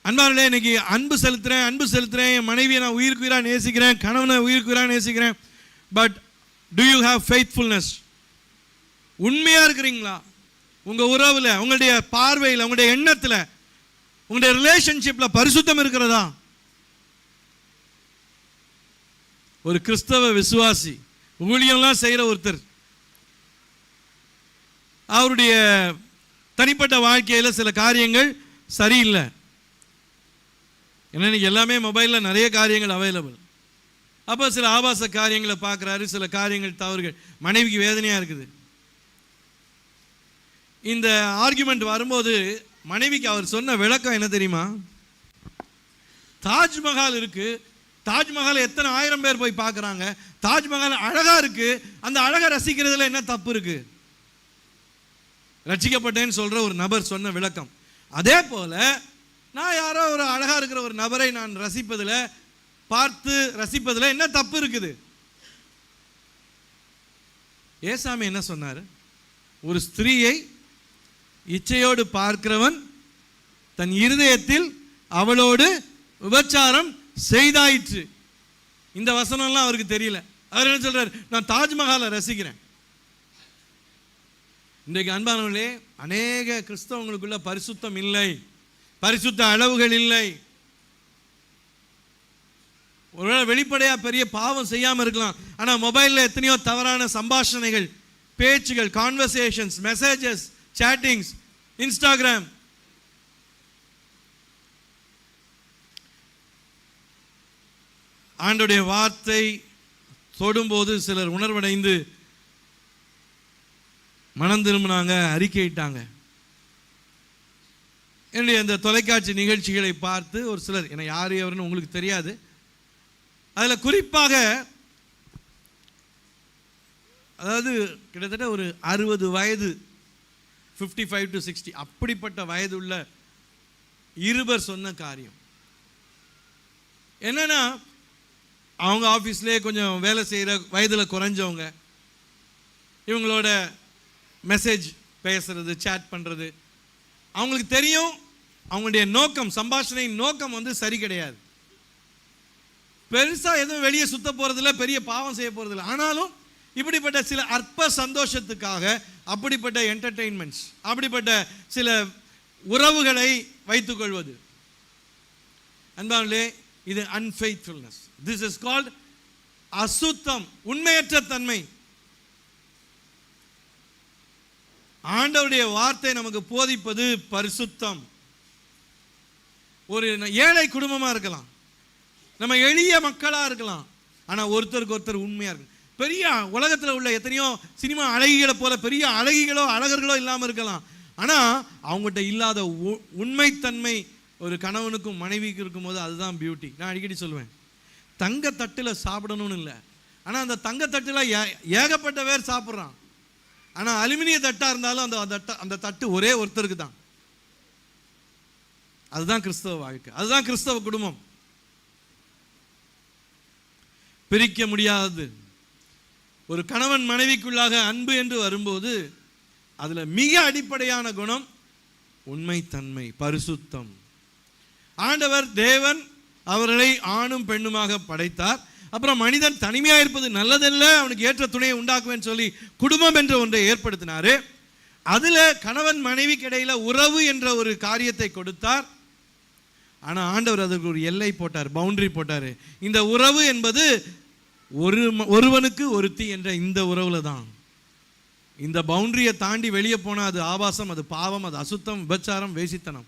அன்பானே, இன்னைக்கு அன்பு செலுத்துறேன், என் மனைவியை நான் உயிருக்கு உயிராக நேசிக்கிறேன், கணவனை உயிருக்கு உயிராக நேசிக்கிறேன். But to you have faithfulness? உண்மையா இருக்கிறீங்களா? உங்க உறவுல, உங்களுடைய பார்வையில், உங்களுடைய எண்ணத்தில், உங்களுடைய ரிலேஷன்ஷிப்ல பரிசுத்தம் இருக்கிறதா? ஒரு கிறிஸ்தவ விசுவாசி, ஊழியம்லாம் செய்கிற ஒருத்தர், அவருடைய தனிப்பட்ட வாழ்க்கையில் சில காரியங்கள் சரியில்லை. ஏன்னா இன்னைக்கு எல்லாமே மொபைலில் நிறைய காரியங்கள் அவைலபிள். அப்போ சில ஆபாச காரியங்களை பார்க்குறாரு, சில காரியங்கள் தவறுகள், மனைவிக்கு வேதனையாக இருக்குது. இந்த ஆர்குமெண்ட் வரும்போது மனைவிக்கு அவர் சொன்ன விளக்கம் என்ன தெரியுமா? தாஜ்மஹால் இருக்கு, தாஜ்மஹால் எத்தனை ஆயிரம் பேர் போய் பார்க்குறாங்க, தாஜ்மஹால் அழகா இருக்கு, அந்த அழகை ரசிக்கிறதுல என்ன தப்பு இருக்கு? ரட்சிக்கப்பட்டேன்னு சொல்ற ஒரு நபர் சொன்ன விளக்கம். அதே போல நான் யாரோ ஒரு அழகா இருக்கிற ஒரு நபரை நான் பார்த்து ரசிப்பதில் என்ன தப்பு இருக்குது? ஏசாமி என்ன சொன்னார்? ஒரு ஸ்திரீயை இச்சையோடு பார்க்கிறவன் தன் இருதயத்தில் அவளோடு விபச்சாரம் செய்தாயிற்று. இந்த வசனம்லாம் அவருக்கு தெரியல. அவர் என்ன சொல்றார்? நான் தாஜ்மஹாலை ரசிக்கிறேன். இன்றைக்கு அன்பானவர்களே, அநேக கிறிஸ்தவங்களுக்குள்ள பரிசுத்தம் இல்லை, பரிசுத்த அளவுகள் இல்லை. ஒருவேளை வெளிப்படையா பெரிய பாவம் செய்யாம இருக்கலாம், ஆனா மொபைல்ல எத்தனையோ தவறான சம்பாஷணைகள், பேச்சுகள், கான்வர்சேஷன்ஸ், மெசேஜஸ், சாட்டிங்ஸ், இன்ஸ்டாகிராம். ஆண்டவருடைய வார்த்தை தொடும்போது சிலர் உணர்வடைந்து மனம் திரும்பினாங்க, அறிக்கையிட்டாங்க. என்னுடைய அந்த தொலைக்காட்சி நிகழ்ச்சிகளை பார்த்து ஒரு சிலர், என்ன யார் எவருன்னு உங்களுக்கு தெரியாது, அதில் குறிப்பாக அதாவது கிட்டத்தட்ட ஒரு 60 வயது, 55 to 60 அப்படிப்பட்ட வயது உள்ள இருவர் சொன்ன காரியம் என்னன்னா, அவங்க ஆஃபீஸ்லேயே கொஞ்சம் வேலை செய்கிற வயதில் குறைஞ்சவங்க, இவங்களோட மெசேஜ் பேசுறது, சேட் பண்ணுறது, அவங்களுக்கு தெரியும் அவங்களுடைய நோக்கம், சம்பாஷணையின் நோக்கம் சரி கிடையாது. பெருசாக எதுவும் வெளியே சுத்த போகிறதில்ல, பெரிய பாவம் செய்ய போகிறதில்ல. ஆனாலும் இப்படிப்பட்ட சில அற்ப சந்தோஷத்துக்காக அப்படிப்பட்ட என்டர்டெயின்மெண்ட்ஸ், அப்படிப்பட்ட சில உறவுகளை வைத்துக்கொள்வது, அன்பானே, இது அன்ஃபெய்த்ஃபுல்னஸ். திஸ் இஸ் கால்ட் அசுத்தம், உண்மையற்ற தன்மை. ஆண்டவருடைய வார்த்தை நமக்கு போதிப்பது பரிசுத்தம். ஒரு ஏழை குடும்பமாக இருக்கலாம், நம்ம எளிய மக்களாக இருக்கலாம், ஆனால் ஒருத்தருக்கு ஒருத்தர் உண்மையாக இருக்கும். பெரிய உலகத்தில் உள்ள எத்தனையோ சினிமா அழகிகளை போல பெரிய அழகிகளோ அழகர்களோ இல்லாமல் இருக்கலாம், ஆனால் அவங்ககிட்ட இல்லாத உண்மைத்தன்மை ஒரு கணவனுக்கும் மனைவிக்கும் இருக்கும்போது அதுதான் பியூட்டி. நான் அடிக்கடி சொல்லுவேன், தங்க தட்டில் சாப்பிடணும்னு இல்லை, ஆனால் அந்த தங்க தட்டில் ஏகப்பட்ட பேர் சாப்பிட்றான். ஆனால் அலுமினிய தட்டாக இருந்தாலும் அந்த தட்டு ஒரே ஒருத்தருக்கு தான். அதுதான் கிறிஸ்தவ வாழ்க்கை, அதுதான் கிறிஸ்தவ குடும்பம். பிரிக்க முடியாதது. ஒரு கணவன் மனைவிக்குள்ளாக அன்பு என்று வரும்போது அதுல மிக அடிப்படையான குணம் உண்மைத்தன்மை, பரிசுத்தம். ஆண்டவர் தேவன் அவர்களை ஆணும் பெண்ணுமாக படைத்தார். அப்புறம் மனிதன் தனிமையாக இருப்பது நல்லதல்ல, அவனுக்கு ஏற்ற துணையை உண்டாக்குவேன்னு சொல்லி குடும்பம் என்ற ஒன்றை ஏற்படுத்தினாரு. அதுல கணவன் மனைவிக்கு இடையில உறவு என்ற ஒரு காரியத்தை கொடுத்தார். ஆனா ஆண்டவர் அதற்கு ஒரு எல்லை போட்டார், பவுண்டரி போட்டார். இந்த உறவு என்பது ஒருவனுக்கு ஒருத்தி என்ற இந்த உறவுல தான். இந்த பவுண்டரியை தாண்டி வெளியே போனா அது ஆபாசம், அது பாவம், அது அசுத்தம், விபச்சாரம், வேசித்தனம்.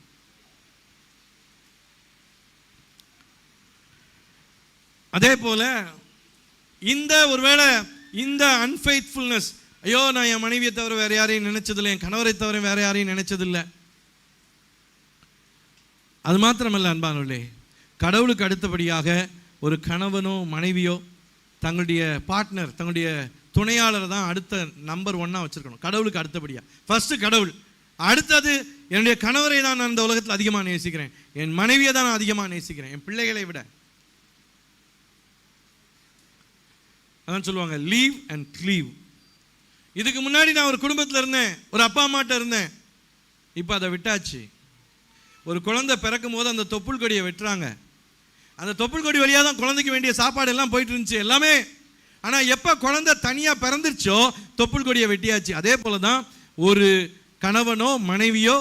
அதே போல இந்த ஒருவேளை இந்த அன்ஃபெய்த்ஃபுல்னஸ், ஐயோ நான் என் மனைவியை தவிர வேற யாரையும் நினைச்சதில்லை, என் கணவரை தவிர வேற யாரையும் நினைச்சதில்லை. அது மாத்திரமல்ல அன்பானவர்களே, கடவுளுக்கு அடுத்தபடியாக ஒரு கணவனோ மனைவியோ தங்களுடைய பார்ட்னர், தங்களுடைய துணையாளரை தான் அடுத்த நம்பர் 1 வச்சிருக்கணும். கடவுளுக்கு அடுத்தபடியா ஃபர்ஸ்ட் கடவுள், அடுத்தது என்னுடைய கணவரை தான் நான் இந்த உலகத்தில் அதிகமாக நேசிக்கிறேன், என் மனைவியை தான் நான் அதிகமாக நேசிக்கிறேன், என் பிள்ளைகளை விட. அதான் சொல்லுவாங்க லீவ் அண்ட் க்ளீவ். இதுக்கு முன்னாடி நான் ஒரு குடும்பத்தில் இருந்தேன், ஒரு அப்பா அம்மாட்ட இருந்தேன், இப்போ அதை விட்டாச்சு. ஒரு குழந்தை பிறக்கும் போது அந்த தொப்புள் கொடியை வெட்டுறாங்க. அந்த தொப்புள் கொடி வழியாக தான் குழந்தைக்கு வேண்டிய சாப்பாடு எல்லாம் போயிட்டு இருந்துச்சு எல்லாமே. ஆனால் எப்போ குழந்தை தனியாக பிறந்துருச்சோ தொப்புள் கொடியை வெட்டியாச்சு. அதே போல தான் ஒரு கணவனோ மனைவியோ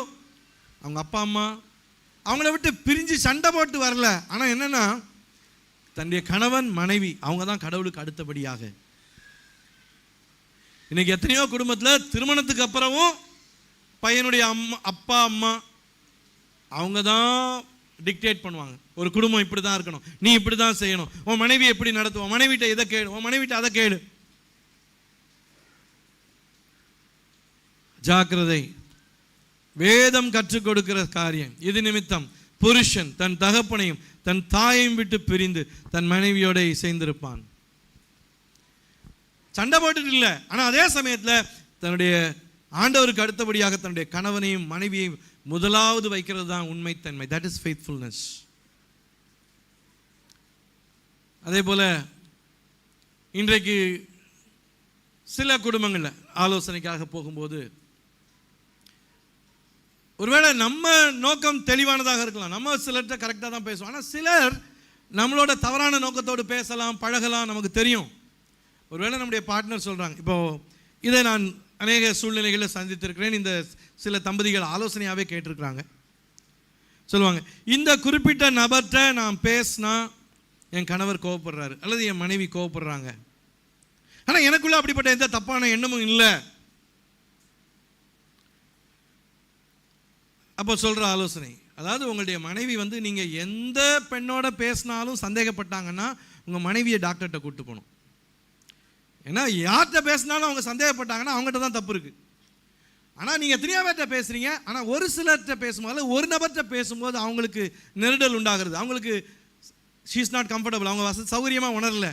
அவங்க அப்பா அம்மா அவங்கள விட்டு பிரிஞ்சு சண்டை போட்டு வரல. ஆனால் என்னன்னா தன்னுடைய கணவன் மனைவி அவங்க தான் கடவுளுக்கு அடுத்தபடியாக. இன்னைக்கு எத்தனையோ குடும்பத்தில் திருமணத்துக்கு அப்புறமும் பையனுடைய அப்பா அம்மா அவங்க தான் டிக்டேட் பண்ணுவாங்க. ஒரு குடும்பம் இப்படி தான் இருக்கணும், நீ இப்படி தான் செய்யணும், உன் மனைவி எப்படி நடத்துவோம், மனைவிட்ட இதை கேடு, உன் மனைவிட்ட அதை கேடு. ஜாக்கிரதை, வேதம் கற்றுக் கொடுக்கிற காரியம் இது நிமித்தம் புருஷன் தன் தகப்பனையும் தன் தாயையும் விட்டு பிரிந்து தன் மனைவியோட இசைந்திருப்பான். சண்டை போட்டுட்டு இல்லை, ஆனால் அதே சமயத்தில் தன்னுடைய ஆண்டவருக்கு அடுத்தபடியாக தன்னுடைய கணவனையும் மனைவியையும் முதலாவது வைக்கிறது தான் உண்மைத்தன்மை. That is faithfulness. அதே போல இன்றைக்கு சில குடும்பங்களில் ஆலோசனைக்காக போகும்போது ஒருவேளை நம்ம நோக்கம் தெளிவானதாக இருக்கலாம், நம்ம சிலர்கிட்ட கரெக்டாக தான் பேசுவோம், ஆனால் சிலர் நம்மளோட தவறான நோக்கத்தோடு பேசலாம், பழகலாம், நமக்கு தெரியும். ஒருவேளை நம்முடைய பார்ட்னர் சொல்கிறாங்க, இப்போது இதை நான் அநேக சூழ்நிலைகளில் சந்தித்திருக்கிறேன், இந்த சில தம்பதிகள் ஆலோசனையாகவே கேட்டிருக்கிறாங்க. சொல்லுவாங்க, இந்த குறிப்பிட்ட நபர்கிட்ட நான் பேசினா என் கணவர் கோவப்படுறாரு அல்லது என் மனைவி கோவப்படுறாங்க, ஆனால் எனக்குள்ள அப்படிப்பட்ட எந்த தப்பான எண்ணமும் இல்லை. அப்போ சொல்கிற ஆலோசனை, அதாவது உங்களுடைய மனைவி நீங்கள் எந்த பெண்ணோட பேசினாலும் சந்தேகப்பட்டாங்கன்னா உங்கள் மனைவியை டாக்டர்கிட்ட கூப்பிட்டு போகணும். ஏன்னா யார்கிட்ட பேசினாலும் அவங்க சந்தேகப்பட்டாங்கன்னா அவங்ககிட்ட தான் தப்பு இருக்குது. ஆனால் நீங்கள் எத்தனையோ பேர்கிட்ட பேசுகிறீங்க, ஆனால் ஒரு சிலர்கிட்ட பேசும்போது, ஒரு நபர்கிட்ட பேசும்போது அவங்களுக்கு நெருடல் உண்டாகிறது, அவங்களுக்கு ஷீ இஸ் நாட் கம்ஃபர்டபுள், அவங்க சௌகரியமாக உணரல.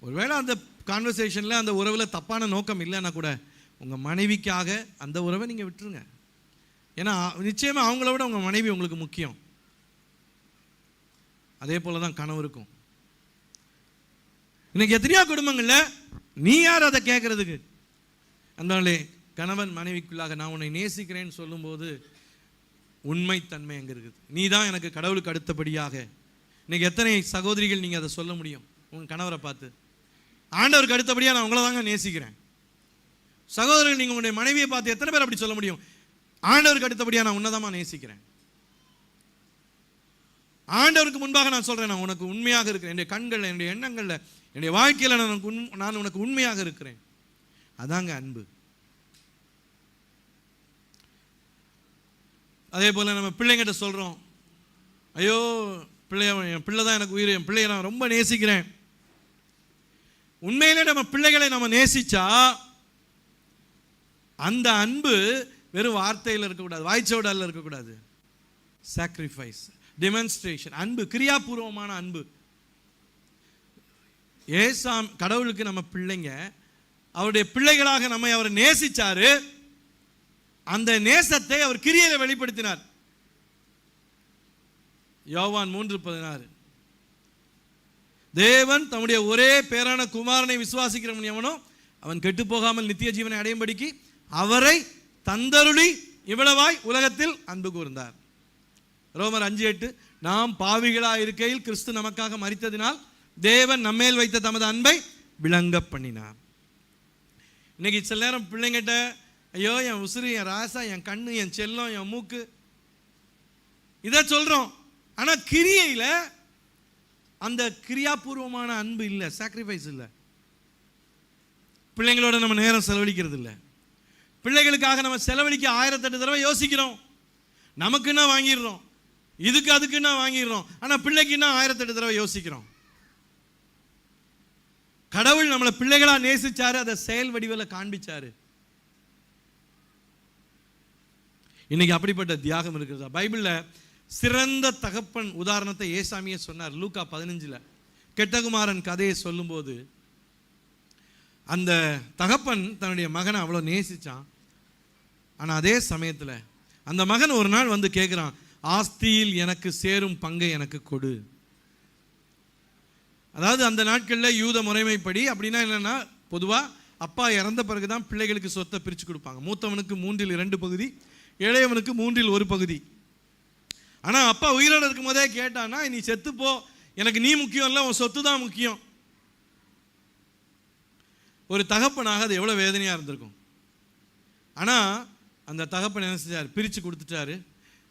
ஒருவேளை அந்த கான்வர்சேஷனில் அந்த உறவில் தப்பான நோக்கம் இல்லைன்னா கூட உங்கள் மனைவிக்காக அந்த உறவை நீங்கள் விட்டுருங்க. ஏன்னா நிச்சயமாக அவங்கள விட உங்கள் மனைவி உங்களுக்கு முக்கியம். அதே போல தான் கணவருக்கும். இன்னைக்கு எத்தனையோ குடும்பங்களில் நீ யார் அதை கேட்கறதுக்கு? அதனாலே கணவன் மனைவிக்குள்ளாக நான் உன்னை நேசிக்கிறேன்னு சொல்லும்போது உண்மைத்தன்மை அங்கே இருக்குது. நீ தான் எனக்கு கடவுளுக்கு அடுத்தபடியாக. இன்னைக்கு எத்தனை சகோதரிகள் நீங்கள் அதை சொல்ல முடியும் உங்கள் கணவரை பார்த்து? ஆண்டவருக்கு அடுத்தபடியாக நான் உங்களை தாங்க நேசிக்கிறேன். சகோதரர்கள் நீங்கள் உங்களுடைய மனைவியை பார்த்து எத்தனை பேர் அப்படி சொல்ல முடியும்? ஆண்டவருக்கு அடுத்தபடியாக நான் உன்னதமாக நேசிக்கிறேன். ஆண்டவருக்கு முன்பாக நான் சொல்கிறேன், நான் உனக்கு உண்மையாக இருக்கிறேன், என்னுடைய கண்களில், என்னுடைய எண்ணங்களில், என்னுடைய வாழ்க்கையில் நான் உனக்கு உண்மையாக இருக்கிறேன். அதாங்க அன்பு. அதே போல் நம்ம பிள்ளைங்கிட்ட சொல்கிறோம், ஐயோ என் பிள்ளை தான் எனக்கு உயிர், என் பிள்ளையை நான் ரொம்ப நேசிக்கிறேன். உண்மையிலே நம்ம பிள்ளைகளை நம்ம நேசிச்சா அந்த அன்பு வெறும் வார்த்தையில் இருக்கக்கூடாது, வாய்ச்சோடால இருக்கக்கூடாது. சாக்ரிஃபைஸ், டெமான்ஸ்ட்ரேஷன், அன்பு, கிரியாபூர்வமான அன்பு. கடவுளுக்கு நம்ம பிள்ளைங்க, அவருடைய பிள்ளைகளாக நம்மை அவர் நேசிச்சாரு. அந்த நேசத்தை அவர் கிரியையில வெளிப்படுத்தினார். யோவான் 3:16, தேவன் தம்முடைய ஒரே பேரான குமாரனை விசுவாசிக்கிறவன் எவனோ அவன் கெட்டு போகாமல் நித்திய ஜீவனை அடையும்படிக்கு அவரை தந்தருளி இவ்வளவாய் உலகத்தில் அன்பு கூர்ந்தார். ரோமர் 5:8, நாம் பாவிகளாக இருக்கையில் கிறிஸ்து நமக்காக மரித்ததினால் தேவன் நம்மேல் வைத்த தமது அன்பை விளங்க பண்ணினார். இன்னைக்கு சில நேரம் பிள்ளைங்கிட்ட, ஐயோ என் உசுறு, என் ராசா, என் கண்ணு, என் செல்லம், என் மூக்கு, இதை சொல்றோம். ஆனா கிரியையில அந்த கிரியாபூர்வமான அன்பு இல்லை, சாக்ரிஃபைஸ் இல்லை. பிள்ளைங்களோட நம்ம நேரம் செலவழிக்கிறது இல்லை. பிள்ளைகளுக்காக நம்ம செலவழிக்க 1008 தடவை யோசிக்கிறோம். நமக்குன்னா வாங்கிடுறோம், இதுக்கு அதுக்குன்னா வாங்கிடுறோம். ஆனா பிள்ளைக்குன்னா 1008 தடவை யோசிக்கிறோம். கடவுள் நம்மளை பிள்ளைகளா நேசிச்சாரு, அதை செயல் வடிவில் காண்பிச்சாரு. இன்னைக்கு அப்படிப்பட்ட தியாகம் இருக்கிறதா? பைபிள்ல சிறந்த தகப்பன் உதாரணத்தை ஏசாமியே சொன்னார். லூக்கா 15 கெட்டகுமாரன் கதையை சொல்லும்போது, அந்த தகப்பன் தன்னுடைய மகனை அவ்வளோ நேசிச்சான். ஆனால் அதே சமயத்தில் அந்த மகன் ஒரு நாள் வந்து கேட்குறான், ஆஸ்தியில் எனக்கு சேரும் பங்கை எனக்கு கொடு. அதாவது அந்த நாட்களில் யூத முறைமைப்படி அப்படின்னா என்னென்னா, பொதுவாக அப்பா இறந்த பிறகு தான் பிள்ளைகளுக்கு சொத்தை பிரித்து கொடுப்பாங்க. மூத்தவனுக்கு 3/2 பகுதி, இளையவனுக்கு 1/3 பகுதி. ஆனால் அப்பா உயிரோடு இருக்கும் போதே கேட்டான்னா, நீ செத்துப்போ, எனக்கு நீ முக்கியம் இல்லை, உன் சொத்து தான் முக்கியம். ஒரு தகப்பனாக அது எவ்வளோ வேதனையாக இருந்திருக்கும். ஆனால் அந்த தகப்பன் என்ன செஞ்சார்? பிரித்து கொடுத்துட்டாரு.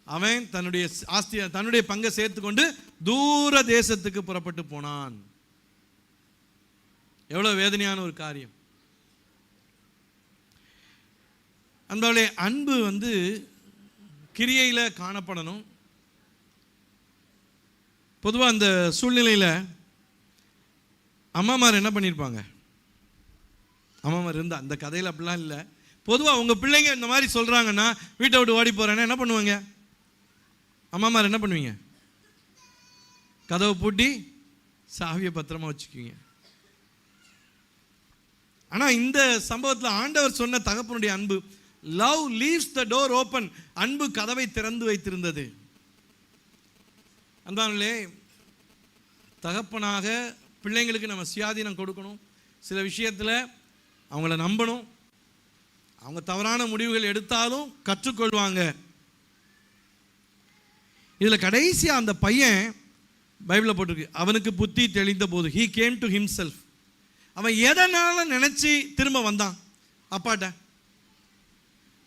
அவன் தன்னுடைய ஆஸ்தியை, தன்னுடைய பங்கை சேர்த்து கொண்டு தூர தேசத்துக்கு புறப்பட்டு போனான். எவ்வளோ வேதனையான ஒரு காரியம். அன்பர்களே, அன்பு வந்து கிரியையில் காணப்படணும். பொதுவாக அந்த சூழ்நிலையில் அம்மாமார் என்ன பண்ணியிருப்பாங்க? அம்மாமார் இருந்தால் அந்த கதையில் அப்படிலாம் இல்லை. பொதுவாக உங்கள் பிள்ளைங்க இந்த மாதிரி சொல்கிறாங்கன்னா, வீட்டை விட்டு ஓடி போகிறேன்னா என்ன பண்ணுவாங்க? அம்மாமார் என்ன பண்ணுவீங்க? கதவை பூட்டி சாவியை பத்திரமா வச்சுக்குவீங்க. ஆனால் இந்த சம்பவத்தில் ஆண்டவர் சொன்ன தகப்பனுடைய அன்பு, love leaves the door open, அன்பு கதவை திறந்து வைத்திருந்தது. அன்பானவர்களே, தகப்பனாக பிள்ளைங்களுக்கு நம்ம சுயாதீனம் கொடுக்கணும். சில விஷயத்தில் அவங்கள நம்பணும். அவங்க தவறான முடிவுகள் எடுத்தாலும் கற்றுக்கொள்வாங்க. இதில் கடைசியாக அந்த பையன், பைபிளில் போட்டிருக்கு, அவனுக்கு புத்தி தெளிந்த போது, he came to himself. அவன் எதனால நினைச்சு திரும்ப வந்தான் அப்பாட்ட?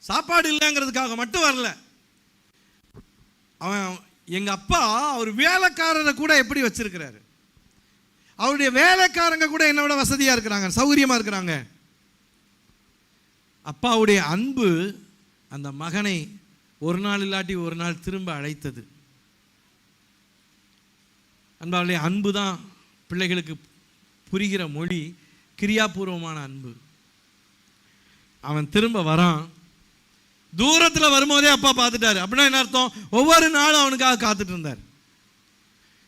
சாப்பாடு இல்லைங்கிறதுக்காக மட்டும் வரல. அவன், எங்க அப்பா அவர் வேலைக்காரரை கூட எப்படி வச்சிருக்கிறாரு, அவருடைய வேலைக்காரங்க கூட என்னை விட வசதியா இருக்கிறாங்க, சௌகரியமா இருக்கிறாங்க. அப்பாவுடைய அன்பு அந்த மகனை ஒரு நாள் இல்லாட்டி ஒரு நாள் திரும்ப அழைத்தது. அன்பாலே, அன்பு தான் பிள்ளைகளுக்கு புரிகிற மொழி, கிரியாபூர்வமான அன்பு. அவன் திரும்ப வரான். தூரத்தில் வரும்போதே அப்பா பார்த்துட்டாரு. அப்படின்னா என்ன அர்த்தம்? ஒவ்வொரு நாளும் அவனுக்காக காத்துட்டு இருந்தார்.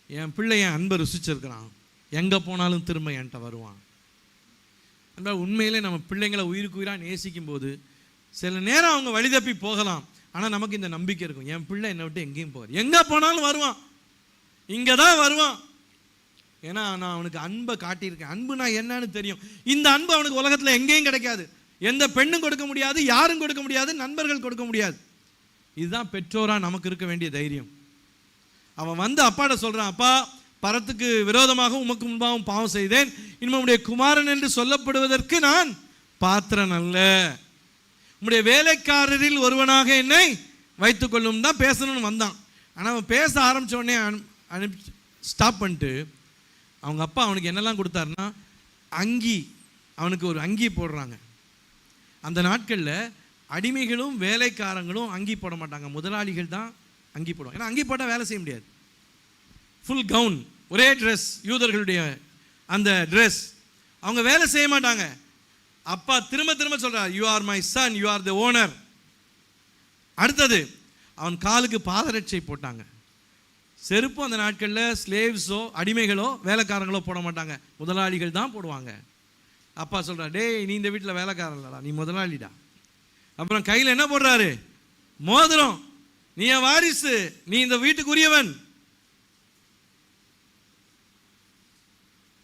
என் பிள்ளை என் அன்பை ருசிச்சிருக்கிறான், எங்கே போனாலும் திரும்ப என்கிட்ட வருவான். அதனால் உண்மையிலே நம்ம பிள்ளைங்களை உயிருக்கு உயிராக நேசிக்கும் போது சில நேரம் அவங்க வழி தப்பி போகலாம். ஆனால் நமக்கு இந்த நம்பிக்கை இருக்கும், என் பிள்ளை என்னை விட்டு எங்கேயும் போவார், எங்கே போனாலும் வருவான், இங்கே தான் வருவான். ஏன்னா நான் அவனுக்கு அன்பை காட்டியிருக்கேன். அன்புனா என்னன்னு தெரியும். இந்த அன்பு அவனுக்கு உலகத்தில் எங்கேயும் கிடைக்காது. எந்த பெண்ணும் கொடுக்க முடியாது, யாரும் கொடுக்க முடியாது, நண்பர்கள் கொடுக்க முடியாது. இதுதான் பெற்றோராக நமக்கு இருக்க வேண்டிய தைரியம். அவன் வந்து அப்பாட்ட சொல்கிறான், அப்பா, பரத்துக்கு விரோதமாக உமக்கு முன்பாகவும் பாவம் செய்தேன், இனிமே உம்முடைய குமாரன் என்று சொல்லப்படுவதற்கு நான் பாத்திரன் அல்ல, உம்முடைய வேலைக்காரரில் ஒருவனாக என்னை வைத்துக்கொள்ளும் தான் பேசணும்னு வந்தான். ஆனால் அவன் பேச ஆரம்பித்த உடனே அனுப்பி ஸ்டாப் பண்ணிட்டு அவங்க அப்பா அவனுக்கு என்னெல்லாம் கொடுத்தாருன்னா, அங்கி, அவனுக்கு ஒரு அங்கி போடுறாங்க. அந்த நாட்களில் அடிமைகளும் வேலைக்காரங்களும் அங்கி போட மாட்டாங்க, முதலாளிகள் தான் அங்கி போடுவாங்க. ஏன்னா அங்கி போட்டால் வேலை செய்ய முடியாது. ஃபுல் கவுன், ஒரே ட்ரெஸ், யூதர்களுடைய அந்த ட்ரெஸ், அவங்க வேலை செய்ய மாட்டாங்க. அப்பா திரும்ப திரும்ப சொல்றார், you are my son, you are the owner. அடுத்தது அவன் காலுக்கு பாதரட்சை போட்டாங்க. செருப்பு அந்த நாட்களில் ஸ்லேவ்ஸோ அடிமைகளோ வேலைக்காரங்களோ போட மாட்டாங்க, முதலாளிகள் தான் போடுவாங்க. அப்பா சொல்கிறார், டேய் நீ இந்த வீட்டில் வேலைக்காரன் இல்லடா, நீ முதலாளிடா. அப்புறம் கையில் என்ன போடுறாரு? மோதிரம். நீ என் வாரிசு, நீ இந்த வீட்டுக்கு உரியவன்.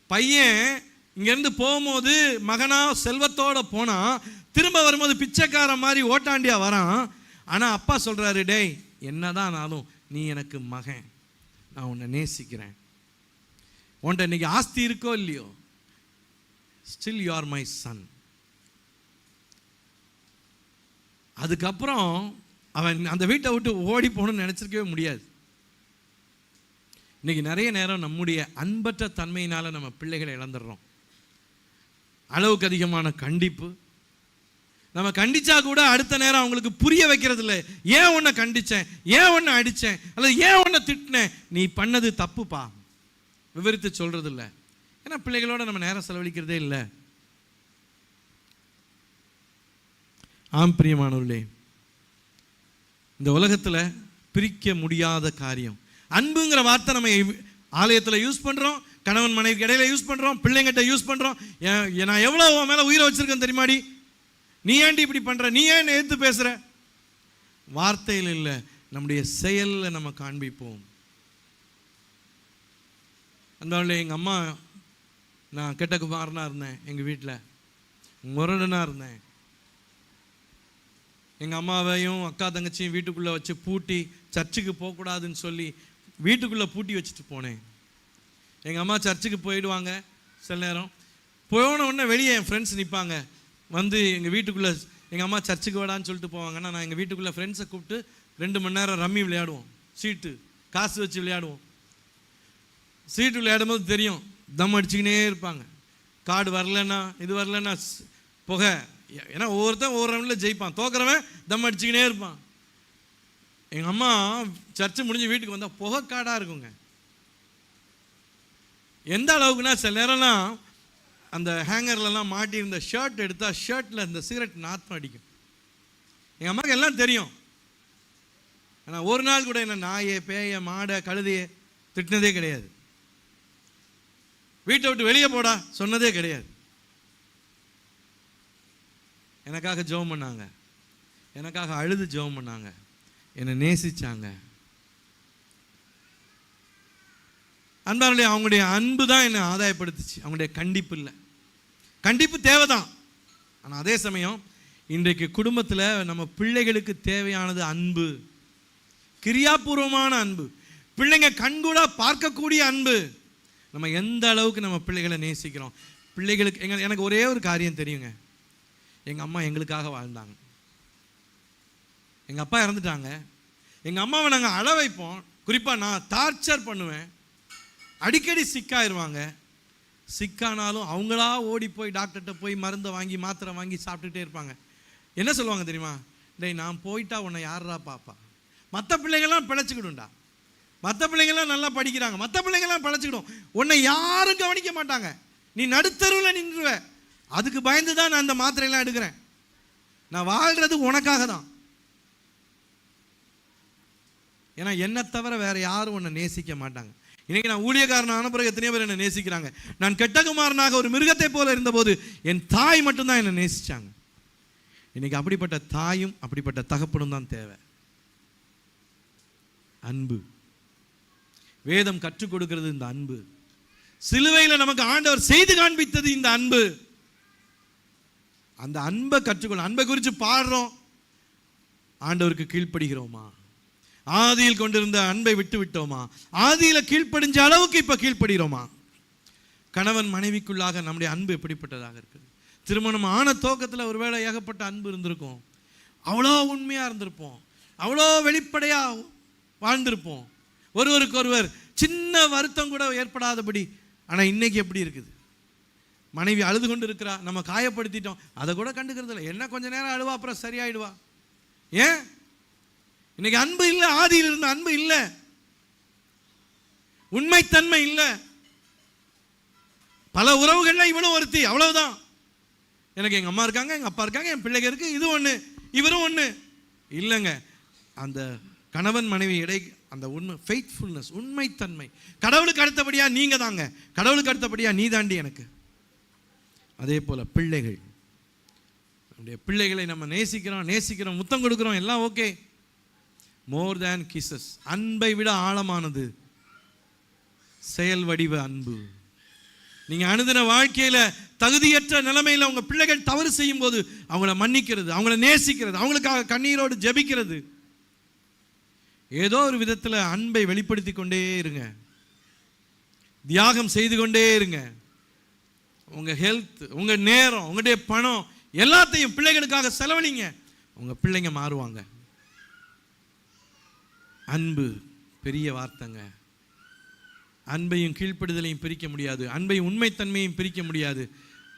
பையன் இங்கேருந்து போகும்போது மகனா செல்வத்தோடு போனால் திரும்ப வரும்போது பிச்சைக்காரன் மாதிரி ஓட்டாண்டியா வரான். ஆனால் அப்பா சொல்கிறாரு, டேய் என்னதான் ஆனாலும் நீ எனக்கு மகன், நான் உன்னை நேசிக்கிறேன். உன்ட்ட இன்னைக்கு ஆஸ்தி இருக்கோ இல்லையோ, still you are my son. அதுக்கப்புறம் அவன் அந்த வீட்டை விட்டு ஓடி போகணும்னு நினச்சிருக்கவே முடியாது. இன்னைக்கு நிறைய நேரம் நம்முடைய அன்பற்ற தன்மையினால் நம்ம பிள்ளைகளை இழந்துடுறோம். அளவுக்கு அதிகமான கண்டிப்பு, நம்ம கண்டிச்சா கூட அடுத்த நேரம் அவங்களுக்கு புரிய வைக்கிறது இல்லை. ஏன் உன்னை கண்டிச்சேன், ஏன் உன்னை அடித்தேன், அல்லது ஏன் உன்னை திட்டினேன், நீ பண்ணது தப்புப்பா, விவரித்து சொல்றது இல்லை. ஏன்னா பிள்ளைகளோட நம்ம நேரம் செலவழிக்கிறதே இல்லை. ஆம் பிரியமானவர்களே, இந்த உலகத்தில் பிரிக்க முடியாத காரியம் அன்புங்கிற வார்த்தை. நம்ம ஆலயத்தில் யூஸ் பண்ணுறோம், கணவன் மனைவிக்கு இடையில யூஸ் பண்ணுறோம், பிள்ளைங்கிட்ட யூஸ் பண்ணுறோம். நான் எவ்வளோ உன் மேலே உயிரை வச்சிருக்கேன் தெரியுமாடி, நீ ஏன்டி இப்படி பண்ணுற, நீ ஏன் எடுத்து பேசுகிற. வார்த்தையில் இல்லை, நம்முடைய செயலில் நம்ம காண்பிப்போம். அந்த எங்கள் அம்மா, நான் கெட்ட குமாரனாக இருந்தேன், எங்கள் வீட்டில் முரடனாக இருந்தேன். எங்கள் அம்மாவையும் அக்கா தங்கச்சியும் வீட்டுக்குள்ளே வச்சு பூட்டி சர்ச்சுக்கு போகக்கூடாதுன்னு சொல்லி வீட்டுக்குள்ளே பூட்டி வச்சுட்டு போனேன். எங்கள் அம்மா சர்ச்சுக்கு போயிடுவாங்க, சில நேரம் போன உடனே வெளியே என் ஃப்ரெண்ட்ஸ் நிற்பாங்க, வந்து எங்கள் வீட்டுக்குள்ளே எங்கள் அம்மா சர்ச்சுக்கு விடான்னு சொல்லிட்டு போவாங்கன்னா நான் எங்கள் வீட்டுக்குள்ளே ஃப்ரெண்ட்ஸை கூப்பிட்டு 2 மணி நேரம் ரம்மி விளையாடுவோம், சீட்டு காசு வச்சு விளையாடுவோம். சீட்டு விளையாடும் போது தெரியும், தம் அடிச்சுக்கினே இருப்பாங்க. கார்டு வரலன்னா இது வரலன்னா புகை, ஏன்னா ஒவ்வொருத்தன் ஒவ்வொரு ரவுண்டில் ஜெயிப்பான், தோக்குறவன் தம் அடிச்சுக்கினே இருப்பான். எங்கள் அம்மா சர்ச்சு முடிஞ்சு வீட்டுக்கு வந்தால் புகைக்காடாக இருக்குங்க. எந்த அளவுக்குன்னா சில நேரம்லாம் அந்த ஹேங்கர்லலாம் மாட்டியிருந்த ஷர்ட் எடுத்தால் ஷர்ட்டில் இந்த சிகரெட் நாத்தம் அடிக்கும். எங்கள் அம்மாவுக்கு எல்லாம் தெரியும். ஆனால் ஒரு நாள் கூட என்ன நாயை பேய மாடை கழுதையை திட்டினதே கிடையாது, வீட்டை விட்டு வெளியே போடா சொன்னதே கிடையாது. எனக்காக ஜெபம் பண்ணாங்க, எனக்காக அழுது ஜெபம் பண்ணாங்க, என்னை நேசிச்சாங்க. அன்பார்களே, அவங்களுடைய அன்பு தான் என்னை ஆதாயப்படுத்துச்சு, அவங்களுடைய கண்டிப்பு இல்லை. கண்டிப்பு தேவைதான், ஆனால் அதே சமயம் இன்றைக்கு குடும்பத்தில் நம்ம பிள்ளைகளுக்கு தேவையானது அன்பு, கிரியாபூர்வமான அன்பு, பிள்ளைங்க கண்கூடா பார்க்கக்கூடிய அன்பு. நம்ம எந்த அளவுக்கு நம்ம பிள்ளைகளை நேசிக்கிறோம். பிள்ளைகளுக்கு எனக்கு ஒரே ஒரு காரியம் தெரியுங்க, எங்கள் அம்மா எங்களுக்காக வாழ்ந்தாங்க. எங்கள் அப்பா இறந்துட்டாங்க, எங்கள் அம்மாவை நாங்கள் அழ வைப்போம். குறிப்பாக நான் டார்ச்சர் பண்ணுவேன், அடிக்கடி சிக்காயிருவாங்க. சிக்கானாலும் அவங்களா ஓடி போய் டாக்டர்கிட்ட போய் மருந்தை வாங்கி மாத்திரை வாங்கி சாப்பிட்டுட்டே இருப்பாங்க. என்ன சொல்லுவாங்க தெரியுமா, டேய் நான் போயிட்டா உன்னை யாரா பாப்பா, மற்ற பிள்ளைங்கள்லாம் பிழைச்சிக்கிடும்டா, மற்ற பிள்ளைங்கள்லாம் நல்லா படிக்கிறாங்க, மற்ற பிள்ளைங்கள்லாம் பிழைச்சிக்கிடும், உன்னை யாரும் கவனிக்க மாட்டாங்க, நீ நடுத்தருவில் நின்றுவ. அதுக்கு பயந்து தான் நான் அந்த மாத்திரையெல்லாம் எடுக்கிறேன். நான் வாழ்கிறது உனக்காக தான். ஏன்னா என்னை தவிர வேற யாரும் உன்னை நேசிக்க மாட்டாங்க. இன்னைக்கு நான் ஊழியக்காரனான பிறகு எத்தனையோ பேர் என்னை நேசிக்கிறாங்க. நான் கெட்டகுமாரனாக ஒரு மிருகத்தை போல இருந்தபோது என் தாய் மட்டும்தான் என்னை நேசிச்சாங்க. இன்னைக்கு அப்படிப்பட்ட தாயும் அப்படிப்பட்ட தகப்பனும் தான் தேவை. அன்பு, வேதம் கற்றுக் கொடுக்கிறது இந்த அன்பு. சிலுவையில் நமக்கு ஆண்டவர் செய்து காண்பித்தது இந்த அன்பு. அந்த அன்பை கற்றுக்கொள்ள, அன்பை குறித்து பாடுறோம், ஆண்டவருக்கு கீழ்ப்படுகிறோமா? ஆதியில் கொண்டிருந்த அன்பை விட்டு விட்டோமா? ஆதியில் கீழ்ப்படிஞ்ச அளவுக்கு இப்ப கீழ்ப்படுகிறோமா? கணவன் மனைவிக்குள்ளாக நம்முடைய அன்பு எப்படிப்பட்டதாக இருக்குது? திருமணம் ஆன துவக்கத்தில் ஒருவேளை ஏகப்பட்ட அன்பு இருந்திருக்கும், அவ்வளோ உண்மையா இருந்திருப்போம், அவ்வளோ வெளிப்படையா வாழ்ந்திருப்போம், ஒருவருக்கு ஒருவர் சின்ன வருத்தம் கூட ஏற்படாதபடி. ஆனால் இன்னைக்கு எப்படி இருக்குது? மனைவி அழுது கொண்டு இருக்கிறா, நம்ம காயப்படுத்திட்டோம், அதை கூட கண்டுக்கிறது இல்லை. என்ன கொஞ்ச நேரம் அழுவா, அப்புறம் சரியாயிடுவா. ஏன்? இன்னைக்கு அன்பு இல்லை. ஆதியில் இருந்த அன்பு இல்லை, உண்மைத்தன்மை இல்லை. பல உறவுகள்ல இவனும் ஒருத்தி, அவ்வளவுதான். எனக்கு எங்க அம்மா இருக்காங்க, எங்க அப்பா இருக்காங்க, என் பிள்ளைங்க இருக்கு, இது ஒண்ணு இவரும் ஒண்ணு இல்லைங்க. அந்த கணவன் மனைவி இடை அந்த உண்மை, ஃபெய்த்ஃபுல்னஸ், உண்மைத்தன்மை. கடவுளுக்கு அடுத்தபடியா நீங்க தாங்க, கடவுளுக்கு அடுத்தபடியா நீ தாண்டி எனக்கு. அதே போல பிள்ளைகள், நம்முடைய பிள்ளைகளை நம்ம நேசிக்கிறோம், முத்தம் கொடுக்கிறோம், எல்லாம் ஓகே. மோர் தேன் கிசஸ், அன்பை விட ஆழமானது செயல் வடிவ அன்பு. நீங்க அனுதின வாழ்க்கையில தகுதியற்ற நிலைமையில உங்க பிள்ளைகள் தவறு செய்யும் போது அவங்கள மன்னிக்கிறது, அவங்கள நேசிக்கிறது, அவங்களுக்காக கண்ணீரோடு ஜெபிக்கிறது, ஏதோ ஒரு விதத்துல அன்பை வெளிப்படுத்தி கொண்டே இருங்க. தியாகம் செய்து கொண்டே இருங்க. உங்க ஹெல்த், உங்க நேரம், உங்களுடைய பணம் எல்லாத்தையும் பிள்ளைகளுக்காக செலவழிங்க. உங்க பிள்ளைங்க மாறுவாங்க. அன்பு பெரிய வார்த்தைங்க. அன்பையும் கீழ்ப்படுதலையும் பிரிக்க முடியாது, அன்பையும் உண்மைத்தன்மையும் பிரிக்க முடியாது,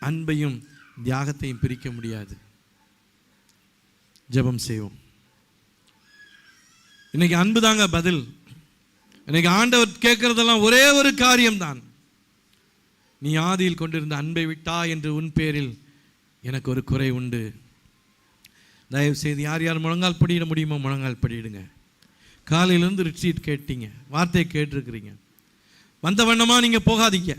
அன்பையும் தியாகத்தையும் பிரிக்க முடியாது. ஜெபம் செய்வோம். இன்னைக்கு அன்பு தாங்க பதில். இன்னைக்கு ஆண்டவர் கேட்கறதெல்லாம் ஒரே ஒரு காரியம்தான். நீ ஆதியில் கொண்டிருந்த அன்பை விட்டா என்று உன் பேரில் எனக்கு ஒரு குறை உண்டு. தயவு செய்து யார் யார் முழங்கால் படியிட முடியுமோ முழங்கால் படியிடுங்க. காலையிலேருந்து ரிட்ரீட் கேட்டீங்க, வார்த்தையை கேட்டிருக்கிறீங்க, வந்த வண்ணமா நீங்க போகாதீங்க.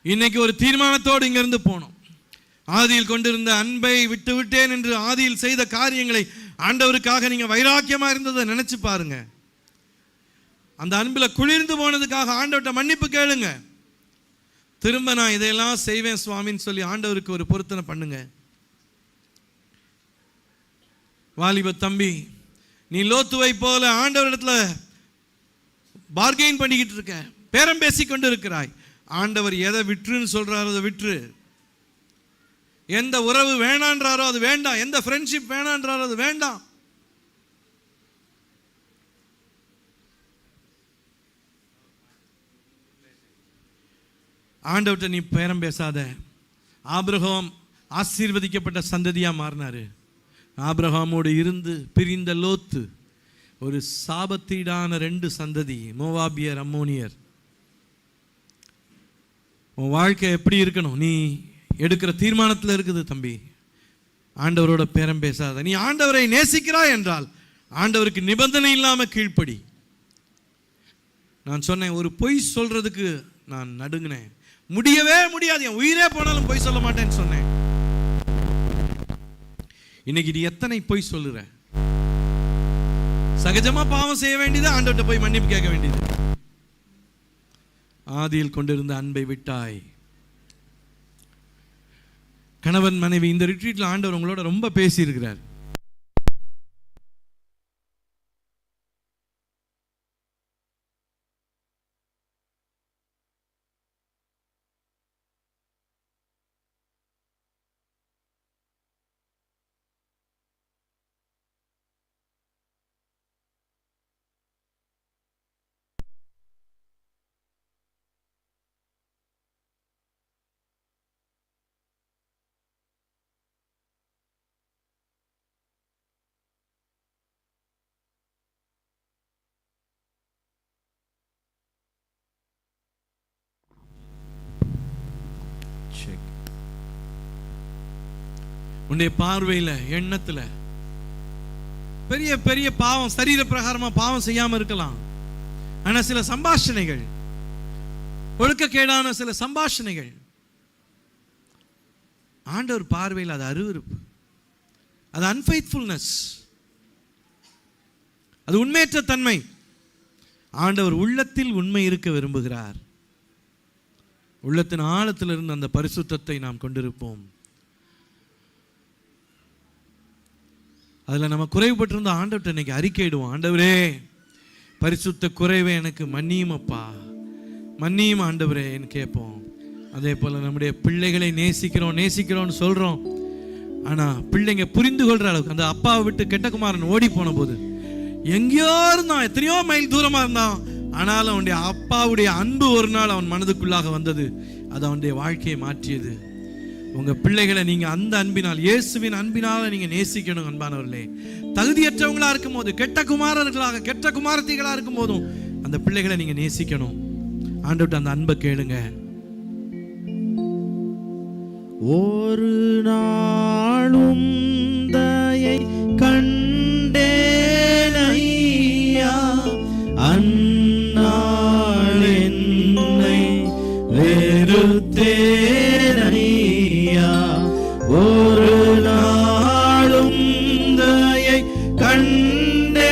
இன்னைக்கு ஒரு தீர்மானத்தோடு இங்கிருந்து போனோம். ஆதியில் கொண்டிருந்த அன்பை விட்டு விட்டேன் என்று ஆதியில் செய்த காரியங்களை ஆண்டவருக்காக நீங்க வைராக்கியமா இருந்ததை நினைச்சு பாருங்க. அந்த அன்பில் குளிர்ந்து போனதுக்காக ஆண்டவர்கிட்ட மன்னிப்பு கேளுங்க. திரும்ப நான் இதையெல்லாம் செய்வேன் சுவாமின்னு சொல்லி ஆண்டவருக்கு ஒரு பொருத்தனை பண்ணுங்க. வாலிப தம்பி, நீ லோத்துவை போல ஆண்டவரிடத்துல பார்கெயின் பண்ணிக்கிட்டு இருக்க, பேரம் பேசி கொண்டு இருக்கிறாய். ஆண்டவர் எதை விட்டுருன்னு சொல்றாரோ அதை விட்டுரு. எந்த உறவு வேணான்றாரோ அது வேண்டாம், எந்த ஃப்ரெண்ட்ஷிப் வேணான்றாரோ அது வேண்டாம். ஆண்டவர்கிட்ட நீ பேரம் பேசாத. ஆபிரகாம் ஆசீர்வதிக்கப்பட்ட சந்ததியா மாறினாரு. ஆபிரகாமோடு இருந்து பிரிந்த லோத்து ஒரு சாபத்தீடான 2 சந்ததி, மோவாபியர், அம்மோனியர். உன் வாழ்க்கை எப்படி இருக்கணும்? நீ எடுக்கிற தீர்மானத்தில் இருக்குது தம்பி. ஆண்டவரோட பேரம் பேசாத. நீ ஆண்டவரை நேசிக்கிறாய் என்றால் ஆண்டவருக்கு நிபந்தனை இல்லாம கீழ்ப்படி. நான் சொன்னேன், ஒரு பொய் சொல்றதுக்கு நான் நடுங்கினேன், முடியவே முடியாது, என் உயிரே போனாலும் பொய் சொல்ல மாட்டேன்னு சொன்னேன். இன்னைக்கு நீ எத்தனை பொய் சொல்லுற? சகஜமா பாவம் செய்ய வேண்டியது, ஆண்டவர்கிட்ட போய் மன்னிப்பு கேட்க வேண்டியது. ஆதியில் கொண்டிருந்த அன்பை விட்டாய். கணவன் மனைவி, இந்த ரிட்ரீட்ல ஆண்டவர் உங்களோட ரொம்ப பேசி இருக்கிறார். உன்னுடைய பார்வையில், எண்ணத்துல பெரிய பெரிய பாவம், சரீர பிரகாரமா பாவம் செய்யாம இருக்கலாம். ஆனா சில சம்பாஷணைகள், ஒழுக்கக்கேடான சில சம்பாஷணைகள், ஆண்டவர் பார்வையில் அது அருவருப்பு, அது அன்ஃபெய்த்ஃபுல்னஸ், அது உண்மையற்ற தன்மை. ஆண்டவர் உள்ளத்தில் உண்மை இருக்க விரும்புகிறார். உள்ளத்தின் ஆழத்திலிருந்து அந்த பரிசுத்தத்தை நாம் கொண்டிருப்போம். அதில் நம்ம குறைவுபட்டிருந்த ஆண்டவர்கிட்ட இன்னைக்கு அறிக்கையிடுவோம். ஆண்டவரே, பரிசுத்த குறைவை எனக்கு மன்னியும் அப்பா, மன்னியும் ஆண்டவரேன்னு கேட்போம். அதே போல் நம்முடைய பிள்ளைகளை நேசிக்கிறோம்னு சொல்கிறோம். ஆனால் பிள்ளைங்க புரிந்து கொள்கிற அளவுக்கு, அந்த அப்பாவை விட்டு கெட்ட குமாரன் ஓடி போன போது எங்கேயோ இருந்தான், எத்தனையோ மைல் தூரமாக இருந்தான், ஆனாலும் அவனுடைய அப்பாவுடைய அன்பு ஒரு நாள் அவன் மனதுக்குள்ளாக வந்தது. அது அவனுடைய வாழ்க்கையை மாற்றியது. உங்க பிள்ளைகளை நீங்க அந்த அன்பினால், இயேசுவின் அன்பினால நீங்க நேசிக்கணும் அன்பானவர்களே. தகுதியற்றவங்களா இருக்கும் போது, கெட்ட குமாரர்களாக, கெட்ட குமாரத்திகளா இருக்கும் போதும் அந்த பிள்ளைகளை நீங்க நேசிக்கணும். ஆண்டவர்ட்ட அந்த அன்பை கேளுங்க. ஒரு நாளும் தயை கண்டேனையா, அந்நாள் என்னை வெறுத்தேனையா. ஒரு நாளும் தயை கண்டேனையா,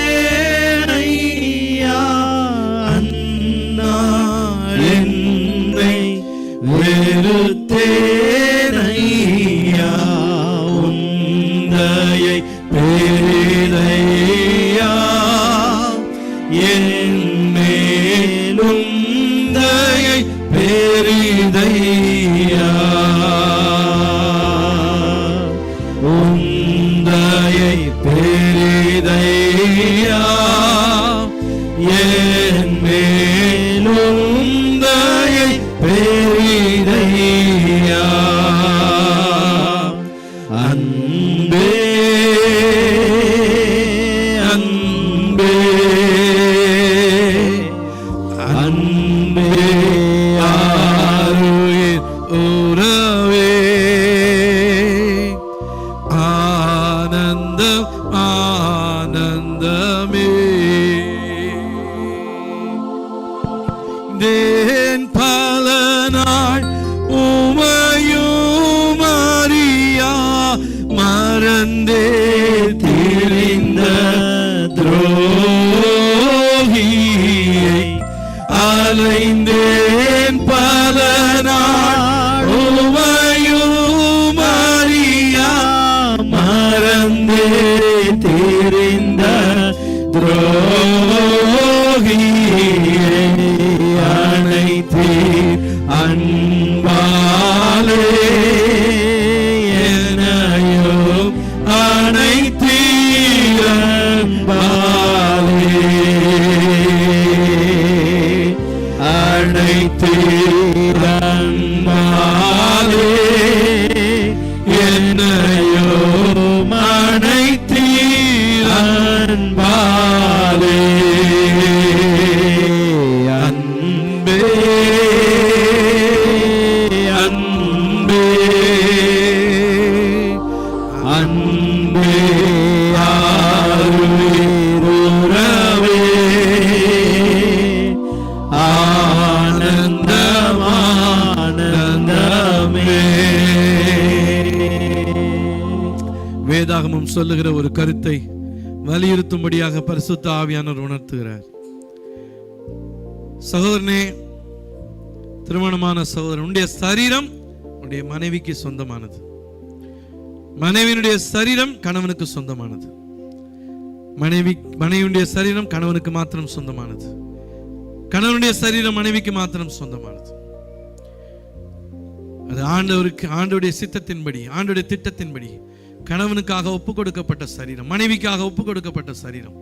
அந்நாள் என்னை வெறுத்தேனையா. உந்தையை பெரிதையா, என் மேலும் தயை பெரிதையா. உந்தையை பெரிதையா, என் மேலும் தயை பெரிதையா. அன்பே அன்பே அன்பே ஆருயிர் உறவே, ஆனந்தம் ஆனந்தமே. தேன் பல நாள் உமையும் அறியா, மறந்தே திரிந்த துரோகியை அலைந்தேன் பல நாள் உமையும் அறியா, மறந்தே திரிந்த துரோகியை அனைத்தீர் அன்பாலே, எனையும் அனைத்தீர் அன்பாலே, அனைத்தீர் அன்பாலே, என்னையும் அனைத்தீர் அன்பாலே. அன்பே அன்பே அன்பே ஆருயிர் உறவே, ஆனந்தம் ஆனந்தமே. வேதாகமம் சொல்லுகிற ஒரு கருத்தை வலியுறுத்தும்படியாக பரிசுத்த ஆவியானவர் உணர்த்துகிறார். சகோதரனே, திருமணமான சகோதரன், உன்னுடைய சரீரம் உன்னுடைய மனைவிக்கு சொந்தமானது. மனைவியினுடைய சரீரம் கணவனுக்கு சொந்தமானது. மனைவியுடைய சரீரம் கணவனுக்கு மாத்திரம் சொந்தமானது. கணவனுடைய சரீரம் மனைவிக்கு மாத்திரம் சொந்தமானது. அது ஆண்டவருடைய சித்தத்தின்படி, ஆண்டவருடைய திட்டத்தின்படி கணவனுக்காக ஒப்பு கொடுக்கப்பட்ட சரீரம், மனைவிக்காக ஒப்பு கொடுக்கப்பட்ட சரீரம்.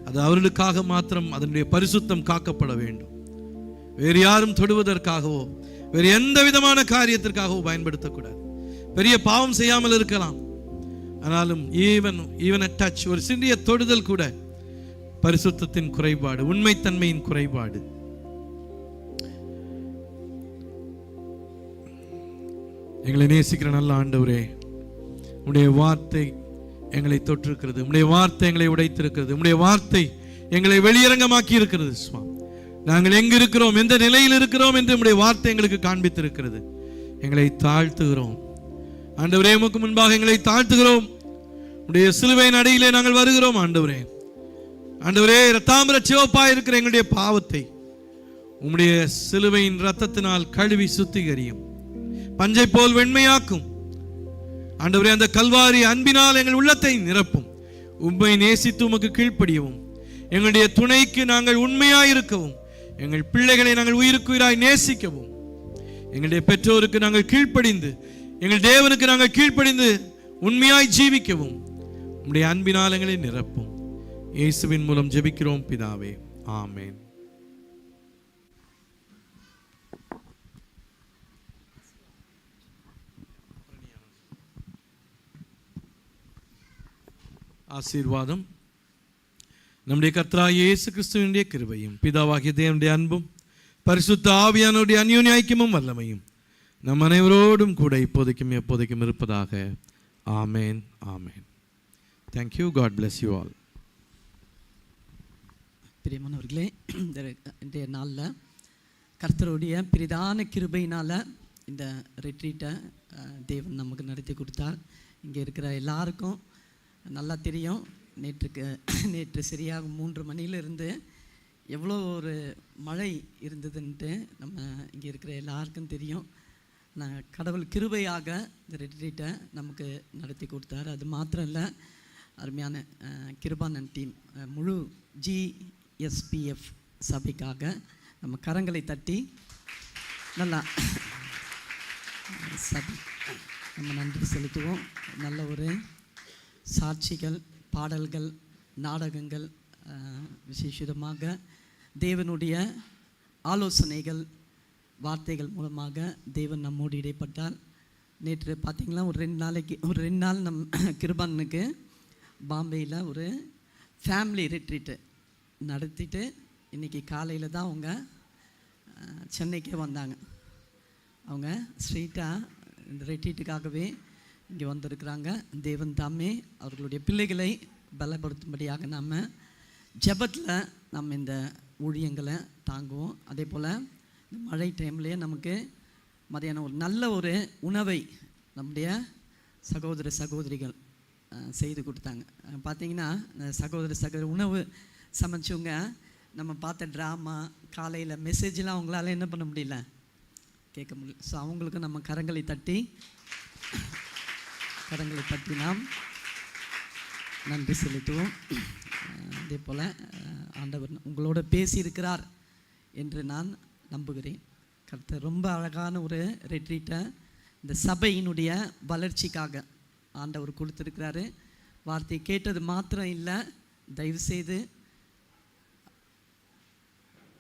அது அவர்களுக்காக மாத்திரம் அதனுடைய பரிசுத்தம் காக்கப்பட வேண்டும். வேறு யாரும் தொடுவதற்காகவோ வேறு எந்த விதமான காரியத்திற்காகவோ பயன்படுத்தக்கூடாது. பெரிய பாவம் செய்யாமல் இருக்கலாம், ஆனாலும் ஈவன் டச், ஒரு சிறிய தொடுதல் கூட பரிசுத்தத்தின் குறைபாடு, உண்மைத்தன்மையின் குறைபாடு. எங்களை நேசிக்கிற நல்ல ஆண்டவரே, உம்முடைய வார்த்தை எங்களை தொற்றிருக்கிறது, உம்முடைய வார்த்தை எங்களை உடைத்திருக்கிறது, உம்முடைய வார்த்தை எங்களை வெளியரங்கமாக்கி இருக்கிறது. சுவாமி, நாங்கள் எங்க இருக்கிறோம், எந்த நிலையில் இருக்கிறோம் என்று உம்முடைய வார்த்தை எங்களுக்கு காண்பித்திருக்கிறது. எங்களை தாழ்த்துகிறோம் ஆண்டவரே, உமக்கு முன்பாக எங்களை தாழ்த்துகிறோம். உடைய சிலுவையின் அடியிலே நாங்கள் வருகிறோம் ஆண்டவரே. ஆண்டவரே, இரத்தாம்பர சிவப்பாய் இருக்கிற எங்களுடைய பாவத்தை உம்முடைய சிலுவையின் இரத்தத்தினால் கழுவி சுத்திகரியும், பஞ்சை போல் வெண்மையாக்கும். ஆண்டவரே, அந்த கல்வாரி அன்பினால் எங்கள் உள்ளத்தை நிரப்பும். உம்மை நேசித்து உமக்கு கீழ்ப்படியவும், எங்களுடைய துணைக்கு நாங்கள் உண்மையாயிருக்கவும், எங்கள் பிள்ளைகளை நாங்கள் உயிருக்கு உயிராய் நேசிக்கவும், எங்களுடைய பெற்றோருக்கு நாங்கள் கீழ்ப்படிந்து, எங்கள் தேவனுக்கு நாங்கள் கீழ்ப்படிந்து உண்மையாய் ஜீவிக்கவும் உம்முடைய அன்பினால் எங்களை நிரப்பும். இயேசுவின் மூலம் ஜெபிக்கிறோம் பிதாவே, ஆமென். ஆசீர்வாதம் நம்முடைய கர்த்தராகிய இயேசு கிறிஸ்துவினுடைய கிருபையும் பிதாவாகிய தேவனுடைய அன்பும் பரிசுத்த ஆவியானவருடைய அந்யோன்ய ஐக்கியமும் வல்லமையும் நம் அனைவரோடும் கூட இப்போதைக்கும் எப்போதைக்கும் இருப்பதாக. ஆமேன், ஆமேன். Thank you. God bless you all. பிரியமானவர்களே, இன்றைய நாளில் கர்த்தருடைய பிரிதான கிருபையினால் இந்த ரெட்ரீட்டை தேவன் நமக்கு நடத்தி கொடுத்தார். இங்கே இருக்கிற எல்லாருக்கும் நல்லா தெரியும், நேற்று சரியாக 3 மணியிலிருந்து எவ்வளோ ஒரு மழை இருந்ததுன்ட்டு நம்ம இங்கே இருக்கிற எல்லாருக்கும் தெரியும். கடவுள் கிருபையாக இந்த ரெட்ரீட்டை நமக்கு நடத்தி கொடுத்தார். அது மாத்திரம் இல்லை, அருமையான கிருபானன் டீம் முழு GSPF சபைக்காக நம்ம கரங்களை தட்டி நல்லா சபை நம்ம நன்றி செலுத்துவோம். நல்ல ஒரு சாட்சிகள், பாடல்கள், நாடகங்கள், விசேஷமாக தேவனுடைய ஆலோசனைகள், வார்த்தைகள் மூலமாக தேவன் நம்மோடு இடைப்பட்டார். நேற்று பார்த்திங்களா, ஒரு 2 நாள் கிருபானுக்கு பாம்பேயில் ஒரு ஃபேமிலி ரெட்ரீட்டு நடத்திட்டு இன்றைக்கி காலையில் தான் அவங்க சென்னைக்கே வந்தாங்க. அவங்க ஸ்ட்ரெயிட்டாக இந்த ரெட்ரீட்டுக்காகவே இங்கே வந்திருக்கிறாங்க. தேவன் தாமே அவர்களுடைய பிள்ளைகளை பலப்படுத்தும்படியாக நம்ம ஜெபத்தில் நம்ம இந்த ஊழியங்களை தாங்குவோம். அதே போல் இந்த மழை டைம்லேயே நமக்கு மதியானம் ஒரு நல்ல ஒரு உணவை நம்முடைய சகோதர சகோதரிகள் செய்து கொடுத்தாங்க. பார்த்திங்கன்னா சகோதர உணவு சமைச்சவங்க நம்ம பார்த்த ட்ராமா, காலையில் மெசேஜெலாம் அவங்களால என்ன பண்ண முடியல, கேட்க முடியல. ஸோ அவங்களுக்கு நம்ம கரங்களை தட்டி நாம் நன்றி செலுத்துவோம். அதே போல் ஆண்டவர் உங்களோட பேசியிருக்கிறார் என்று நான் நம்புகிறேன். கர்த்தர் ரொம்ப அழகான ஒரு ரெட்ரீட்டை இந்த சபையினுடைய வளர்ச்சிக்காக ஆண்டவர் கொடுத்துருக்கிறாரு. வார்த்தையை கேட்டது மாத்திரம் இல்லை, தயவுசெய்து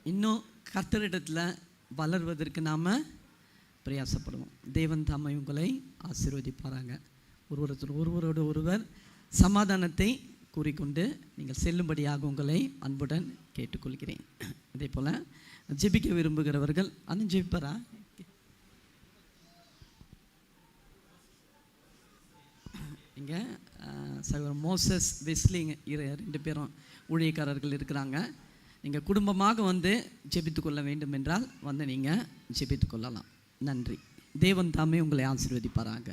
இன்னும் கர்த்தரிடத்தில் வளர்வதற்கு நாம் பிரயாசப்படுவோம். தேவன் தாமே உங்களை ஆசீர்வதிப்பாராங்க. ஒருவரோடு ஒருவர் சமாதானத்தை கூறிக்கொண்டு நீங்கள் செல்லும்படியாக உங்களை அன்புடன் கேட்டுக்கொள்கிறேன். அதே போல் ஜெபிக்க விரும்புகிறவர்கள் ஜெபிப்பாரா? இங்கே சகோதரர் மோசஸ் வெஸ்லிங் 2 பேரும் ஊழியக்காரர்கள் இருக்கிறாங்க. நீங்கள் குடும்பமாக வந்து ஜெபித்து கொள்ள வேண்டும் என்றால் வந்து நீங்கள் ஜெபித்து கொள்ளலாம். நன்றி. தேவன் தாமே உங்களை ஆசீர்வதிப்பாராங்க.